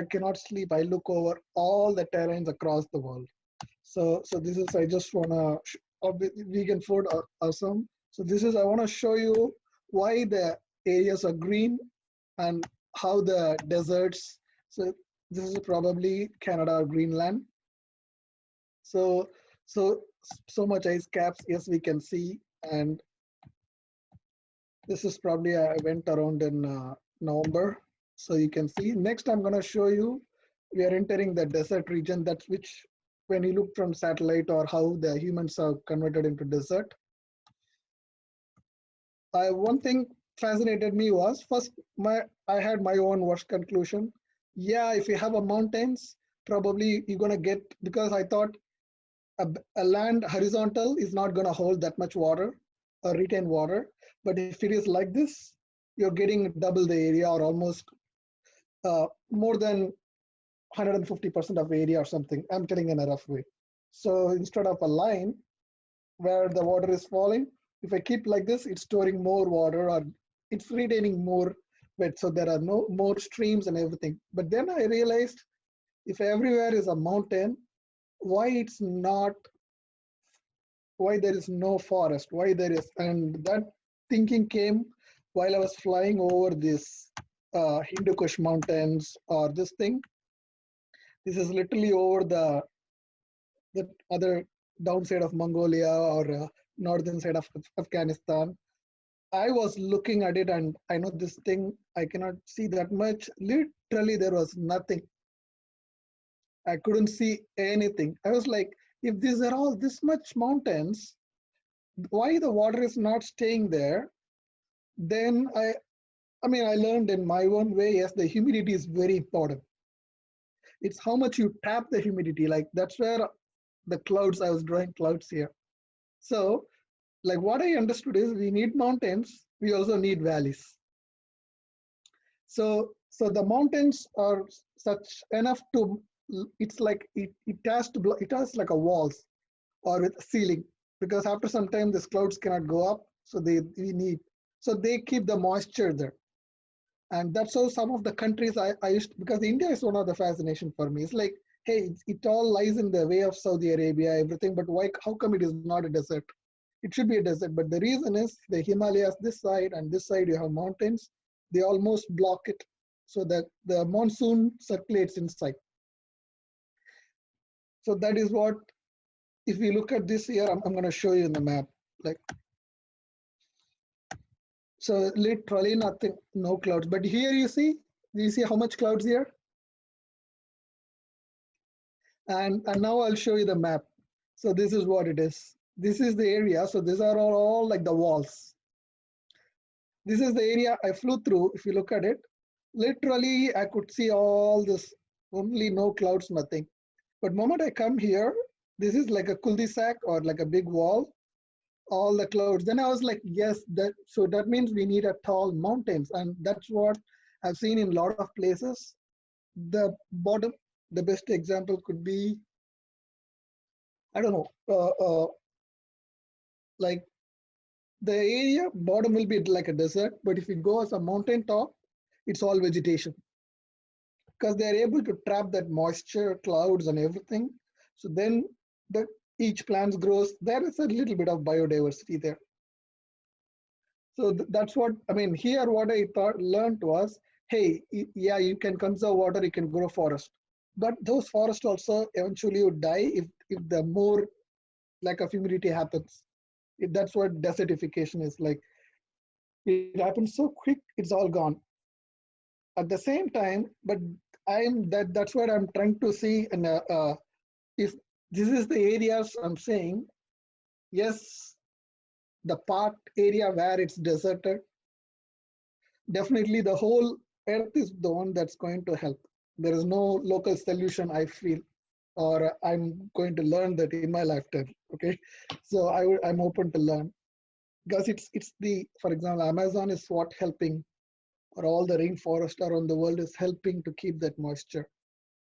cannot sleep. I look over all the terrains across the world. So this is, I just wanna, vegan food are awesome. So this is, I wanna show you why the areas are green and how the deserts, so this is probably Canada or Greenland. So much ice caps, yes, we can see. And this is probably, I went around in November. So you can see. Next, I'm gonna show you, we are entering the desert region. That's which, when you look from satellite, or how the humans are converted into desert. One thing fascinated me was, first, I had my own worst conclusion. Yeah, if you have a mountains, probably you're gonna get, because I thought a land horizontal is not gonna hold that much water or retain water. But if it is like this, you're getting double the area, or almost more than 150% of area or something. I'm telling in a rough way. So instead of a line where the water is falling, if I keep like this, it's storing more water, or it's retaining more wet. So there are no more streams and everything. But then I realized, if everywhere is a mountain, why there is no forest, why there is, and that thinking came while I was flying over this Hindu Kush mountains, or this thing. This is literally over the other downside of Mongolia, or northern side of Afghanistan. I was looking at it, and I know this thing, I cannot see that much. Literally, there was nothing. I couldn't see anything. I was like, if these are all this much mountains, why the water is not staying there? Then I learned in my own way, yes, the humidity is very important. It's how much you tap the humidity. Like, that's where the clouds, I was drawing clouds here. So, like, what I understood is, we need mountains, we also need valleys. So the mountains are such enough to, it's like, it has like a walls, or with a ceiling, because after some time these clouds cannot go up, so they keep the moisture there. And that's how some of the countries I used, because India is one of the fascination for me. It's like, hey, it all lies in the way of Saudi Arabia, everything, but how come it is not a desert? It should be a desert, but the reason is the Himalayas this side, and this side you have mountains, they almost block it, so that the monsoon circulates inside. So that is what, if we look at this here, I'm going to show you in the map. Like, so literally nothing, no clouds. But here you see how much clouds here? And now I'll show you the map. So this is what it is. This is the area. So these are all like the walls. This is the area I flew through. If you look at it, literally I could see all this, only no clouds, nothing. But moment I come here, this is like a cul-de-sac, or like a big wall, all the clouds. Then I was like, yes, so that means we need a tall mountains. And that's what I've seen in a lot of places. The bottom, the best example could be, I don't know, like the area bottom will be like a desert, but if you go as a mountain top, it's all vegetation, because they're able to trap that moisture, clouds and everything. So then each plant grows. There is a little bit of biodiversity there. So that's what, here what I learned was, hey, yeah, you can conserve water, you can grow forest. But those forests also eventually would die if the more lack of humidity happens. That's what desertification is like. It happens so quick, it's all gone. At the same time, but that's what I'm trying to see. And if this is the areas I'm saying, yes, the part area where it's deserted, definitely the whole earth is the one that's going to help. There is no local solution, I feel, or I'm going to learn that in my lifetime. Okay, so I'm open to learn, because it's for example, Amazon is what helping, or all the rainforest around the world is helping to keep that moisture.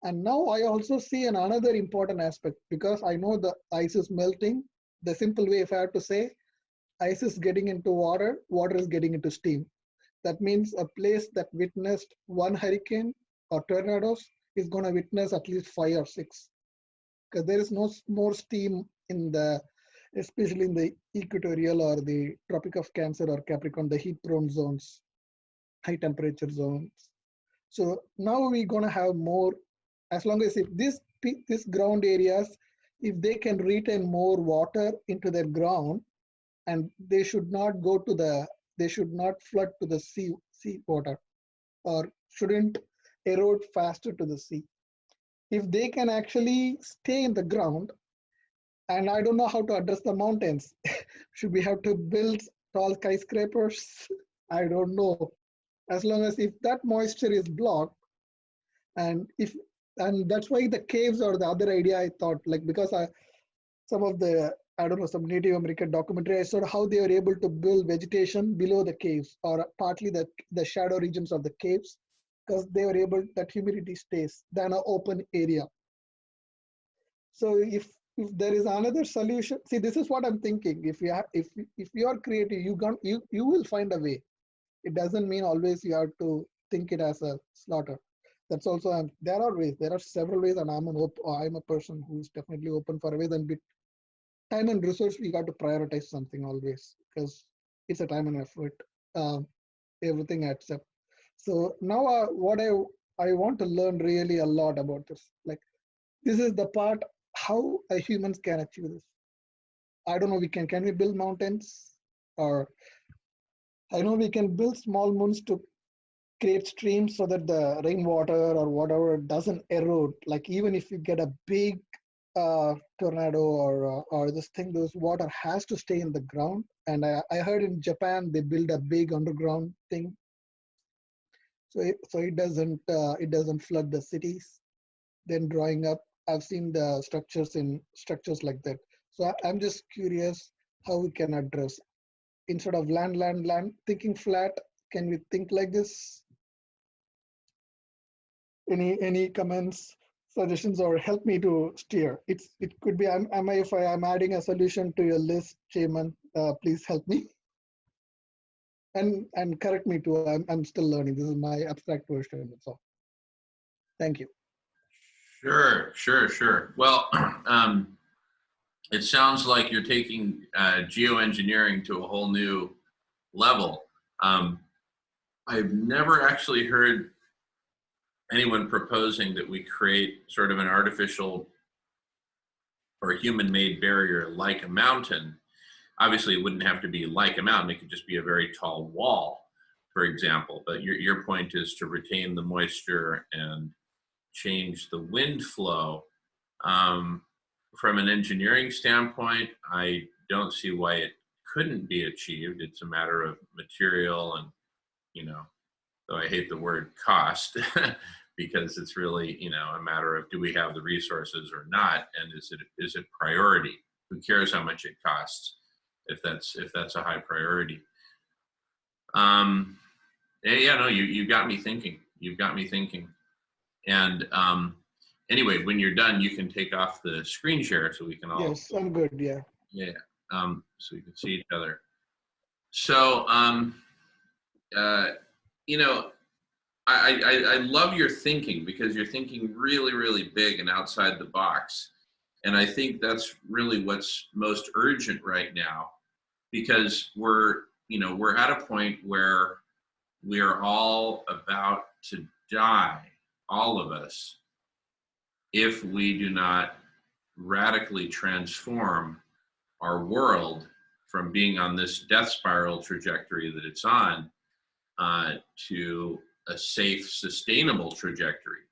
And now I also see another important aspect, because I know the ice is melting. The simple way, if I have to say, ice is getting into water, water is getting into steam. That means a place that witnessed one hurricane or tornadoes is going to witness at least 5 or 6, because there is no more steam in the, especially in the equatorial or the Tropic of Cancer or Capricorn, the heat-prone zones, high temperature zones. So now we're going to have more, as long as if this ground areas, if they can retain more water into their ground, and they should not go to the, they should not flood to the sea water, or shouldn't erode faster to the sea. If they can actually stay in the ground, and I don't know how to address the mountains. Should we have to build tall skyscrapers? I don't know. As long as if that moisture is blocked, and that's why the caves are the other idea I thought, like, because some of the, I don't know, some Native American documentary, I saw how they were able to build vegetation below the caves, or partly the shadow regions of the caves, because they were able, that humidity stays than an open area. So if there is another solution, see, this is what I'm thinking. If you are creative, you will find a way. It doesn't mean always you have to think it as a slaughter. That's also, there are ways. There are several ways, and I'm a person who is definitely open for ways. And with time and resource, we got to prioritize something always, because it's a time and effort. Everything adds up. So now, what I want to learn really a lot about this. Like, this is the part how humans can achieve this. I don't know. Can we build mountains? Or I know we can build small moons to create streams so that the rainwater or whatever doesn't erode. Like, even if you get a big tornado or this thing, those water has to stay in the ground. And I heard in Japan they build a big underground thing, so it doesn't flood the cities, then drying up. I've seen the structures like that. So I'm just curious how we can address, instead of land, thinking flat, can we think like this? Any comments, suggestions, or help me to steer? It could be, if I'm adding a solution to your list, Chairman, please help me. And correct me too. I'm still learning. This is my abstract version. That's all. Thank you. Sure. Well, it sounds like you're taking geoengineering to a whole new level. I've never actually heard anyone proposing that we create sort of an artificial or human-made barrier like a mountain. Obviously, it wouldn't have to be like a mountain. It could just be a very tall wall, for example. But your point is to retain the moisture and change the wind flow. From an engineering standpoint, I don't see why it couldn't be achieved. It's a matter of material and, though I hate the word cost, because it's really, a matter of, do we have the resources or not? And is it priority? Who cares how much it costs if that's a high priority? You got me thinking. You've got me thinking. And anyway, when you're done, you can take off the screen share so we can all. Yes, I'm good. Yeah. Yeah. So we can see each other. So, I love your thinking, because you're thinking really, really big and outside the box. And I think that's really what's most urgent right now, because we're at a point where we are all about to die, all of us, if we do not radically transform our world from being on this death spiral trajectory that it's on to a safe, sustainable trajectory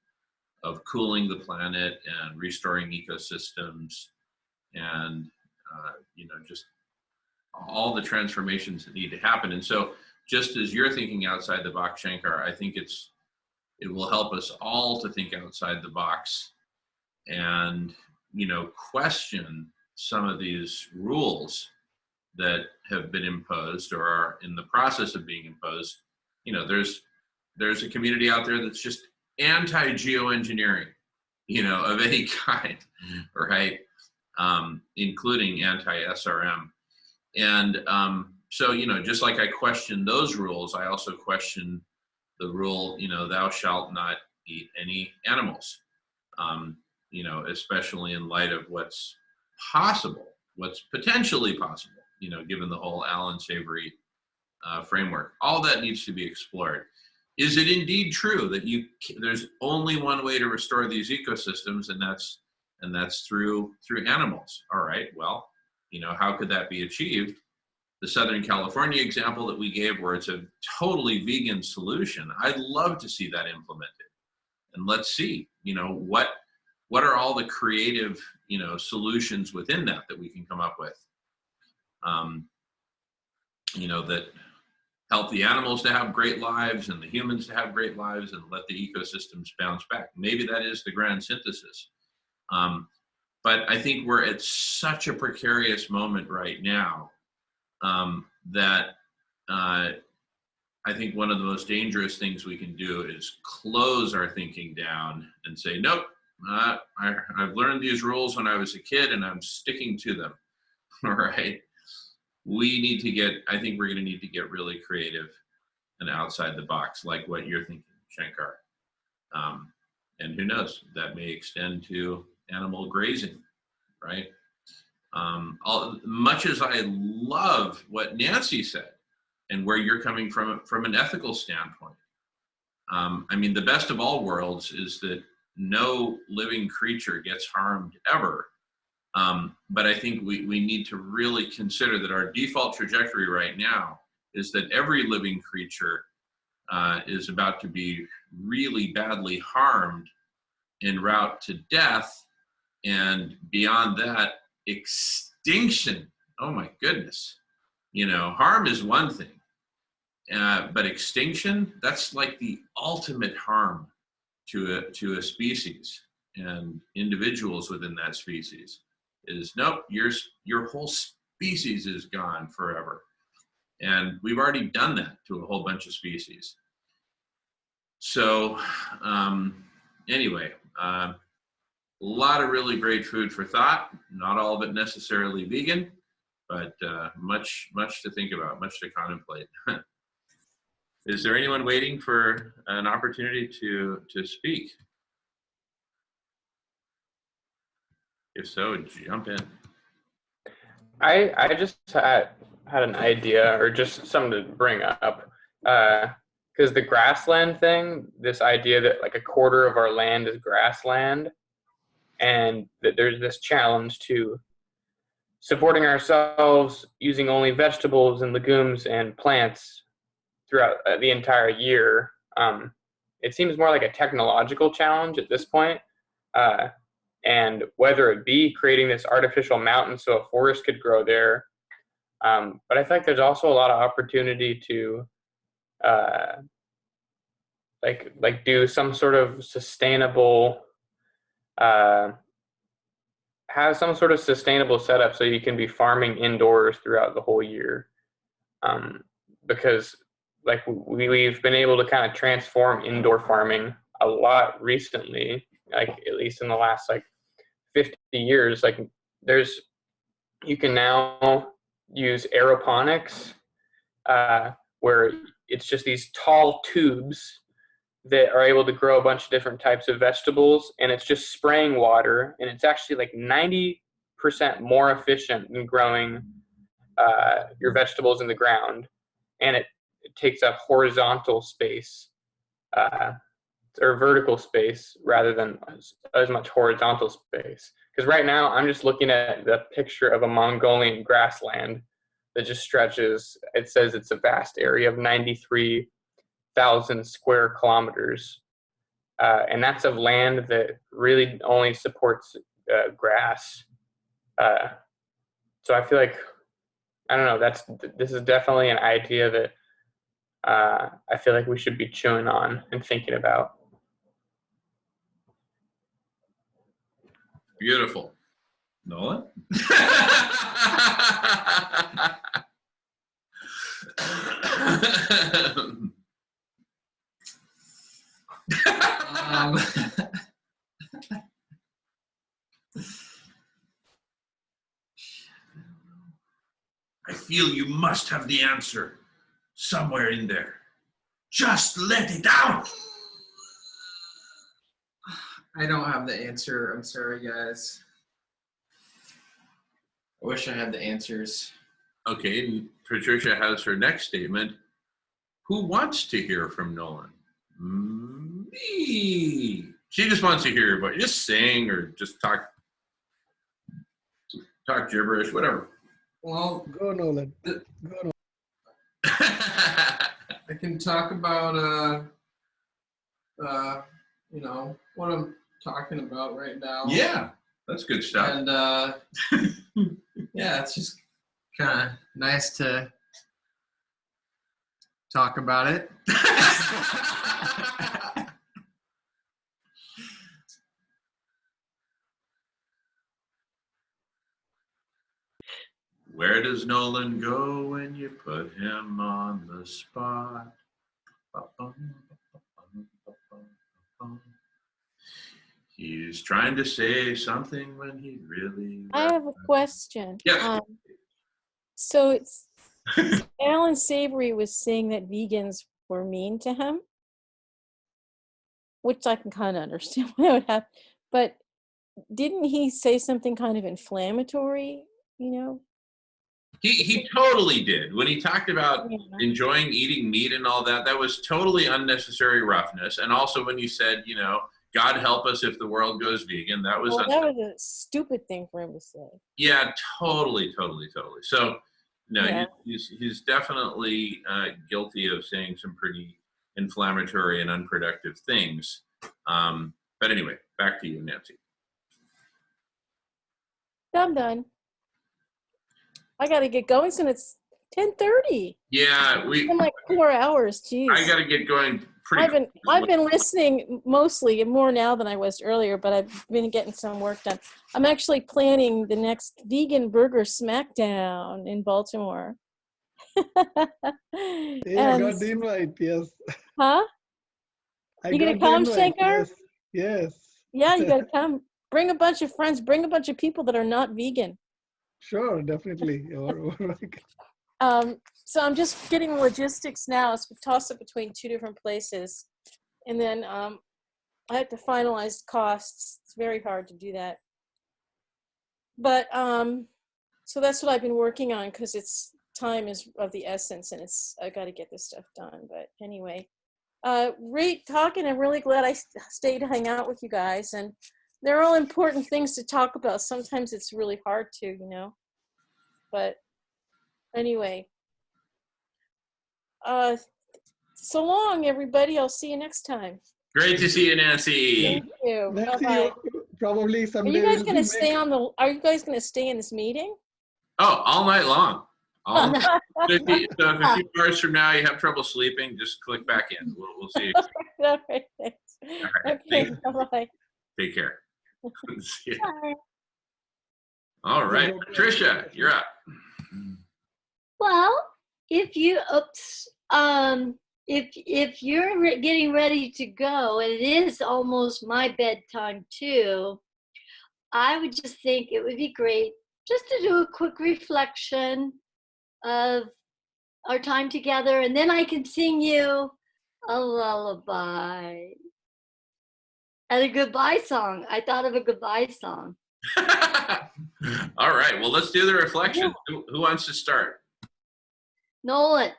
of cooling the planet and restoring ecosystems and, just all the transformations that need to happen. And so just as you're thinking outside the box, Shankar, I think it will help us all to think outside the box and, question some of these rules that have been imposed or are in the process of being imposed. There's a community out there that's just anti-geoengineering, of any kind, right? Including anti-SRM. And so, just like I question those rules, I also question the rule, thou shalt not eat any animals. You know, especially in light of what's possible, what's potentially possible, you know, given the whole Alan Savory framework. All that needs to be explored. Is it indeed true that there's only one way to restore these ecosystems, and that's through animals? All right, well, you know, how could that be achieved? The Southern California example that we gave, where it's a totally vegan solution, I'd love to see that implemented. And let's see, you know, what are all the creative, you know, solutions within that we can come up with, you know, that help the animals to have great lives and the humans to have great lives, and let the ecosystems bounce back. Maybe that is the grand synthesis. But I think we're at such a precarious moment right now that I think one of the most dangerous things we can do is close our thinking down and say, nope, I've learned these rules when I was a kid and I'm sticking to them. All right. We need to I think we're going to need to get really creative and outside the box, like what you're thinking, Shankar. And who knows, that may extend to animal grazing, right? Much as I love what Nancy said and where you're coming from an ethical standpoint, I mean, the best of all worlds is that no living creature gets harmed ever. But I think we need to really consider that our default trajectory right now is that every living creature is about to be really badly harmed en route to death, and beyond that, extinction. Oh my goodness. You know, harm is one thing, but extinction, that's like the ultimate harm to a species and individuals within that species. Is nope, your whole species is gone forever. And we've already done that to a whole bunch of species. So anyway, a lot of really great food for thought, not all of it necessarily vegan, but much to think about, much to contemplate. Is there anyone waiting for an opportunity to speak? If so, jump in. I just had an idea, or just something to bring up, because the grassland thing, this idea that like a quarter of our land is grassland, and that there's this challenge to supporting ourselves using only vegetables and legumes and plants throughout the entire year. It seems more like a technological challenge at this point. And whether it be creating this artificial mountain so a forest could grow there. But I think there's also a lot of opportunity to like do some sort of sustainable, have some sort of sustainable setup so you can be farming indoors throughout the whole year. Because like we've been able to kind of transform indoor farming a lot recently, like at least in the last like 50 years. Like you can now use aeroponics, where it's just these tall tubes that are able to grow a bunch of different types of vegetables, and it's just spraying water, and it's actually like 90% more efficient than growing your vegetables in the ground, and it takes up horizontal space or vertical space rather than as much horizontal space. Because right now I'm just looking at the picture of a Mongolian grassland that just stretches, it says it's a vast area of 93,000 square kilometers. And that's of land that really only supports grass. So I feel like, I don't know, this is definitely an idea that I feel like we should be chewing on and thinking about. Beautiful. Nolan? I feel you must have the answer somewhere in there. Just let it out. I don't have the answer. I'm sorry, guys. I wish I had the answers. Okay, and Patricia has her next statement. Who wants to hear from Nolan? Me. She just wants to hear, but just sing or just talk gibberish, whatever. Well, Go Nolan. Go Nolan. I can talk about you know, what I'm talking about right now. Yeah, that's good stuff. And yeah, it's just kind of nice to talk about it. Where does Nolan go when you put him on the spot? He's trying to say something when he really. I have a question. Yeah. So it's Alan Savory was saying that vegans were mean to him, which I can kind of understand why that would happen. But didn't he say something kind of inflammatory? You know. He totally did. When he talked about Yeah. enjoying eating meat and all that, that was totally unnecessary roughness. And also when you said, you know, God help us if the world goes vegan, that was Well, that was a stupid thing for him to say. yeah, totally. So no, Yeah. he's definitely guilty of saying some pretty inflammatory and unproductive things. But anyway, back to you, Nancy. I'm done. I got to get going soon. It's 10:30. Yeah, In like 4 hours. Jeez. I got to get going pretty. I've been listening mostly more now than I was earlier, but I've been getting some work done. I'm actually planning the next vegan burger smackdown in Baltimore. Yeah, I got the invite. Yes. Huh? You gonna come, Shankar? Yes. Yeah, you gotta come. Bring a bunch of friends. Bring a bunch of people that are not vegan. Sure, definitely. So I'm just getting logistics now. It's tossed up between 2 different places, and then I have to finalize costs. It's very hard to do that. But so that's what I've been working on because time is of the essence, and I got to get this stuff done. But anyway, great talking. I'm really glad I stayed to hang out with you guys, and they're all important things to talk about. Sometimes it's really hard to, you know. But anyway, so long, everybody. I'll see you next time. Great to see you, Nancy. Thank you. Nancy, Bye-bye. probably Are someday. you guys we'll gonna be stay on the? Are you guys gonna stay in this meeting? Oh, all night long. So if a few hours from now you have trouble sleeping, just click back in. We'll see you. All right, thanks. All right, Okay, bye. take care. See ya. Bye. All right, Patricia, you're up. Well, if you're getting ready to go, and it is almost my bedtime too, I would just think it would be great just to do a quick reflection of our time together, and then I can sing you a lullaby and a goodbye song. I thought of a goodbye song. All right, well, let's do the reflection. Who wants to start? Nolan.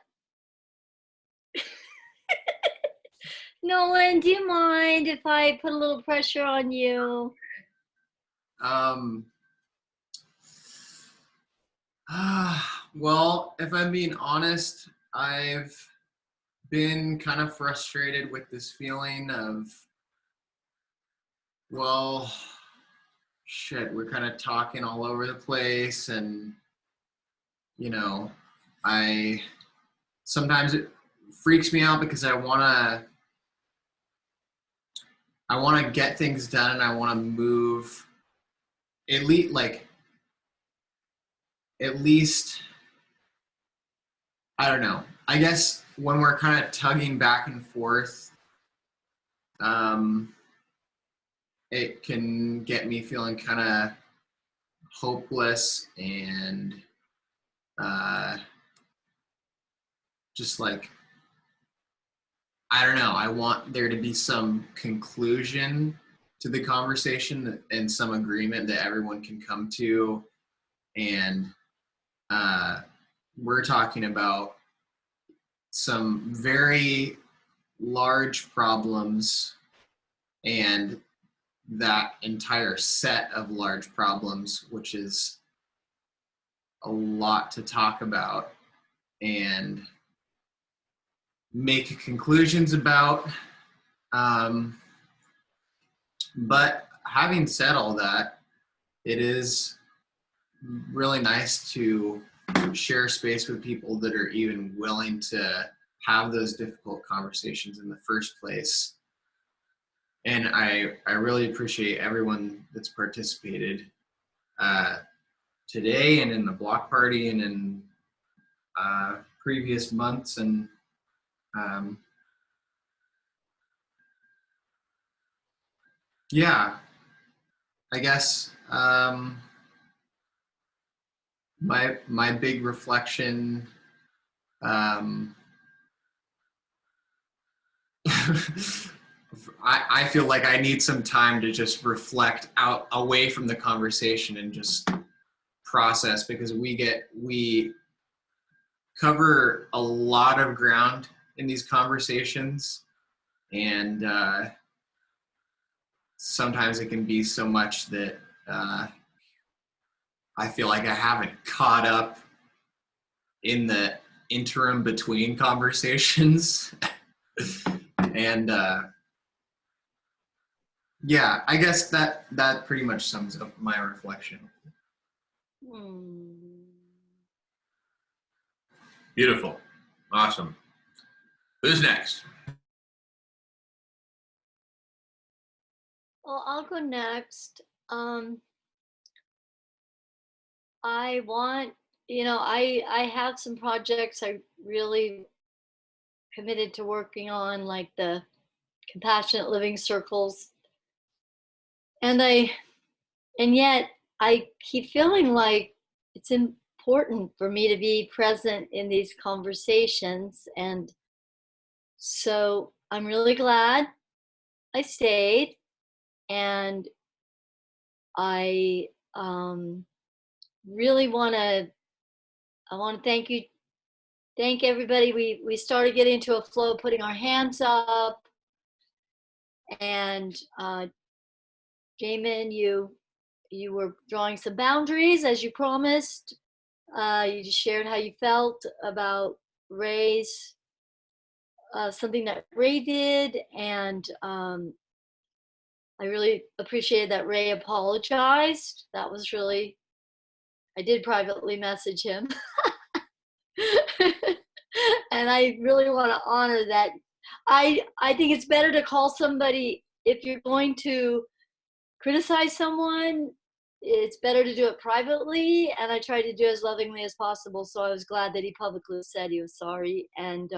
Nolan, do you mind if I put a little pressure on you? Well, if I'm being honest, I've been kind of frustrated with this feeling of, well, shit, we're kind of talking all over the place, and you know, sometimes it freaks me out because I want to get things done, and I want to move at least I don't know. I guess when we're kind of tugging back and forth, it can get me feeling kind of hopeless and just like, I don't know. I want there to be some conclusion to the conversation and some agreement that everyone can come to. And we're talking about some very large problems, and that entire set of large problems, which is a lot to talk about and make conclusions about. But having said all that, it is really nice to share space with people that are even willing to have those difficult conversations in the first place. And I really appreciate everyone that's participated today and in the block party and in previous months. And yeah, I guess my big reflection I feel like I need some time to just reflect out away from the conversation and just process, because we cover a lot of ground in these conversations, and sometimes it can be so much that I feel like I haven't caught up in the interim between conversations. And yeah, I guess that pretty much sums up my reflection. Beautiful. Awesome. Who's next? Well, I'll go next. I want, I have some projects I really committed to working on, like the compassionate living circles. And yet I keep feeling like it's important for me to be present in these conversations. And so I'm really glad I stayed. And I really want to thank everybody. We started getting into a flow, putting our hands up. And Jamin, you were drawing some boundaries as you promised. You just shared how you felt about Ray's, something that Ray did. And I really appreciated that Ray apologized. That was really, I did privately message him. And I really want to honor that. I think it's better to call somebody, if you're going to criticize someone, it's better to do it privately. And I tried to do it as lovingly as possible. So I was glad that he publicly said he was sorry. And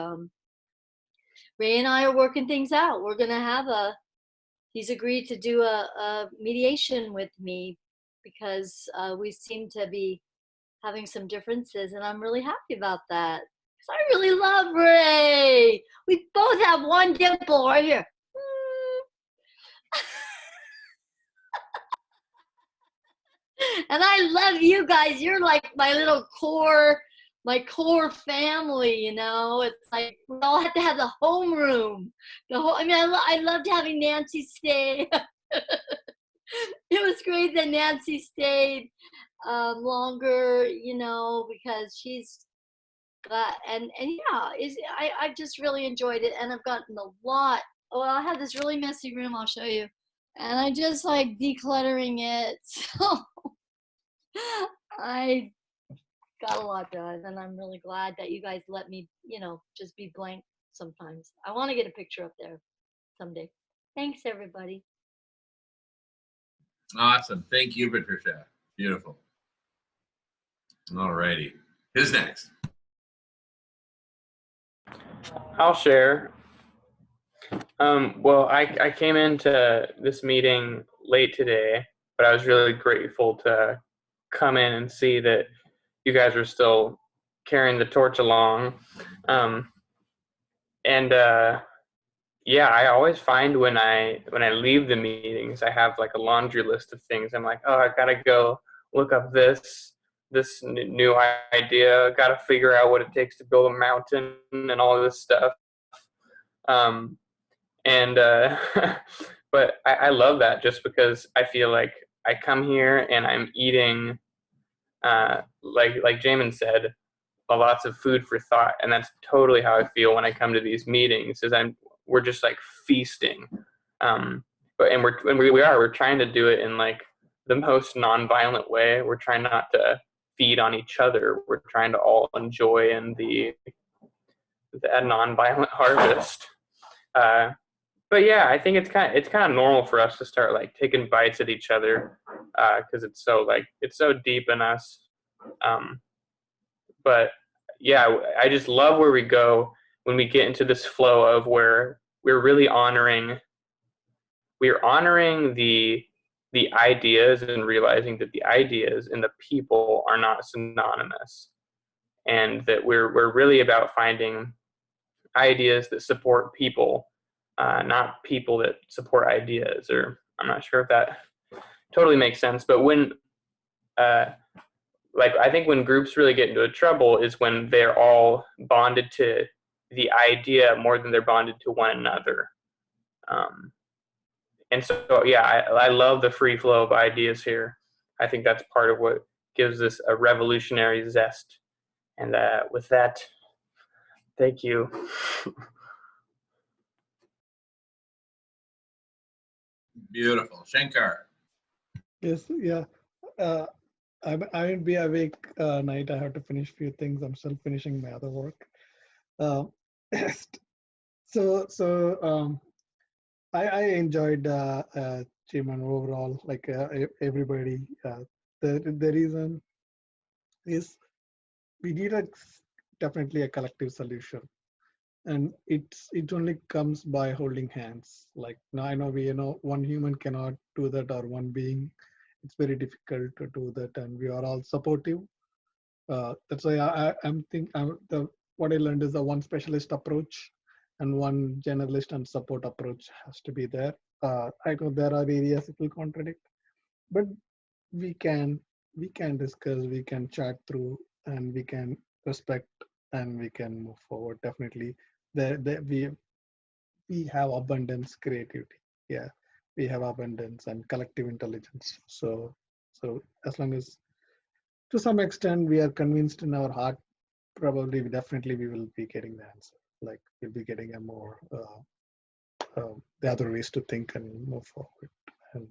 Ray and I are working things out. We're going to he's agreed to do a mediation with me, because we seem to be having some differences, and I'm really happy about that. Because I really love Ray. We both have one dimple right here. And I love you guys. You're like my little core family, It's like we all have to have the homeroom. I loved having Nancy stay. It was great that Nancy stayed longer, because she's got, and yeah, I've just really enjoyed it, and I've gotten a lot. Oh, I have this really messy room, I'll show you. And I just like decluttering it. So I got a lot done, and I'm really glad that you guys let me, just be blank sometimes. I want to get a picture up there someday. Thanks, everybody. Awesome. Thank you, Patricia. Beautiful. All righty. Who's next? I'll share. Well, I came into this meeting late today, but I was really grateful to come in and see that you guys are still carrying the torch along. yeah, I always find when I leave the meetings, I have like a laundry list of things. I'm like, oh, I gotta go look up this new idea. Got to figure out what it takes to build a mountain and all of this stuff. But I love that just because I feel like I come here and I'm eating, like Jamin said, lots of food for thought, and that's totally how I feel when I come to these meetings. We're just like feasting, we're trying to do it in like the most nonviolent way. We're trying not to feed on each other. We're trying to all enjoy in that nonviolent harvest. But yeah, I think it's kind of normal for us to start like taking bites at each other, because it's so deep in us. But yeah, I just love where we go when we get into this flow of where we're really honoring the ideas and realizing that the ideas and the people are not synonymous, and that we're really about finding ideas that support people, not people that support ideas. Or I'm not sure if that totally makes sense, but when I think when groups really get into trouble is when they're all bonded to the idea more than they're bonded to one another. And so, yeah, I love the free flow of ideas here. I think that's part of what gives this a revolutionary zest. And with that, thank you. Beautiful. Shankar. Yes, yeah. I will be awake night. I have to finish few things. I'm still finishing my other work. I enjoyed Jamin overall. Like everybody. The reason is we need definitely a collective solution, and it only comes by holding hands. Like now I know one human cannot do that, or one being. It's very difficult to do that, and we are all supportive. That's why what I learned is the one specialist approach and one generalist and support approach has to be there. I know there are areas it will contradict, but we can discuss, we can chat through, and we can respect, and we can move forward. Definitely, we have abundance, creativity. Yeah. We have abundance and collective intelligence. So as long as to some extent we are convinced in our heart, probably definitely we will be getting the answer. Like we'll be getting a more the other ways to think and move forward. And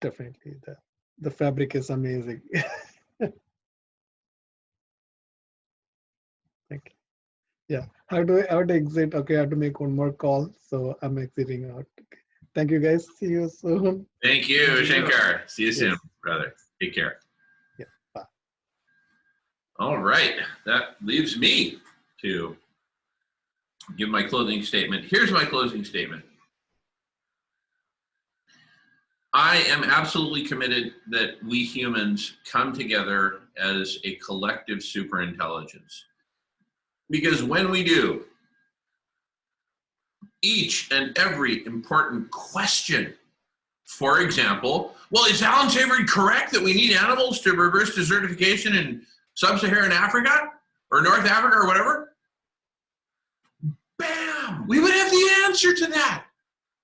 definitely the fabric is amazing. Thank you. Yeah. How do I exit? Okay, I have to make one more call, so I'm exiting out. Okay. Thank you, guys. See you soon. Thank you, Shankar. See you soon, brother. Take care. Yeah. Bye. All right. That leaves me to give my closing statement. Here's my closing statement. I am absolutely committed that we humans come together as a collective superintelligence. Because when we do, each and every important question, for example, well, is Alan Savory correct that we need animals to reverse desertification in sub-Saharan Africa or North Africa or whatever? Bam! We would have the answer to that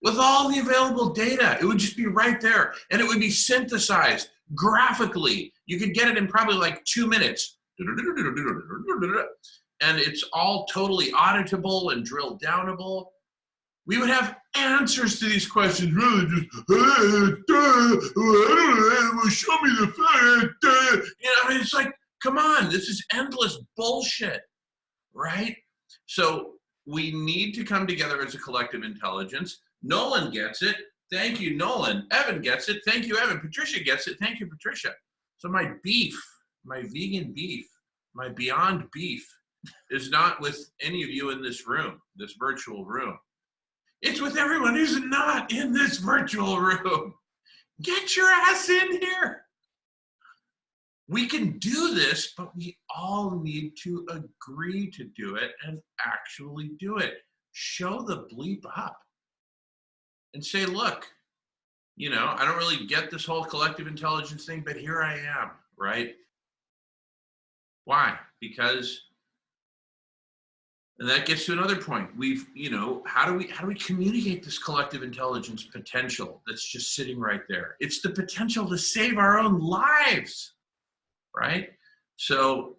with all the available data. It would just be right there, and it would be synthesized graphically. You could get it in probably like 2 minutes. And it's all totally auditable and drill downable. We would have answers to these questions. Really just, show me the fact. I mean, it's like, come on, this is endless bullshit, right? So we need to come together as a collective intelligence. Nolan gets it. Thank you, Nolan. Evan gets it. Thank you, Evan. Patricia gets it. Thank you, Patricia. So my beef, my vegan beef, my Beyond Beef is not with any of you in this room, this virtual room. It's with everyone who's not in this virtual room. Get your ass in here. We can do this, but we all need to agree to do it and actually do it. show the bleep up and say, look, you know, I don't really get this whole collective intelligence thing, but here I am, right? Why? Because, and that gets to another point. We've, you know, how do we communicate this collective intelligence potential that's just sitting right there? It's the potential to save our own lives, right? So,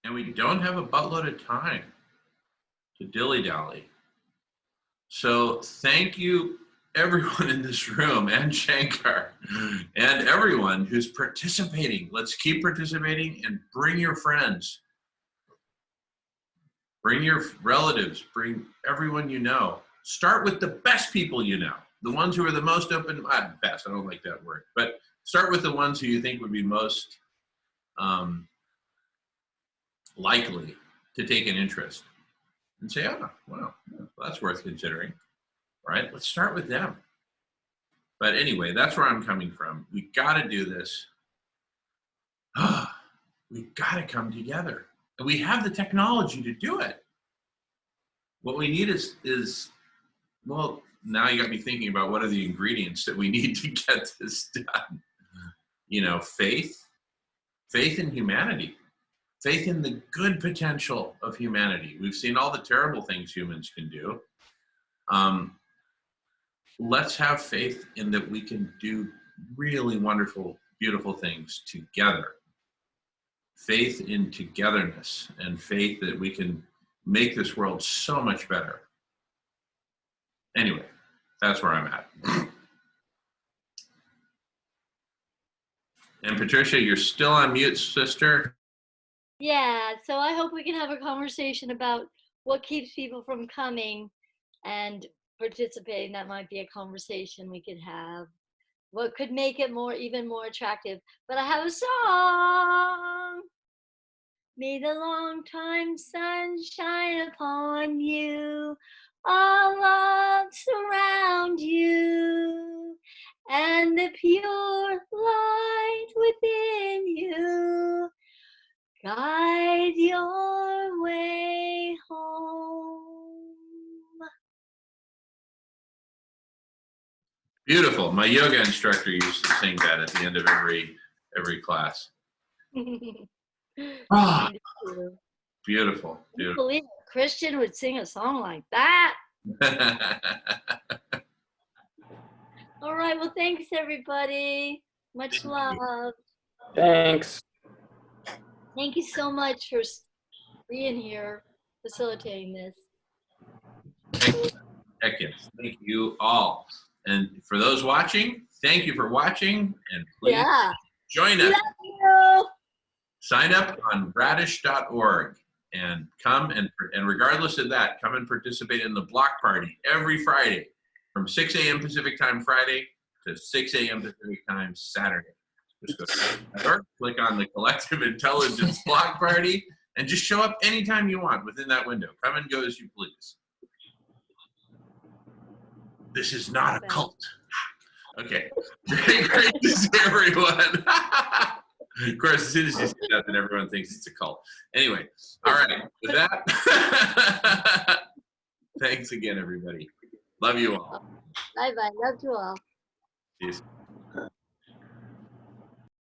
and we don't have a buttload of time to dilly-dally. So thank you, everyone in this room, and Shankar, and everyone who's participating. Let's keep participating and bring your friends. Bring your relatives, bring everyone you know. Start with the best people you know, the ones who are the most open, best, I don't like that word, but start with the ones who you think would be most likely to take an interest and say, oh, well, that's worth considering, right? Let's start with them. But anyway, that's where I'm coming from. We got to do this. We got to come together. And we have the technology to do it. What we need is, well, now you got me thinking about what are the ingredients that we need to get this done. You know, faith in humanity, faith in the good potential of humanity. We've seen all the terrible things humans can do. Let's have faith in that we can do really wonderful, beautiful things together. Faith in togetherness and faith that we can make this world so much better. Anyway, that's where I'm at. And Patricia, you're still on mute, sister. Yeah, so I hope we can have a conversation about what keeps people from coming and participating. That might be a conversation we could have. What could make it even more attractive? But I have a song. May the long time sun shine upon you, all love surround you, and the pure light within you guide your way home. Beautiful. My yoga instructor used to sing that at the end of every class. Ah, beautiful. Beautiful. Believe a Christian would sing a song like that. All right. Well, thanks everybody. Much love. Thanks. Thank you so much for being here, facilitating this. Heck yes. Thank you all. And for those watching, thank you for watching. And please join us. Love you. Sign up on radish.org and come and regardless of that, come and participate in the block party every Friday from 6 a.m. Pacific time Friday to 6 a.m. Pacific time Saturday. Just go to click on the Collective Intelligence block party and just show up anytime you want within that window. Come and go as you please. This is not a cult. Okay. Great to see everyone. Of course, as soon as you say that, then everyone thinks it's a cult. Anyway, all right. With that, thanks again, everybody. Love you all. Bye-bye. Love you all. See you soon.